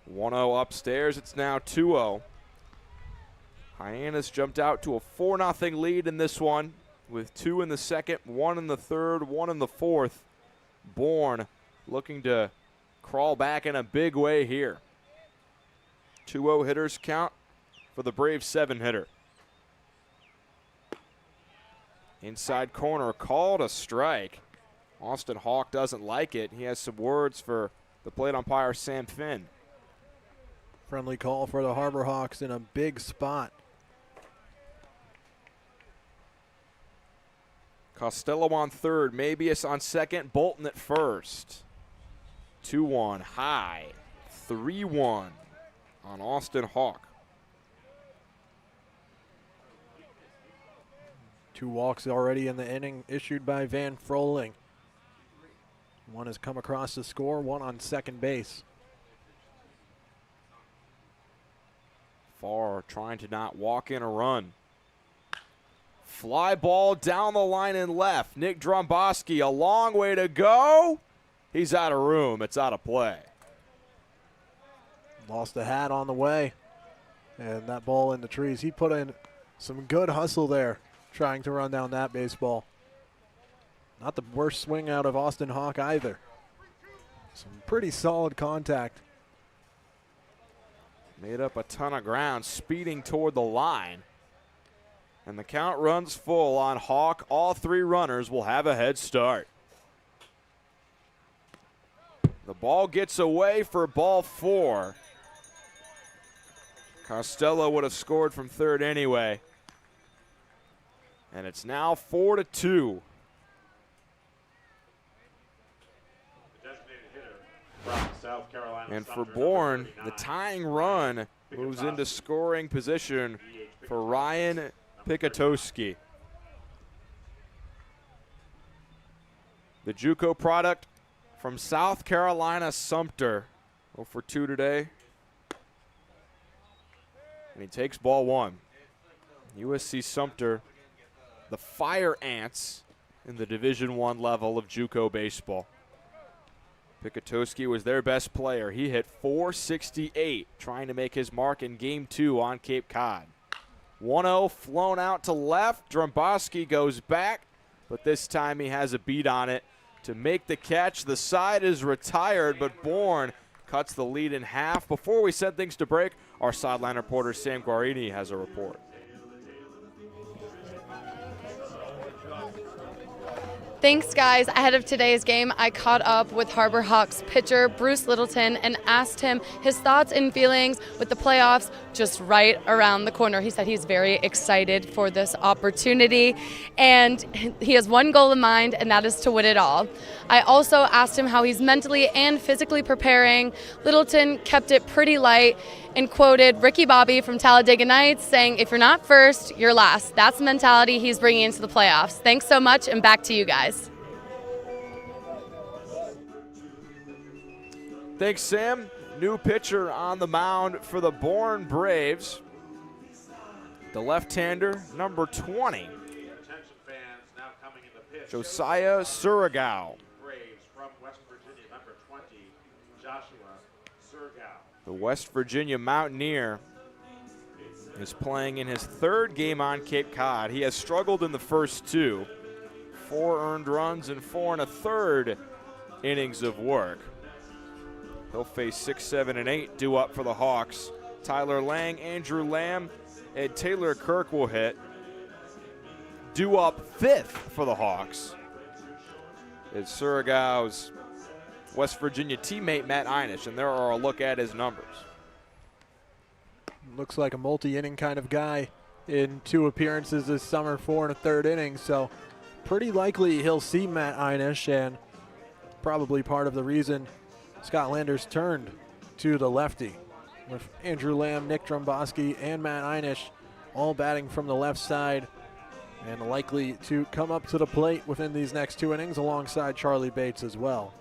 1-0 upstairs. It's now 2-0. Hyannis jumped out to a 4-0 lead in this one with 2 in the second, 1 in the third, 1 in the fourth. Bourne looking to crawl back in a big way here. 2-0 hitters count for the Braves 7-hitter. Inside corner, called a strike. Austin Hawk doesn't like it. He has some words for the plate umpire, Sam Finn. Friendly call for the Harbor Hawks in a big spot. Costello on third, Mabius on second, Bolton at first. 2-1 high, 3-1 on Austin Hawk. 2 walks already in the inning issued by Van Froling. 1 has come across the score, 1 on second base. Farr trying to not walk in a run. Fly ball down the line and left. Nick Dromboski, a long way to go. He's out of room. It's out of play. Lost the hat on the way. And that ball in the trees. He put in some good hustle there, trying to run down that baseball. Not the worst swing out of Austin Hawk either. Some pretty solid contact. Made up a ton of ground, speeding toward the line. And the count runs full on Hawk. All 3 runners will have a head start. The ball gets away for ball 4. Costello would have scored from third anyway. And it's now 4-2. And for Bourne, the tying run moves into scoring position for Ryan Pikatowski. The JUCO product from South Carolina, Sumter. 0 for 2 today. And he takes ball 1. USC Sumter, the Fire Ants in the Division I level of JUCO baseball. Pikatowski was their best player. He hit .468, trying to make his mark in Game 2 on Cape Cod. 1-0 flown out to left. Dromboski goes back, but this time he has a beat on it to make the catch. The side is retired, but Bourne cuts the lead in half. Before we send things to break, our sideline reporter Sam Guarini has a report. Thanks, guys. Ahead of today's game, I caught up with Harbor Hawks pitcher Bruce Littleton and asked him his thoughts and feelings with the playoffs just right around the corner. He said he's very excited for this opportunity, and he has one goal in mind, and that is to win it all. I also asked him how he's mentally and physically preparing. Littleton kept it pretty light and quoted Ricky Bobby from Talladega Nights saying, "If you're not first, you're last." That's the mentality he's bringing into the playoffs. Thanks so much, and back to you guys. Thanks, Sam. New pitcher on the mound for the Bourne Braves. The left-hander, number 20, Josiah Surigao. The West Virginia Mountaineer is playing in his 3rd game on Cape Cod. He has struggled in the first 2. 4 earned runs and 4 1/3 innings of work. He'll face 6, 7, and 8 due up for the Hawks. Tyler Lang, Andrew Lamb, and Taylor Kirk will hit. Due up 5th for the Hawks is Surigao's West Virginia teammate Matt Einish, and there are a look at his numbers. Looks like a multi-inning kind of guy in 2 appearances this summer, 4 1/3 innings, so pretty likely he'll see Matt Einish, and probably part of the reason Scott Landers turned to the lefty, with Andrew Lamb, Nick Dromboski, and Matt Hyannis all batting from the left side and likely to come up to the plate within these next 2 innings alongside Charlie Bates as well.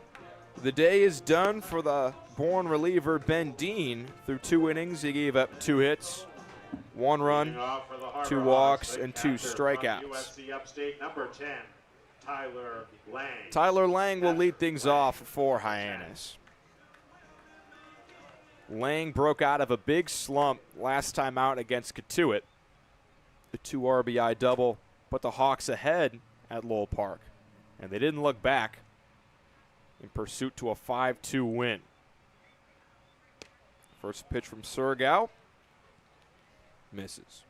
The day is done for the Bourne reliever Ben Dean. Through 2 innings, he gave up 2 hits, 1 run, 2 walks, and 2 strikeouts. USC Upstate number 10, Tyler Lang. Tyler Lang will lead things off for Hyannis. Lang broke out of a big slump last time out against Catuit. The 2 RBI double put the Hawks ahead at Lowell Park, and they didn't look back in pursuit to a 5-2 win. First pitch from Surgao. Misses.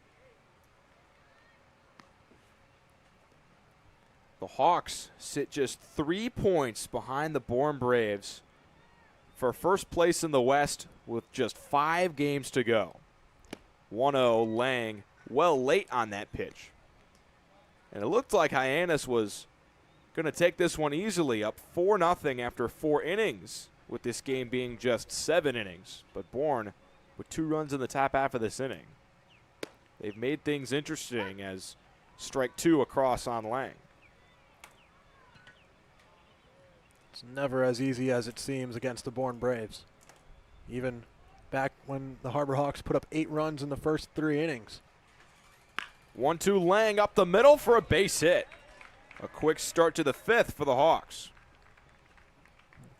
The Hawks sit just 3 points behind the Bourne Braves for first place in the West with just 5 games to go. 1-0 Lang, well late on that pitch. And it looked like Hyannis was going to take this one easily, up 4-0 after 4 innings, with this game being just 7 innings. But Bourne with 2 runs in the top half of this inning. They've made things interesting as strike 2 across on Lang. It's never as easy as it seems against the Bourne Braves. Even back when the Harbor Hawks put up 8 runs in the first 3 innings. 1-2 Lang up the middle for a base hit. A quick start to the 5th for the Hawks.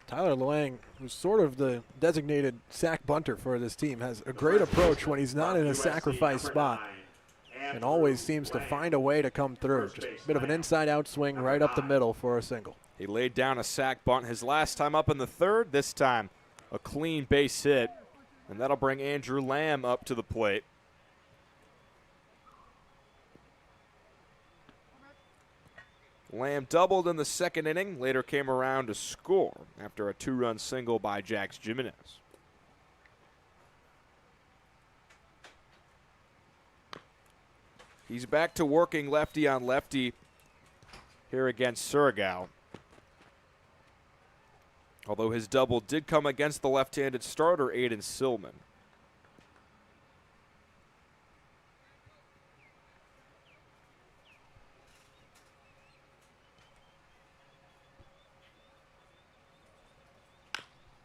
Tyler Lang, who's sort of the designated sack bunter for this team, has a great approach when he's not in a sacrifice spot and always seems to find a way to come through. Just a bit of an inside-out swing right up the middle for a single. He laid down a sack bunt his last time up in the 3rd. This time a clean base hit, and that'll bring Andrew Lamb up to the plate. Lamb doubled in the 2nd inning, later came around to score after a 2-run single by Jax Jimenez. He's back to working lefty on lefty here against Surgao. Although his double did come against the left-handed starter, Aiden Silman.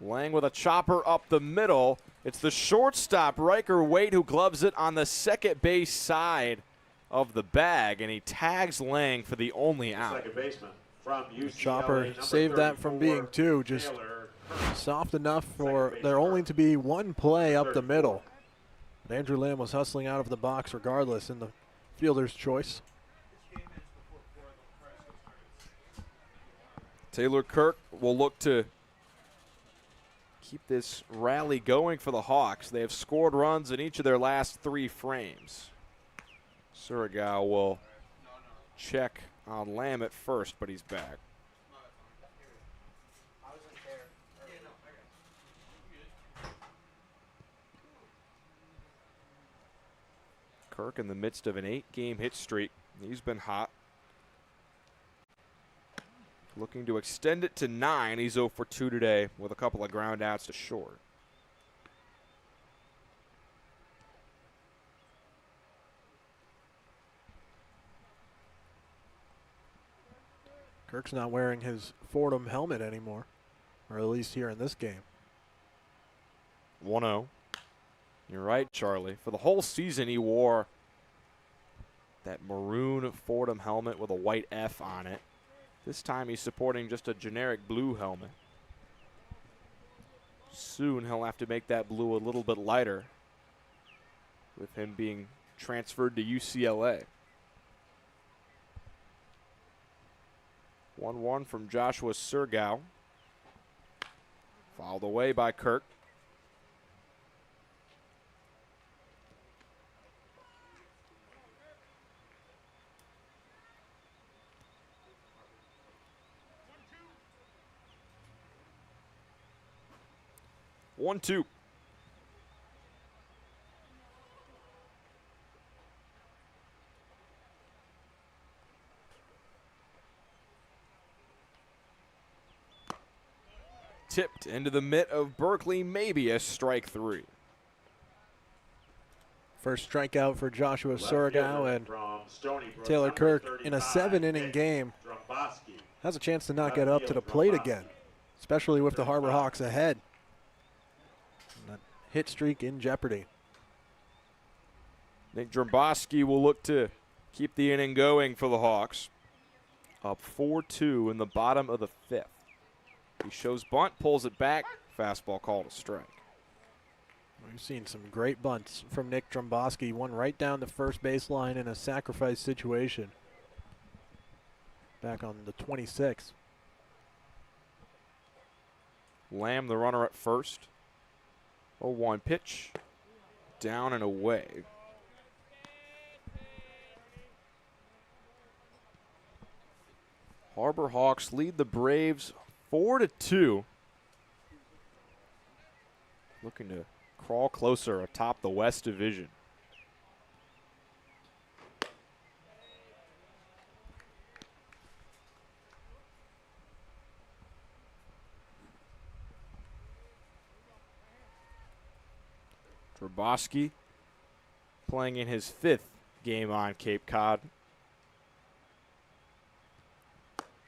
Lang with a chopper up the middle. It's the shortstop, Riker Waite, who gloves it on the second base side of the bag, and he tags Lang for the only out. Second baseman from UCLA, Chopper saved that from being 2, just soft enough for there only to be 1 play up the middle. But Andrew Lamb was hustling out of the box regardless in the fielder's choice. Taylor Kirk will look to keep this rally going for the Hawks. They have scored runs in each of their last 3 frames. Surgao will check on Lamb at first, but he's back. Kirk in the midst of an 8-game hit streak. He's been hot. Looking to extend it to 9. He's 0 for 2 today with a couple of ground outs to short. Kirk's not wearing his Fordham helmet anymore, or at least here in this game. 1-0. You're right, Charlie. For the whole season, he wore that maroon Fordham helmet with a white F on it. This time he's supporting just a generic blue helmet. Soon he'll have to make that blue a little bit lighter with him being transferred to UCLA. 1-1 from Joshua Surgao. Fouled away by Kirk. One, two. tipped into the mitt of Berkeley, maybe a strike 3. First strikeout for Joshua Surgow, and Taylor Kirk in a 7-inning game has a chance to not get up to the plate again, especially with the Harbor Hawks ahead. That hit streak in jeopardy. Nick Dromboski will look to keep the inning going for the Hawks. Up 4-2 in the bottom of the 5th. He shows bunt, pulls it back. Fastball called a strike. We've seen some great bunts from Nick Dromboski. One right down the first baseline in a sacrifice situation back on the 26th. Lamb, the runner at first. 0-1 pitch. Down and away. Harbor Hawks lead the Braves 4-2. Looking to crawl closer atop the West Division. Dromboski playing in his 5th game on Cape Cod.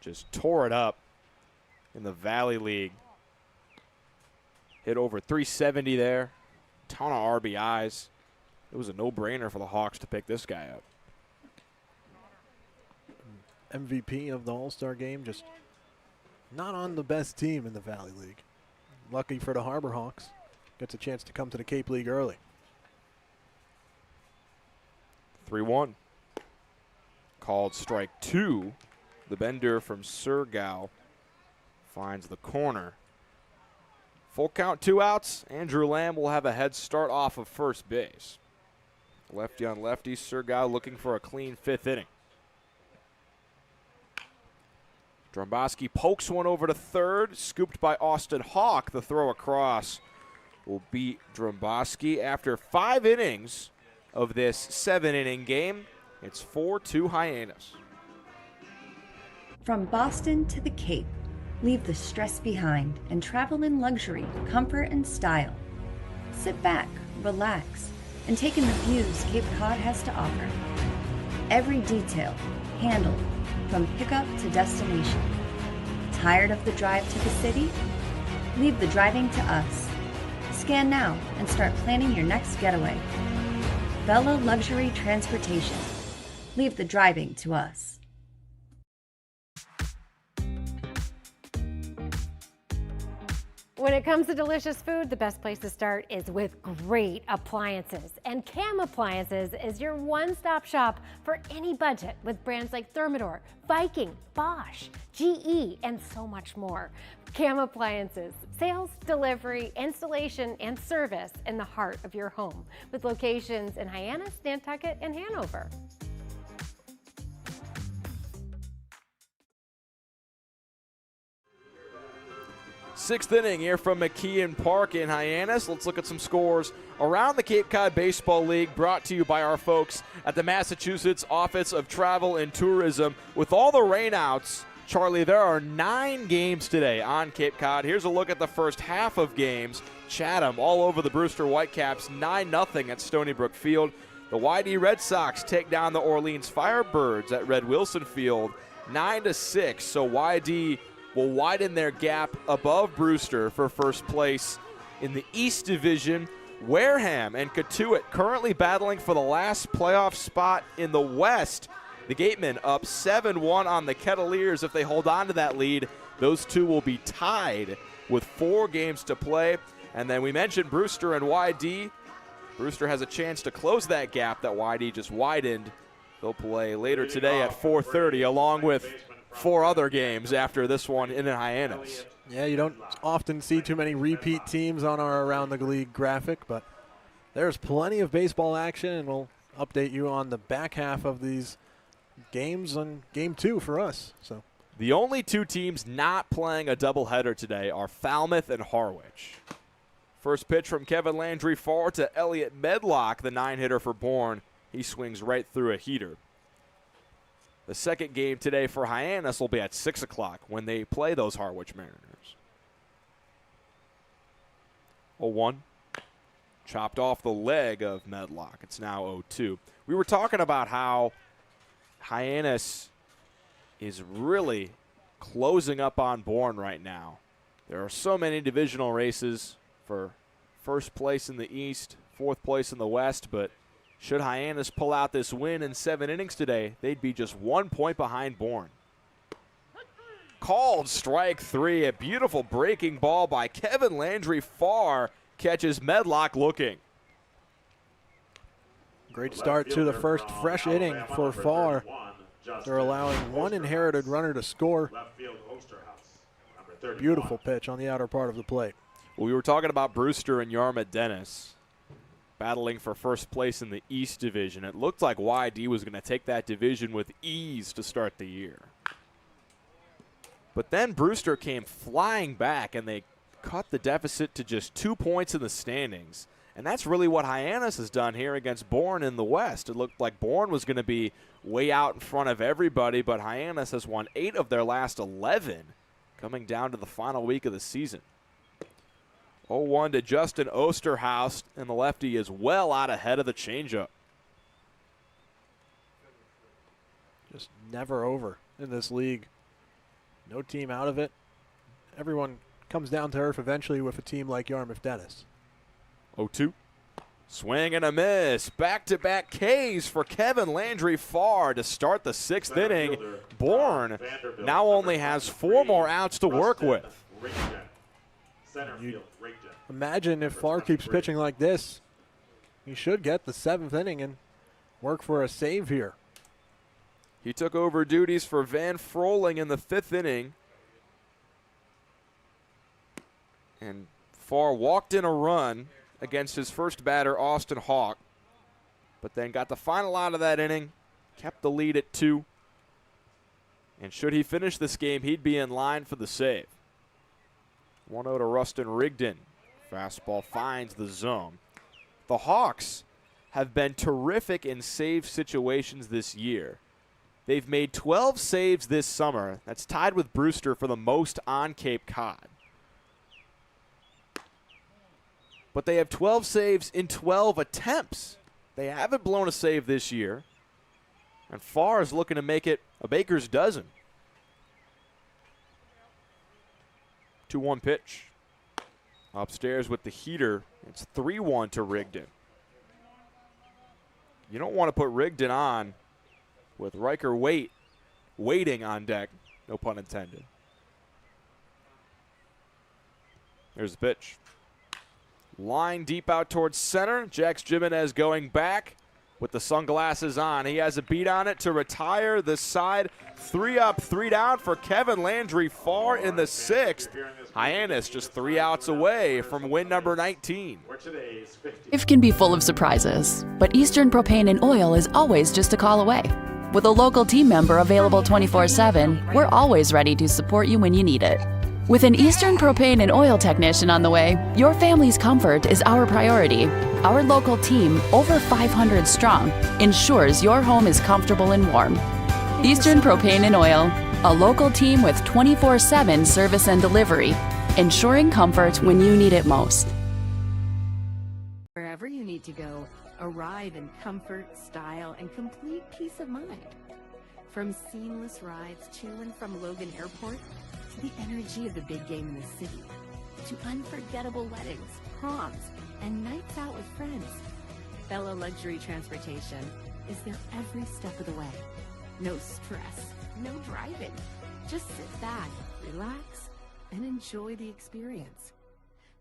Just tore it up in the Valley League. Hit over 370 there. Ton of RBIs. It was a no-brainer for the Hawks to pick this guy up. MVP of the All-Star game, just not on the best team in the Valley League. Lucky for the Harbor Hawks. Gets a chance to come to the Cape League early. 3-1. Called strike 2. The bender from Surgow finds the corner. Full count, 2 outs. Andrew Lamb will have a head start off of first base. Lefty on lefty, Surgow looking for a clean 5th inning. Dromboski pokes one over to third, scooped by Austin Hawk. The throw across will beat Dromboski. After 5 innings of this 7-inning game, it's 4-2 Hyannis. From Boston to the Cape, leave the stress behind and travel in luxury, comfort, and style. Sit back, relax, and take in the views Cape Cod has to offer. Every detail handled from pickup to destination. Tired of the drive to the city? Leave the driving to us. Scan now and start planning your next getaway. Bella Luxury Transportation. Leave the driving to us. When it comes to delicious food, the best place to start is with great appliances. And Cam Appliances is your one-stop shop for any budget with brands like Thermador, Viking, Bosch, GE, and so much more. Cam Appliances, sales, delivery, installation, and service in the heart of your home with locations in Hyannis, Nantucket, and Hanover. 6th inning here from McKeon Park in Hyannis. Let's look at some scores around the Cape Cod Baseball League, brought to you by our folks at the Massachusetts Office of Travel and Tourism. With all the rainouts, Charlie, there are 9 games today on Cape Cod. Here's a look at the first half of games. Chatham all over the Brewster Whitecaps, 9-0 at Stony Brook Field. The YD Red Sox take down the Orleans Firebirds at Red Wilson Field, 9-6. So YD will widen their gap above Brewster for first place in the East Division. Wareham and Catuit currently battling for the last playoff spot in the West. The Gatemen up 7-1 on the Kettleers. If they hold on to that lead, those two will be tied with 4 games to play. And then we mentioned Brewster and YD. Brewster has a chance to close that gap that YD just widened. They'll play later today at 4:30 along with 4 other games after this one in Hyannis. Yeah, you don't often see too many repeat teams on our Around the League graphic, but there's plenty of baseball action, and we'll update you on the back half of these games on Game 2 for us. So the only 2 teams not playing a doubleheader today are Falmouth and Harwich. First pitch from Kevin Landry forward to Elliot Medlock, the 9-hitter for Bourne. He swings right through a heater. The second game today for Hyannis will be at 6 o'clock when they play those Harwich Mariners. 0-1. Chopped off the leg of Medlock. It's now 0-2. We were talking about how Hyannis is really closing up on Bourne right now. There are so many divisional races for first place in the East, fourth place in the West, but should Hyannis pull out this win in 7 innings today, they'd be just 1 point behind Bourne. Called strike 3. A beautiful breaking ball by Kevin Landry. Far catches Medlock looking. Great start to the first fresh inning for Farr. They're allowing one inherited runner to score. Beautiful pitch on the outer part of the plate. Well, we were talking about Brewster and Yarmouth Dennis battling for first place in the East Division. It looked like YD was going to take that division with ease to start the year. But then Brewster came flying back, and they cut the deficit to just 2 points in the standings. And that's really what Hyannis has done here against Bourne in the West. It looked like Bourne was going to be way out in front of everybody, but Hyannis has won 8 of their last 11 coming down to the final week of the season. 0-1 to Justin Osterhaus, and the lefty is well out ahead of the changeup. Just never over in this league. No team out of it. Everyone comes down to earth eventually with a team like Yarmouth Dennis. 0-2. Swing and a miss. Back-to-back Ks for Kevin Landry. Far to start the 6th inning. Bourne now only has 4 more outs to work with. Imagine if Farr keeps pitching like this. He should get the 7th inning and work for a save here. He took over duties for Van Froling in the 5th inning. And Farr walked in a run against his first batter, Austin Hawk, but then got the final out of that inning, kept the lead at 2. And should he finish this game, he'd be in line for the save. 1-0 to Rustin Rigdon. Fastball finds the zone. The Hawks have been terrific in save situations this year. They've made 12 saves this summer. That's tied with Brewster for the most on Cape Cod. But they have 12 saves in 12 attempts. They haven't blown a save this year. And Farr is looking to make it a baker's dozen. 2-1 pitch. Upstairs with the heater. It's 3-1 to Rigdon. You don't want to put Rigdon on with Riker waiting on deck. No pun intended. There's the pitch. Line deep out towards center. Jax Jimenez going back with the sunglasses on. He has a beat on it to retire this side. 3 up, 3 down for Kevin Landry. Far in the 6th. Hyannis just 3 outs away from win number 19. Life can be full of surprises, but Eastern Propane and Oil is always just a call away. With a local team member available 24/7, we're always ready to support you when you need it. With an Eastern Propane and Oil technician on the way, your family's comfort is our priority. Our local team, over 500 strong, ensures your home is comfortable and warm. Eastern Propane and Oil, a local team with 24/7 service and delivery, ensuring comfort when you need it most. Wherever you need to go, arrive in comfort, style, and complete peace of mind. From seamless rides to and from Logan Airport, to the energy of the big game in the city, to unforgettable weddings, proms, and nights out with friends. Bella Luxury Transportation is there every step of the way. No stress, no driving. Just sit back, relax, and enjoy the experience.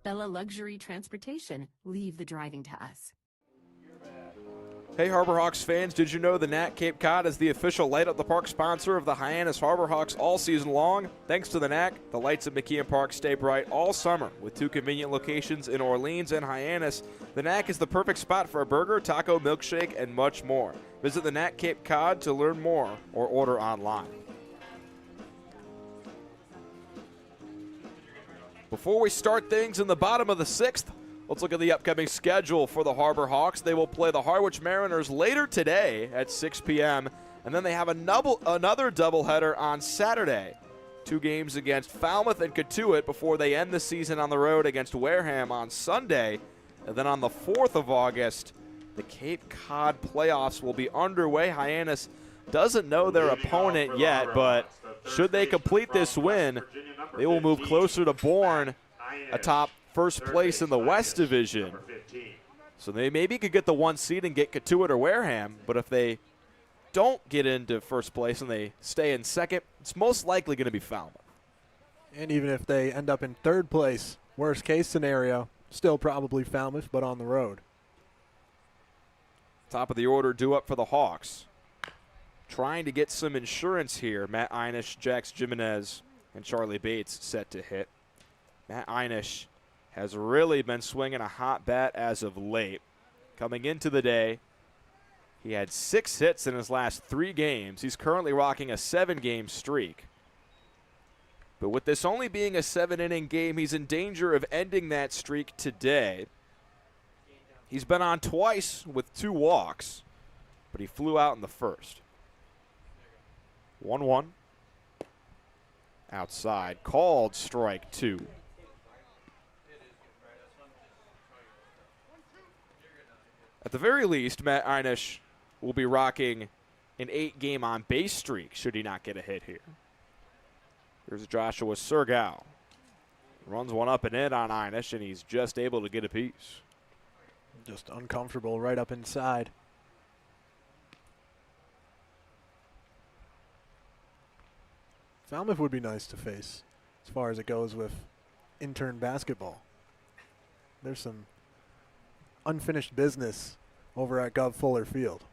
Bella Luxury Transportation, leave the driving to us. Hey Harbor Hawks fans, did you know the Nat Cape Cod is the official Light Up the Park sponsor of the Hyannis Harbor Hawks all season long? Thanks to the NAC, the lights at McKeon Park stay bright all summer with 2 convenient locations in Orleans and Hyannis. The NAC is the perfect spot for a burger, taco, milkshake, and much more. Visit the Nat Cape Cod to learn more or order online. Before we start things in the bottom of the 6th, let's look at the upcoming schedule for the Harbor Hawks. They will play the Harwich Mariners later today at 6 p.m., and then they have another doubleheader on Saturday. 2 games against Falmouth and Cotuit before they end the season on the road against Wareham on Sunday. And then on the 4th of August, the Cape Cod playoffs will be underway. Hyannis doesn't know their opponent yet, but should they complete this win, they will move closer to Bourne atop first place in the West Division. So they maybe could get the 1 seed and get Cotuit or Wareham, but if they don't get into first place and they stay in second, it's most likely going to be Falmouth. And even if they end up in 3rd place, worst case scenario, still probably Falmouth, but on the road. Top of the order due up for the Hawks. Trying to get some insurance here. Matt Einish, Jax Jimenez, and Charlie Bates set to hit. Matt Einish has really been swinging a hot bat as of late. Coming into the day, he had 6 hits in his last 3 games. He's currently rocking a 7-game streak. But with this only being a 7-inning game, he's in danger of ending that streak today. He's been on twice with 2 walks, but he flew out in the first. 1-1. Outside, called strike 2. At the very least, Matt Einish will be rocking an 8-game on-base streak should he not get a hit here. Here's Joshua Sergal. Runs one up and in on Einish, and he's just able to get a piece. Just uncomfortable right up inside. Falmouth would be nice to face as far as it goes with intern basketball. There's some unfinished business over at Gov Fuller Field.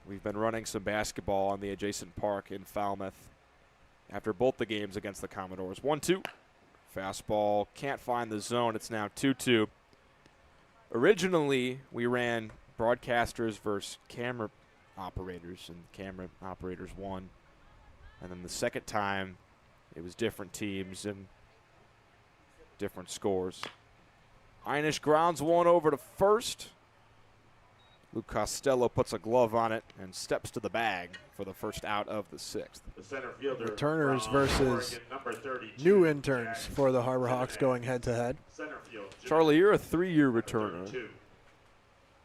We've been running some basketball on the adjacent park in Falmouth after both the games against the Commodores. 1-2. Fastball can't find the zone. It's now 2-2. Originally, we ran broadcasters versus camera operators, and camera operators won. And then the second time, it was different teams and different scores. Einish grounds one over to first. Luke Costello puts a glove on it and steps to the bag for the first out of the 6th. The center fielder Returners versus new interns for the Harbor Hawks going head-to-head. Charlie, you're a 3-year returner.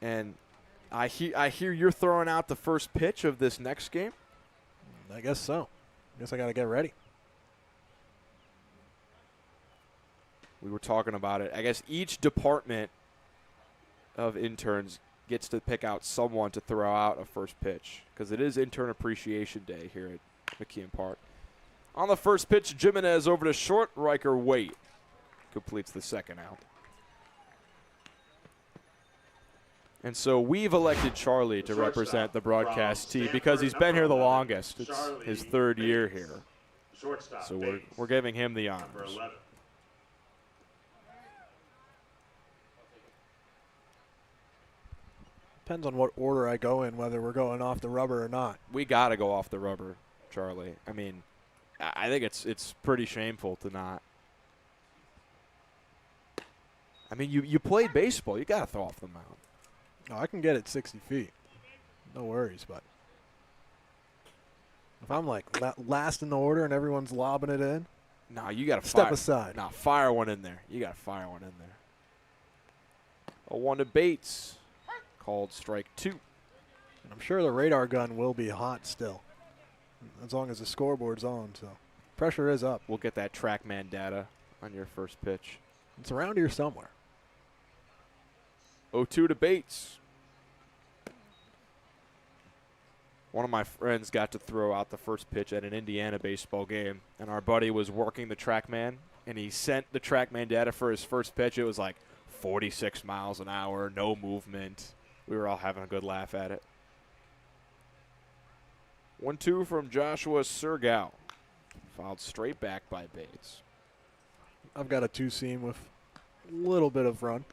And I hear you're throwing out the first pitch of this next game? I guess so. I guess I got to get ready. We were talking about it. I guess each department of interns gets to pick out someone to throw out a first pitch because it is Intern Appreciation Day here at McKeon Park. On the first pitch, Jimenez over to short. Riker Waite completes the second out. And so we've elected Charlie to represent the broadcast team because he's been here the longest. It's his 3rd year here. So we're giving him the honors. Depends on what order I go in, whether we're going off the rubber or not. We got to go off the rubber, Charlie. I mean, I think it's pretty shameful to not. I mean, you played baseball. You got to throw off the mound. No, I can get it 60 feet. No worries, but if I'm like last in the order and everyone's lobbing it in, no, you got to step aside. No, fire one in there. You got to fire one in there. A 1 to Bates. Called strike 2. And I'm sure the radar gun will be hot still, as long as the scoreboard's on. So pressure is up. We'll get that TrackMan data on your first pitch. It's around here somewhere. 0-2 to Bates. One of my friends got to throw out the first pitch at an Indiana baseball game, and our buddy was working the TrackMan, and he sent the TrackMan data for his first pitch. It was like 46 miles an hour, no movement. We were all having a good laugh at it. 1-2 from Joshua Sergal. Fouled straight back by Bates. I've got a 2-seam with a little bit of run.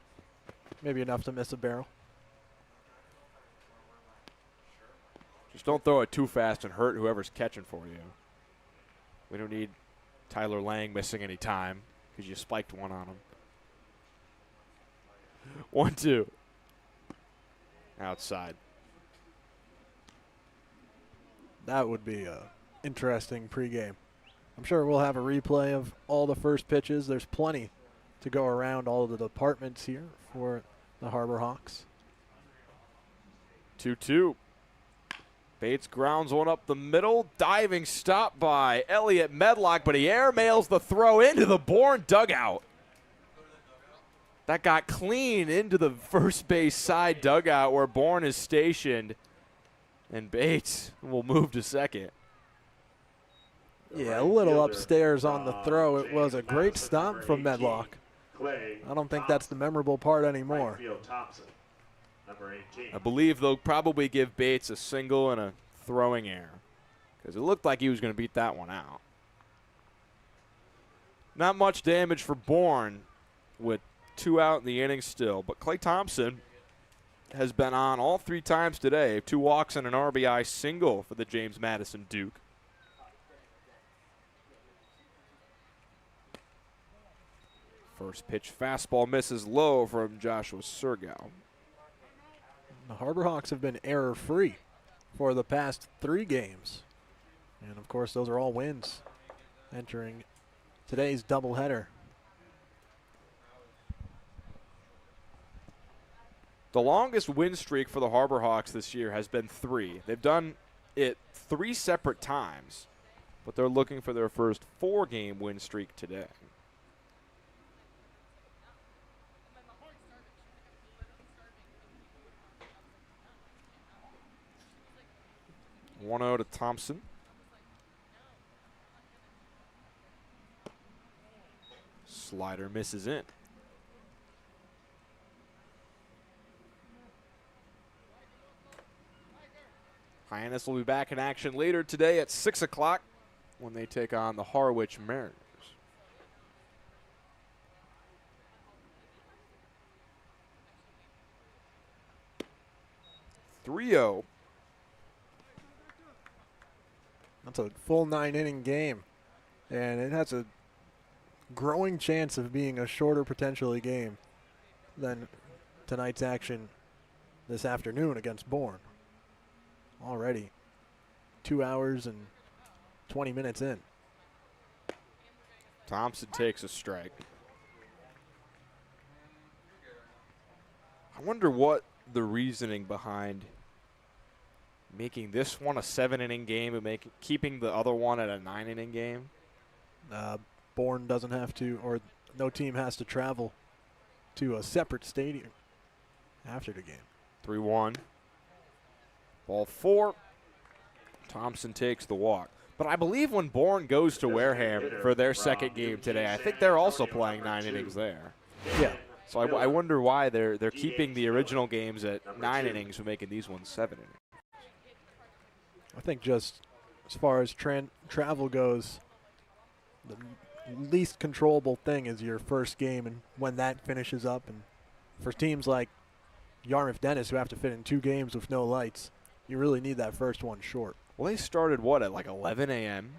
Maybe enough to miss a barrel. Just don't throw it too fast and hurt whoever's catching for you. We don't need Tyler Lang missing any time because you spiked one on him. 1-2. Outside. That would be a interesting pregame. I'm sure we'll have a replay of all the first pitches. There's plenty to go around all of the departments here for the Harbor Hawks. 2-2. Bates grounds one up the middle. Diving stop by Elliott Medlock, but he airmails the throw into the Bourne dugout. That got clean into the first base side dugout where Bourne is stationed. And Bates will move to second. Yeah, a little upstairs on the throw. It was a great stop from Medlock. I don't think that's the memorable part anymore. I believe they'll probably give Bates a single and a throwing error because it looked like he was going to beat that one out. Not much damage for Bourne with 2 out in the inning still, but Clay Thompson has been on all 3 times today. 2 walks and an RBI single for the James Madison Duke. First pitch fastball misses low from Joshua Surgow. The Harbor Hawks have been error-free for the past 3 games. And, of course, those are all wins entering today's doubleheader. The longest win streak for the Harbor Hawks this year has been 3. They've done it 3 separate times, but they're looking for their first 4-game win streak today. 1-0 to Thompson. Slider misses in. Hyannis will be back in action later today at 6 o'clock when they take on the Harwich Mariners. 3-0. That's a full 9-inning game, and it has a growing chance of being a shorter potentially game than tonight's action this afternoon against Bourne. Already 2 hours and 20 minutes in. Thompson takes a strike. I wonder what the reasoning behind making this one a 7-inning game and keeping the other one at a 9-inning game. Bourne doesn't have to, or no team has to travel to a separate stadium after the game. 3-1. Ball 4. Thompson takes the walk. But I believe when Bourne goes to Wareham for their second game today, I think they're also playing 9 innings there. Yeah. So I wonder why they're keeping the original games at 9 innings and making these ones 7 innings. I think just as far as travel goes, the least controllable thing is your first game and when that finishes up. And for teams like Yarmouth Dennis who have to fit in 2 games with no lights, you really need that first one short. Well, they started, what, at like 11 a.m.?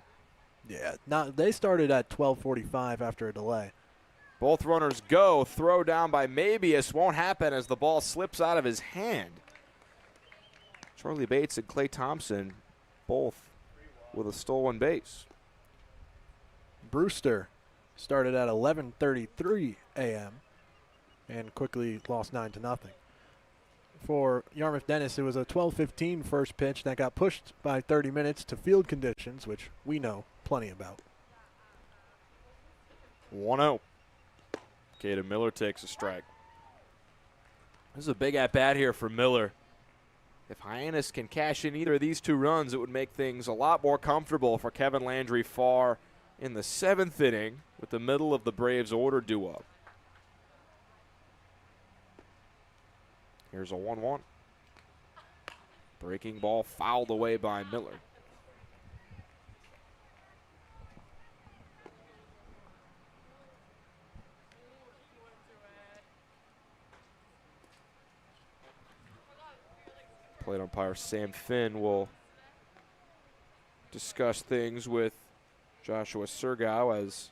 Yeah, they started at 12:45 after a delay. Both runners go. Throw down by Mabius won't happen as the ball slips out of his hand. Charlie Bates and Clay Thompson both with a stolen base. Brewster started at 11:33 a.m. and quickly lost 9-0. For Yarmouth Dennis, it was a 12:15 first pitch that got pushed by 30 minutes to field conditions, which we know plenty about. 1-0. Caden Miller takes a strike. This is a big at-bat here for Miller. If Hyannis can cash in either of these 2 runs, it would make things a lot more comfortable for Kevin Landry Farr in the 7th inning with the middle of the Braves order due up. Here's a 1-1. Breaking ball fouled away by Miller. Plate umpire Sam Finn will discuss things with Joshua Surgow as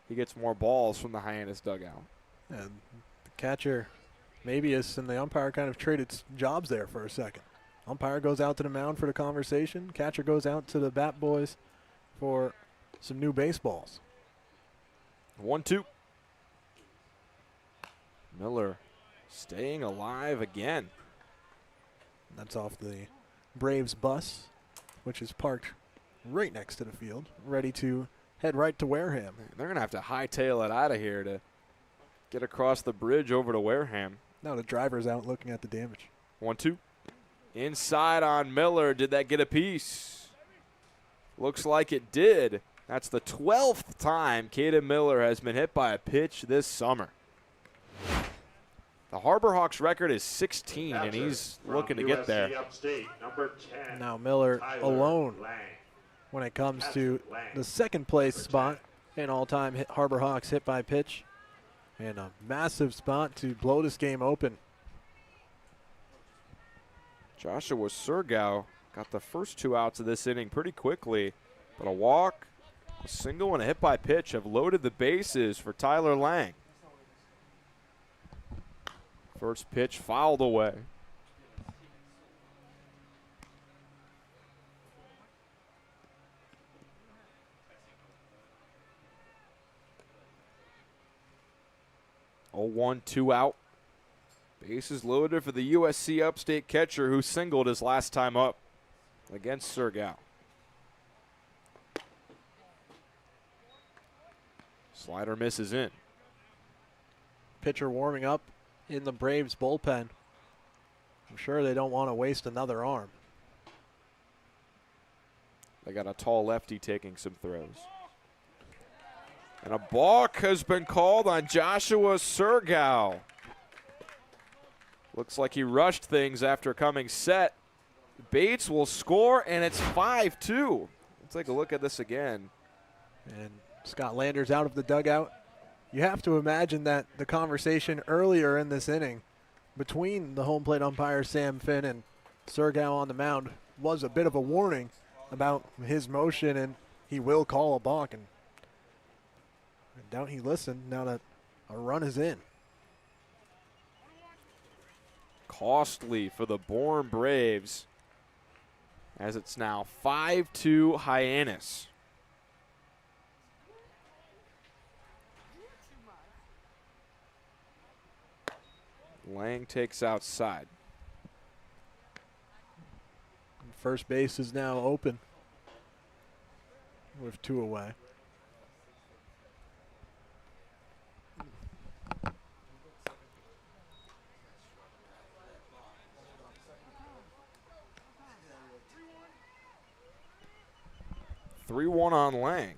he gets more balls from the Hyannis dugout. And the catcher, Mabius, and the umpire kind of traded jobs there for a second. Umpire goes out to the mound for the conversation. Catcher goes out to the bat boys for some new baseballs. 1-2. Miller staying alive again. That's off the Braves bus, which is parked right next to the field, ready to head right to Wareham. They're going to have to hightail it out of here to get across the bridge over to Wareham. Now the driver's out looking at the damage. 1-2. Inside on Miller. Did that get a piece? Looks like it did. That's the 12th time Caden Miller has been hit by a pitch this summer. The Harbor Hawks record is 16, and he's looking to get there. Now Miller alone when it comes to the second place spot in all-time Harbor Hawks hit by pitch. And a massive spot to blow this game open. Joshua Surgow got the first 2 outs of this inning pretty quickly, but a walk, a single, and a hit by pitch have loaded the bases for Tyler Lang. First pitch fouled away. Oh, 1, 2 out. Bases loaded for the USC Upstate catcher who singled his last time up against Surgow. Slider misses in. Pitcher warming up in the Braves bullpen. I'm sure they don't want to waste another arm. They got a tall lefty taking some throws. And a balk has been called on Joshua Surgow. Looks like he rushed things after coming set. Bates will score, and it's 5-2. Let's take a look at this again. And Scott Landers out of the dugout. You have to imagine that the conversation earlier in this inning between the home plate umpire Sam Finn and Surgow on the mound was a bit of a warning about his motion, and he will call a balk. And I doubt he listened now that a run is in. Costly for the Bourne Braves, as it's now 5-2 Hyannis. Lang takes outside. First base is now open with 2 away. Three-one on Lang.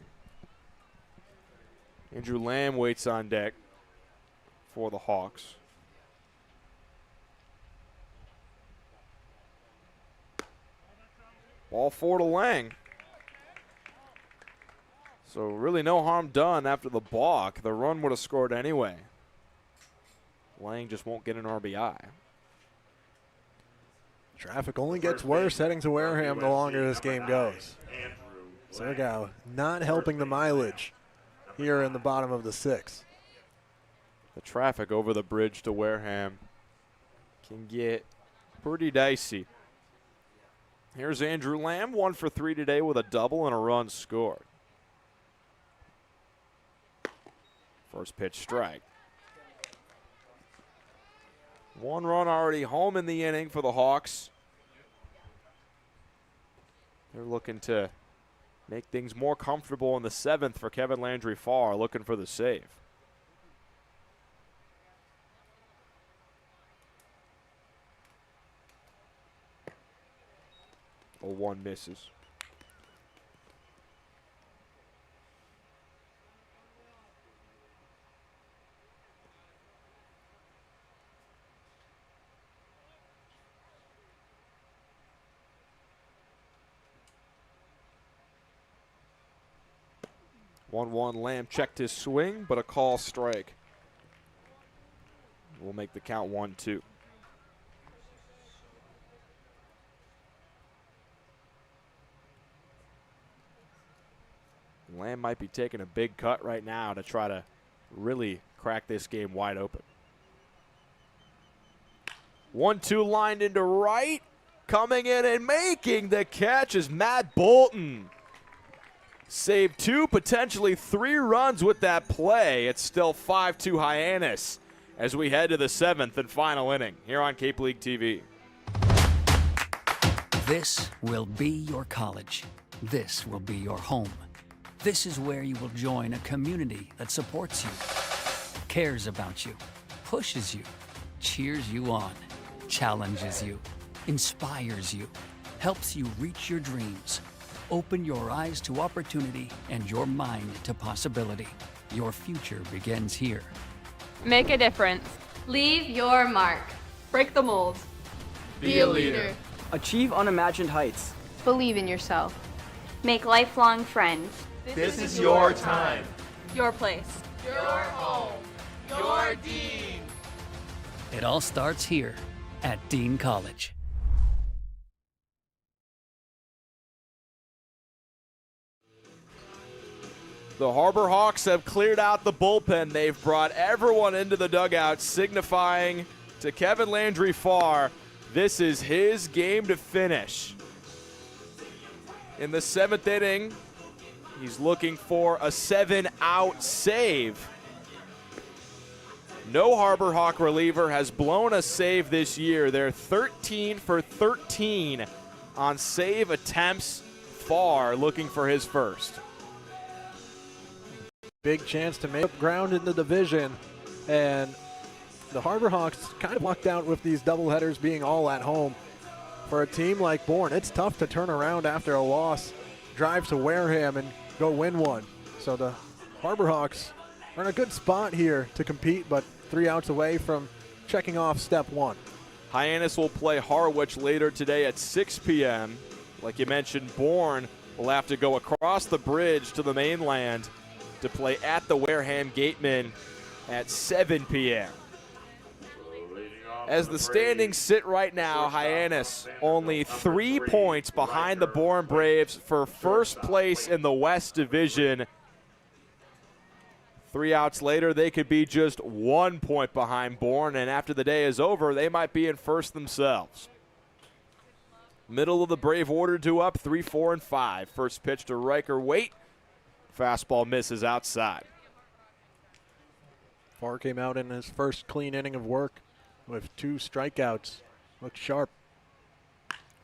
Andrew Lamb waits on deck for the Hawks. Ball 4 to Lang. So really no harm done after the balk. The run would have scored anyway. Lang just won't get an RBI. Traffic only gets worse heading to Wareham the longer this game goes. Surgow not helping the mileage here in the bottom of the 6th. The traffic over the bridge to Wareham can get pretty dicey. Here's Andrew Lamb, 1 for 3 today with a double and a run scored. First pitch strike. 1 run already home in the inning for the Hawks. They're looking to make things more comfortable in the 7th for Kevin Landry Farr, looking for the save. A 1 misses. One Lamb checked his swing, but a call strike. We'll make the count 1-2. Lamb might be taking a big cut right now to try to really crack this game wide open. 1-2 lined into right. Coming in and making the catch is Matt Bolton. Saved 2, potentially 3 runs with that play. It's still 5-2 Hyannis as we head to the 7th and final inning here on Cape League TV. This will be your college. This will be your home. This is where you will join a community that supports you, cares about you, pushes you, cheers you on, challenges you, inspires you, helps you reach your dreams. Open your eyes to opportunity and your mind to possibility. Your future begins here. Make a difference. Leave your mark. Break the mold. Be a leader. Achieve unimagined heights. Believe in yourself. Make lifelong friends. This is your time. Your place. Your home. Your Dean. It all starts here at Dean College. The Harbor Hawks have cleared out the bullpen. They've brought everyone into the dugout, signifying to Kevin Landry Farr, this is his game to finish. In the 7th inning, he's looking for a 7-out save. No Harbor Hawk reliever has blown a save this year. They're 13 for 13 on save attempts. Farr looking for his first. Big chance to make up ground in the division, and the Harbor Hawks kind of lucked out with these doubleheaders being all at home. For a team like Bourne, it's tough to turn around after a loss, drive to Wareham, and go win one. So the Harbor Hawks are in a good spot here to compete, but 3 outs away from checking off step 1. Hyannis will play Harwich later today at 6 p.m. Like you mentioned, Bourne will have to go across the bridge to the mainland to play at the Wareham Gateman at 7 p.m. As the standings sit right now, Hyannis only 3 points behind the Bourne Braves for first place in the West Division. 3 outs later, they could be just 1 point behind Bourne, and after the day is over, they might be in first themselves. Middle of the Brave order to up, 3, 4, and 5. First pitch to Riker Waite. Fastball misses outside. Farr came out in his first clean inning of work with 2 strikeouts. Looked sharp.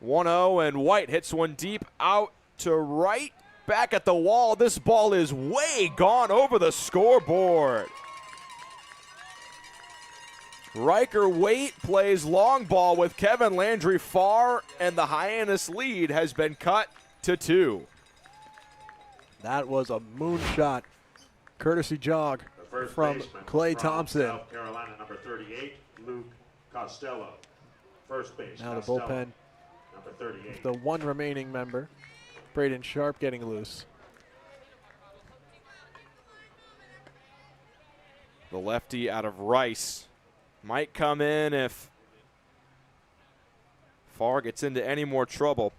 1-0, and White hits one deep out to right. Back at the wall. This ball is way gone over the scoreboard. Riker Waite plays long ball with Kevin Landry Farr, and the Hyannis lead has been cut to 2. That was a moonshot courtesy jog from Clay Thompson. South Carolina, number 38, Luke Costello. First base. Now the Costello, bullpen, number 38. the one remaining member, Braden Sharp, getting loose. The lefty out of Rice might come in if Farr gets into any more trouble.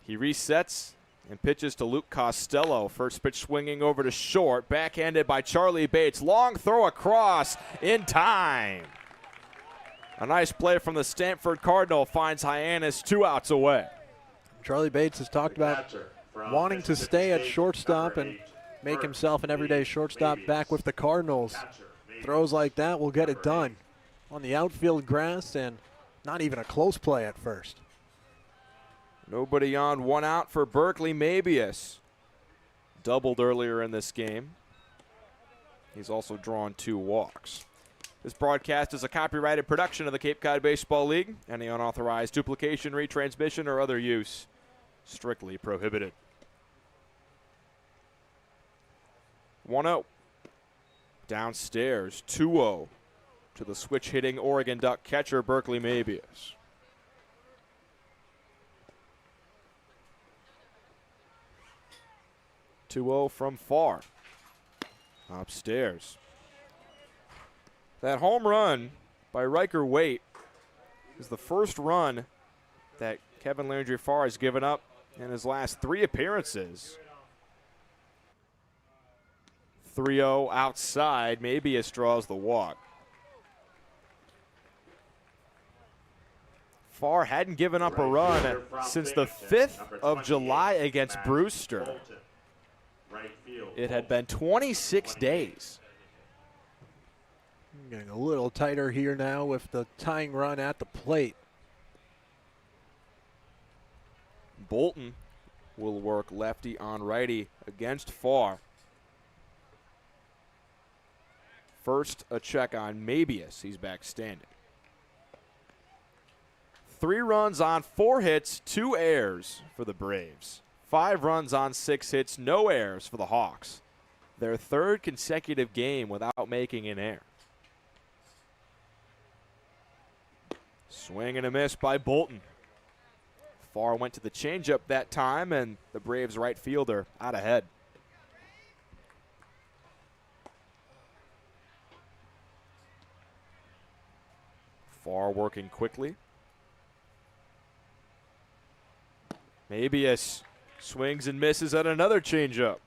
He resets and pitches to Luke Costello. First pitch swinging over to short. Backhanded by Charlie Bates. Long throw across in time. A nice play from the Stanford Cardinal finds Hyannis 2 outs away. Charlie Bates has talked about wanting to stay at shortstop and make himself an everyday shortstop back with the Cardinals. Throws like that will get it done on the outfield grass, and not even a close play at first. Nobody on, 1 out for Berkeley Mabius. Doubled earlier in this game. He's also drawn 2 walks. This broadcast is a copyrighted production of the Cape Cod Baseball League. Any unauthorized duplication, retransmission, or other use strictly prohibited. 1-0. Downstairs, 2-0 to the switch-hitting Oregon Duck catcher, Berkeley Mabius. From Farr. Upstairs. That home run by Riker Waite is the first run that Kevin Landry Farr has given up in his last 3 appearances. 3-0 outside. Mabius draws the walk. Farr hadn't given up a run since the 5th of July against Brewster. Right field. It had been 26 days. Getting a little tighter here now with the tying run at the plate. Bolton will work lefty on righty against Farr. First, a check on Mabius. He's back standing. 3 runs on 4 hits, 2 errors for the Braves. 5 runs on 6 hits, no errors for the Hawks. Their 3rd consecutive game without making an error. Swing and a miss by Bolton. Farr went to the changeup that time, and the Braves right fielder out ahead. Farr working quickly. Mabius swings and misses at another changeup.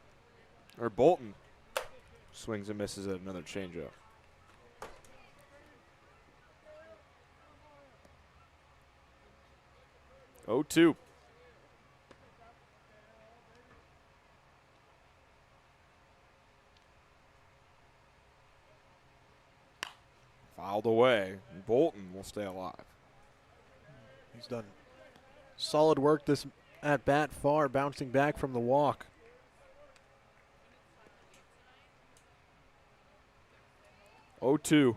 Or Bolton swings and misses at another changeup. Oh, 2. Fouled away. Bolton will stay alive. He's done solid work this at bat. Farr bouncing back from the walk. Oh, 2.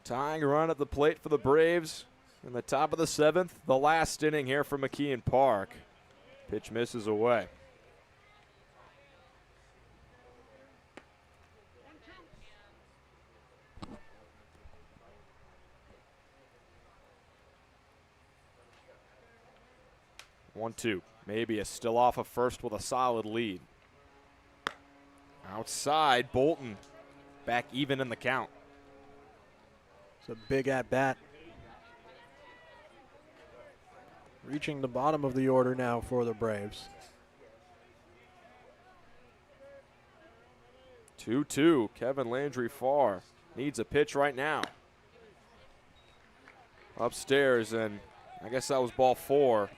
Tying run at the plate for the Braves. In the top of the 7th, the last inning here for McKeon Park. Pitch misses away. One, 2. Maybe is still off of first with a solid lead. Outside, Bolton back even in the count. It's a big at bat. Reaching the bottom of the order now for the Braves. 2-2. Kevin Landry Farr needs a pitch right now. Upstairs, and I guess that was ball 4.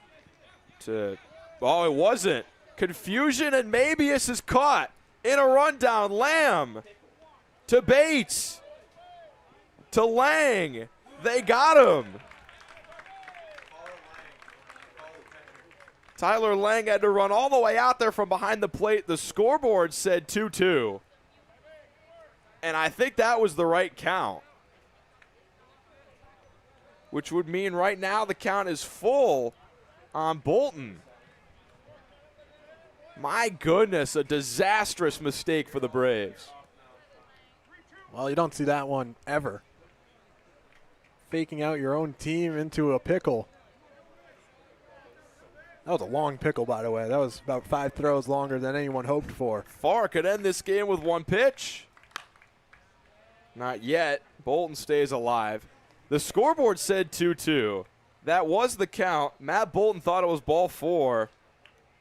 Oh, it wasn't. Confusion, and Mabius is caught in a rundown. Lamb to Bates to Lang. They got him. Tyler Lang had to run all the way out there from behind the plate. The scoreboard said 2-2. And I think that was the right count. Which would mean right now the count is full on Bolton. My goodness, a disastrous mistake for the Braves. Well, you don't see that one ever. Faking out your own team into a pickle. That was a long pickle, by the way. That was about 5 throws longer than anyone hoped for. Farr could end this game with 1 pitch. Not yet. Bolton stays alive. The scoreboard said 2-2. That was the count. Matt Bolton thought it was ball 4.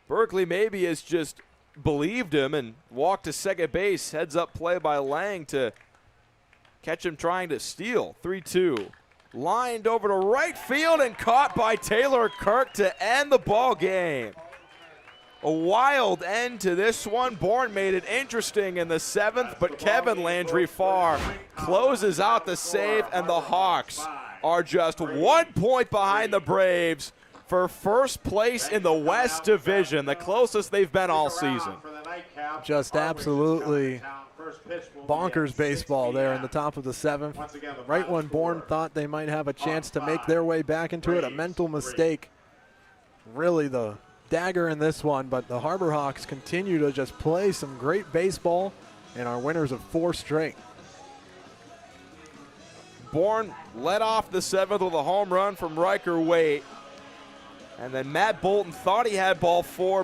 Berkeley maybe has just believed him and walked to second base. Heads up play by Lang to catch him trying to steal. 3-2. Lined over to right field and caught by Taylor Kirk to end the ball game. A wild end to this one. Bourne made it interesting in the 7th, but Kevin Landry Farr closes out the save, and the Hawks are just 1 point behind the Braves for first place in the West Division, the closest they've been all season. Just absolutely bonkers baseball there in the top of the 7th. Right when Bourne thought they might have a chance to make their way back into it, a mental mistake. Really the dagger in this one, but the Harbor Hawks continue to just play some great baseball and are winners of 4 straight. Bourne led off the 7th with a home run from Riker Waite. And then Matt Bolton thought he had ball 4.